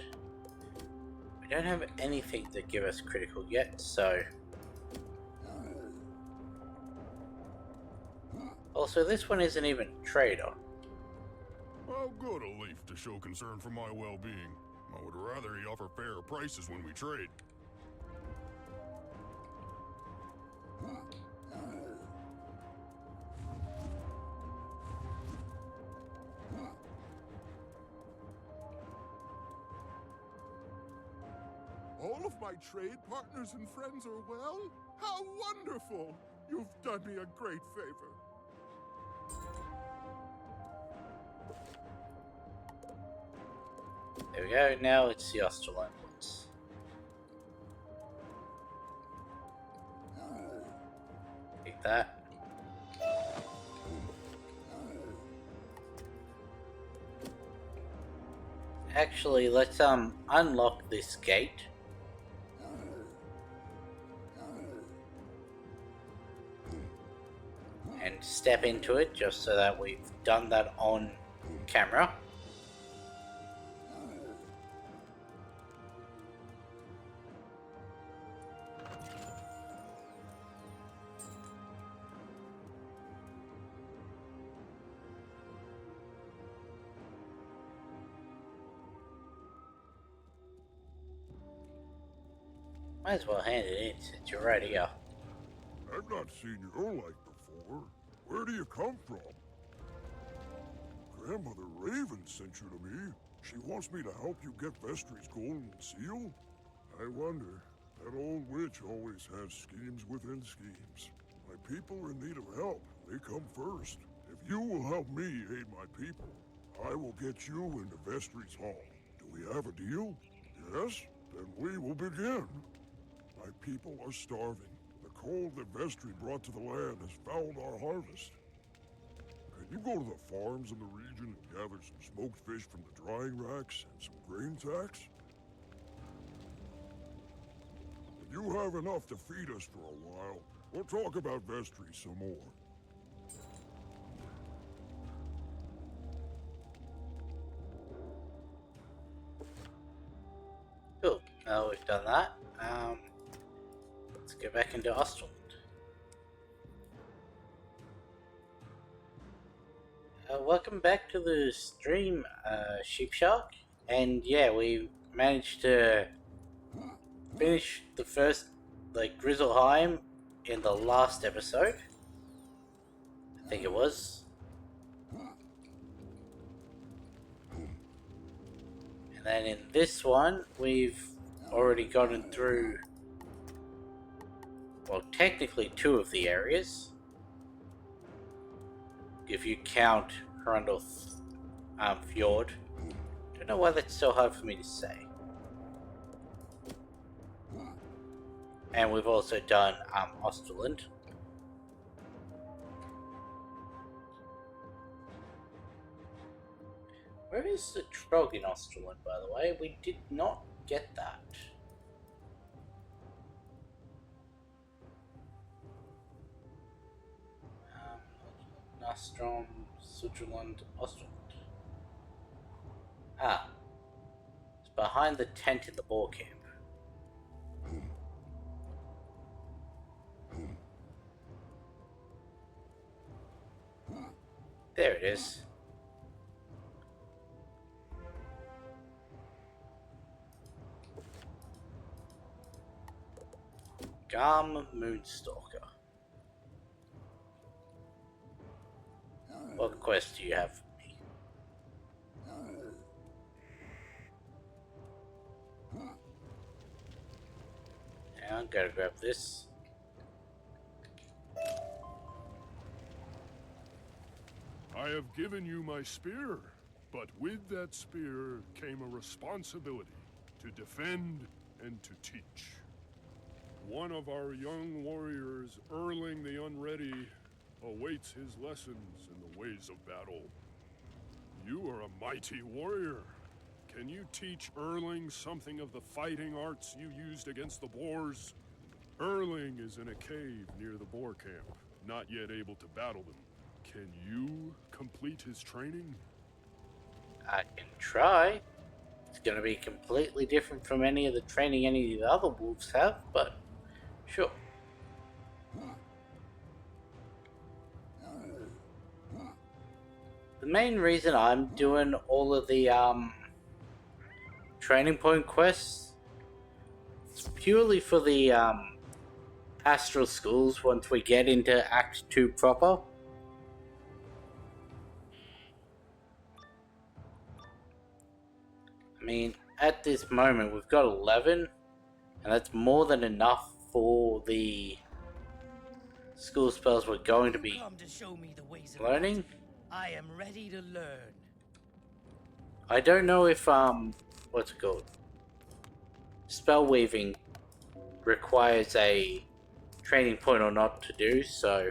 We don't have anything to give us critical yet, so... Also, this one isn't even a trader. How good a leaf to show concern for my well-being. I would rather he offer fair prices when we trade. All of my trade partners and friends are well? How wonderful! You've done me a great favor. There we go, now it's the Australan ones. Take that. Actually, let's unlock this gate. And step into it just so that we've done that on camera. Might as well hand it in since you're right here. I've not seen your like before. Where do you come from? Grandmother Raven sent you to me. She wants me to help you get Vestry's golden seal? I wonder. That old witch always has schemes within schemes. My people are in need of help. They come first. If you will help me aid my people, I will get you into Vestry's hall. Do we have a deal? Yes? Then we will begin. My people are starving. The cold that Vestry brought to the land has fouled our harvest. Can you go to the farms in the region and gather some smoked fish from the drying racks and some grain sacks? If you have enough to feed us for a while, we'll talk about Vestry some more. Cool. Now we've done that. Let's go back into Australand. Welcome back to the stream, Sheep Shark. And yeah, we managed to finish the first, Grizzleheim in the last episode. I think it was. And then in this one, we've already gotten through, well, technically 2 of the areas. If you count Hrundle Fjord. Don't know why that's so hard for me to say. And we've also done Osterland. Where is the Trog in Osterland, by the way? We did not get that. Nostrom, Switzerland, Osterland. Ah. It's behind the tent in the boar camp. There it is. Garm Moonstalker. Welcome quest do you have for me? Now, gotta grab this. I have given you my spear, but with that spear came a responsibility to defend and to teach. One of our young warriors, Erling the Unready, awaits his lessons in the ways of battle. You are a mighty warrior. Can you teach Erling something of the fighting arts you used against the boars? Erling is in a cave near the boar camp, not yet able to battle them. Can you complete his training? I can try. It's gonna be completely different from any of the training any of the other wolves have, but sure. The main reason I'm doing all of the training point quests is purely for the astral schools once we get into Act 2 proper. I mean, at this moment we've got 11, and that's more than enough for the school spells we're going to be learning. I am ready to learn. I don't know if what's it called? Spell weaving requires a training point or not to do, so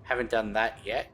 haven't done that yet.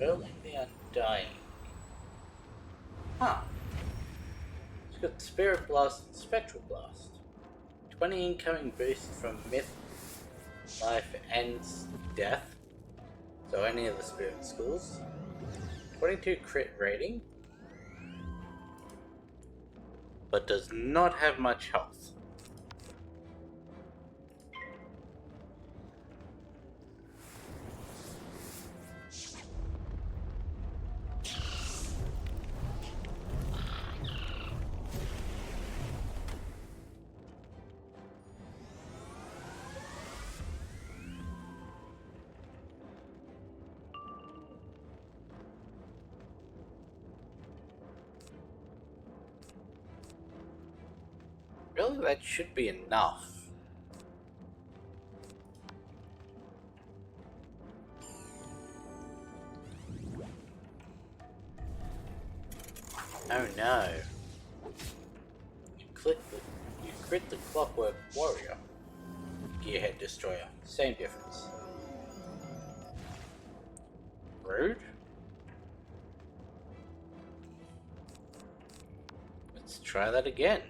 Erling the Undying. Huh. It's got Spirit Blast and Spectral Blast. 20 incoming boost from Myth, Life Ends Death. So any of the Spirit schools. 22 crit rating. But does not have much health. Really, that should be enough. Oh no. You crit the Clockwork Warrior. Gearhead Destroyer. Same difference. Rude. Let's try that again.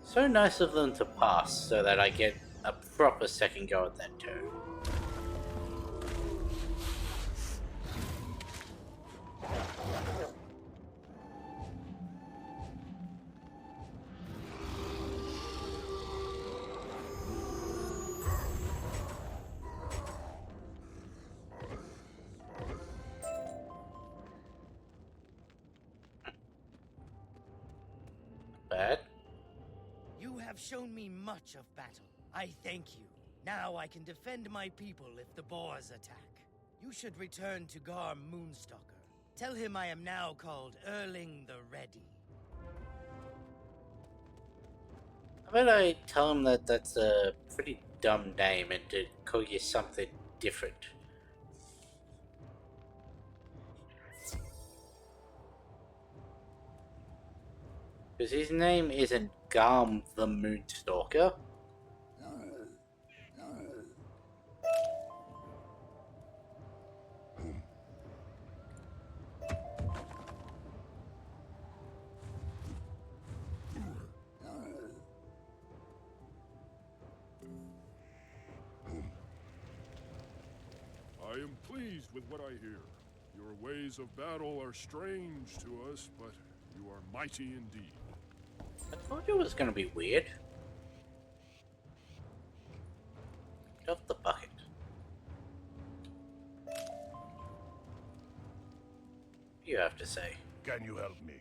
So nice of them to pass so that I get a proper second go at that turn. Bad. You have shown me much of battle. I thank you. Now I can defend my people if the boars attack. You should return to Gar Moonstalker. Tell him I am now called Erling the Ready. I bet I tell him that that's a pretty dumb name and to call you something different. Because his name isn't Garm the Moonstalker. I am pleased with what I hear. Your ways of battle are strange to us, but you are mighty indeed. I told you it was gonna be weird. Get off the bucket. What do you have to say? Can you help me?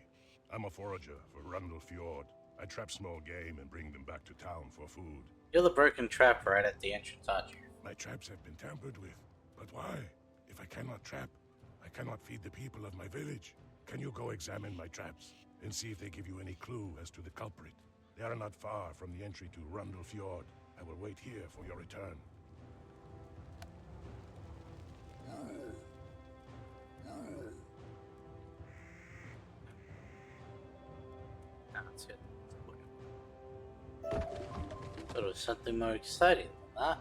I'm a forager for Rundle Fjord. I trap small game and bring them back to town for food. You're the broken trap right at the entrance, aren't you? My traps have been tampered with. But why? If I cannot trap, I cannot feed the people of my village. Can you go examine my traps and see if they give you any clue as to the culprit? They are not far from the entry to Rundle Fjord. I will wait here for your return. That's it. Thought it was something more exciting than that.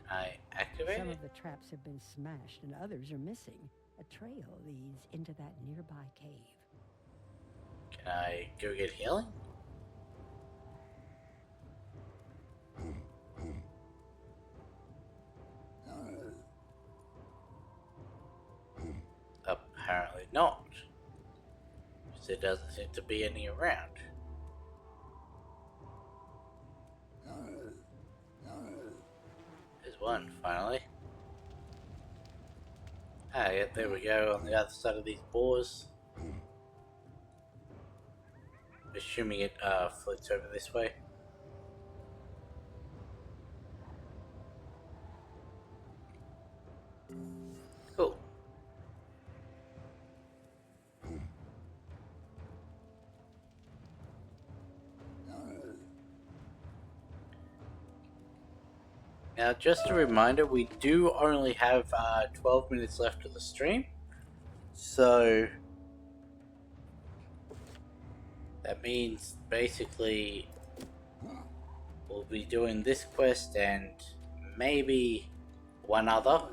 I activate Some it? of the traps have been smashed and others are missing. A trail leads into that nearby cave. Can I go get healing? Apparently not. Because there doesn't seem to be any around. There's one, finally. Ah, yeah, there we go, on the other side of these boars. Assuming it floats over this way. Cool. Now, just a reminder, we do only have 12 minutes left of the stream. So, that means basically we'll be doing this quest and maybe one other,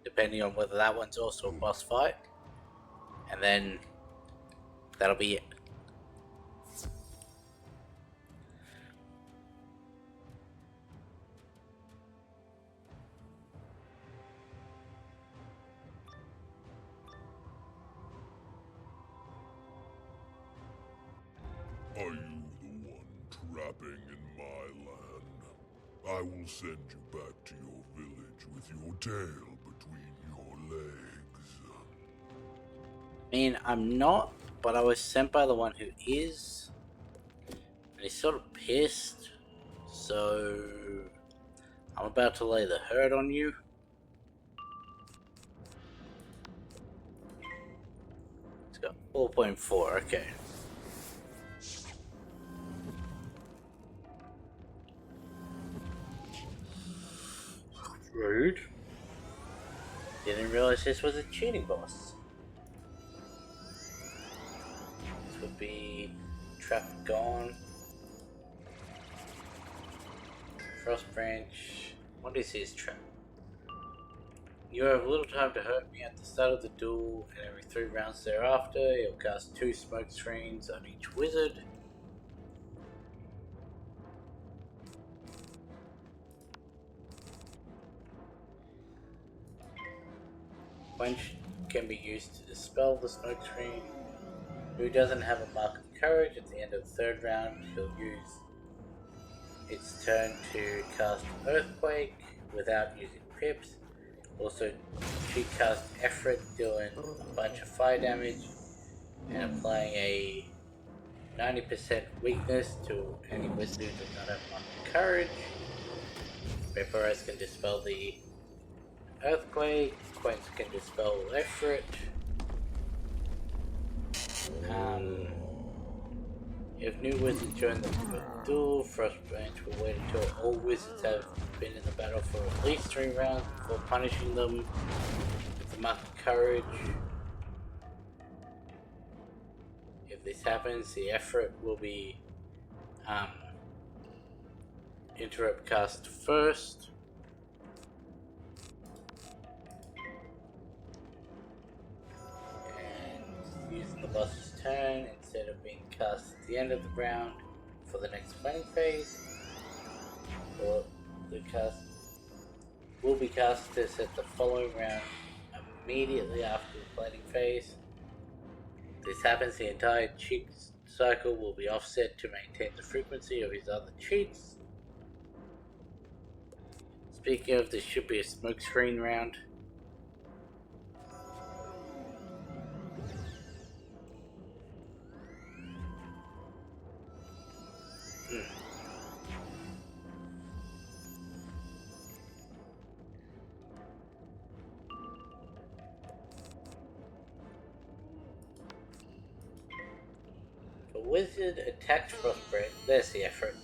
depending on whether that one's also a boss fight. And then that'll be it. Are you the one trapping in my land? I will send you back to your village with your tail between your legs. I mean, I'm not, but I was sent by the one who is. And he's sort of pissed. So, I'm about to lay the hurt on you. It's got 4.4, okay. Rude. Didn't realize this was a cheating boss. This would be Trap Gone. Frost Branch. What is his trap? You have little time to hurt me at the start of the duel, and every 3 rounds thereafter, you'll cast 2 smoke screens on each wizard. Quench can be used to dispel the smoke screen. Who doesn't have a mark of courage at the end of the 3rd round, he'll use its turn to cast Earthquake without using pips. Also, cheat cast Effort, dealing a bunch of fire damage and applying a 90% weakness to any wizard who does not have a mark of courage. Vaporise can dispel the Earthquake. Quench can dispel Effort. If new wizards join the duel, Frost Branch will wait until all wizards have been in the battle for at least 3 rounds before punishing them with the mark of courage. If this happens, the effort will be interrupt cast first. And using the boss's turn instead of being cast at the end of the round for the next planning phase. Or the cast will be cast to set the following round immediately after the planning phase. This happens, the entire cheat cycle will be offset to maintain the frequency of his other cheats. Speaking of, this should be a smokescreen round. The wizard attacks Frostbreath. There's the effort.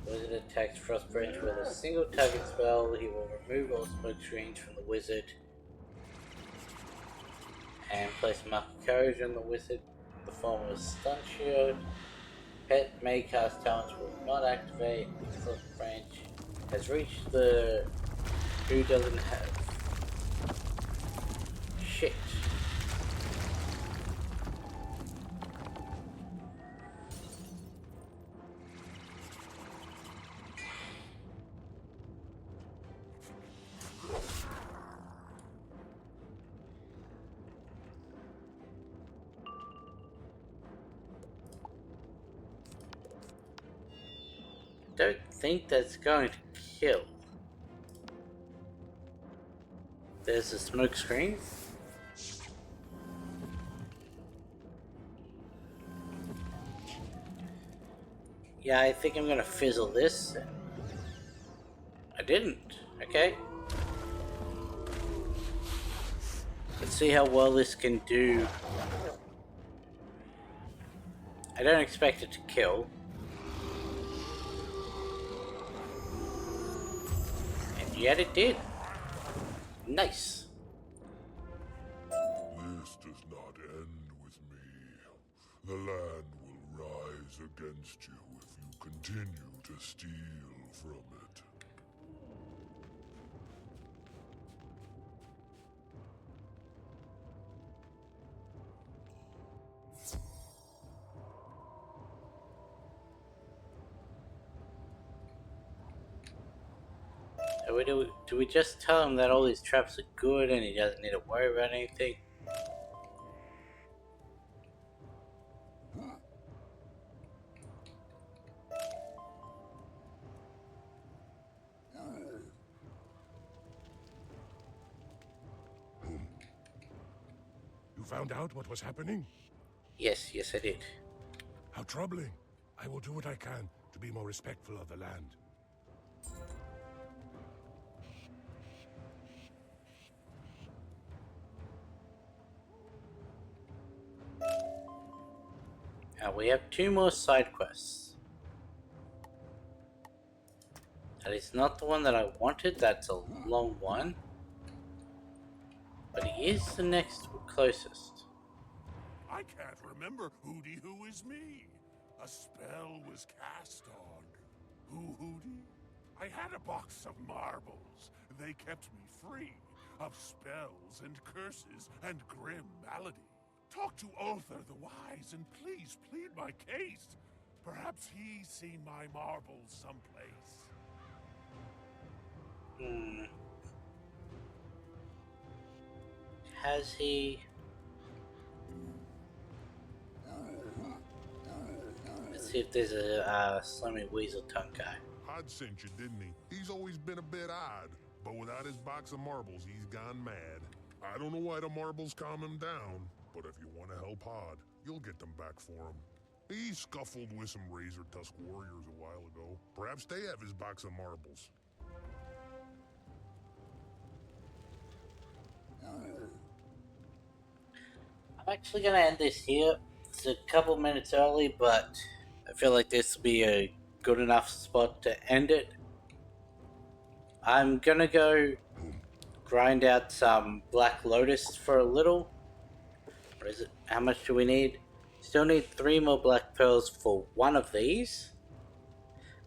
Wizard attacks Frostbreath with a single target spell. He will remove all smoke screens from the wizard and place Mark of Courage on the wizard in the form of a stun shield. Pet may cast talents will not activate if Frost Branch has reached the who doesn't have shit. Don't think that's going to kill. There's a smoke screen. Yeah, I think I'm gonna fizzle this. I didn't. Okay. Let's see how well this can do. I don't expect it to kill. And yet it did. Nice. This does not end with me. The land will rise against you if you continue to steal from it. Do we just tell him that all these traps are good and he doesn't need to worry about anything? You found out what was happening? Yes, I did. How troubling. I will do what I can to be more respectful of the land. Now we have 2 more side quests. That is not the one that I wanted, that's a long one. But it is the next closest. I can't remember Hooty Who is me. A spell was cast on. Who Hooty? I had a box of marbles. They kept me free of spells and curses and grim malady. Talk to Ulthar the Wise and please plead my case. Perhaps he's seen my marbles someplace. Has he? Let's see if there's a slimy weasel tongue guy. Hod sent you, didn't he? He's always been a bit odd, but without his box of marbles, he's gone mad. I don't know why the marbles calm him down, but if you want to help Hod, you'll get them back for him. He scuffled with some razor tusk warriors a while ago. Perhaps they have his box of marbles. I'm actually gonna end this here. It's a couple minutes early, but I feel like this will be a good enough spot to end it. I'm gonna go grind out some Black Lotus for a little. What is it? How much do we need? Still need 3 more black pearls for one of these.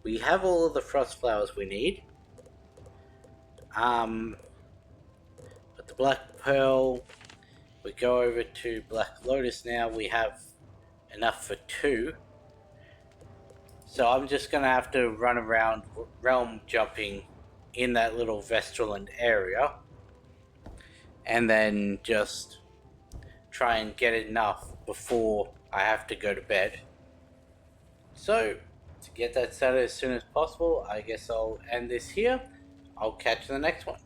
We have all of the frost flowers we need. But the black pearl, we go over to Black Lotus now. We have enough for 2. So I'm just gonna have to run around realm jumping in that little Vesterland area. And then just try and get enough before I have to go to bed. So, to get that started as soon as possible, I guess I'll end this here. I'll catch you in the next one.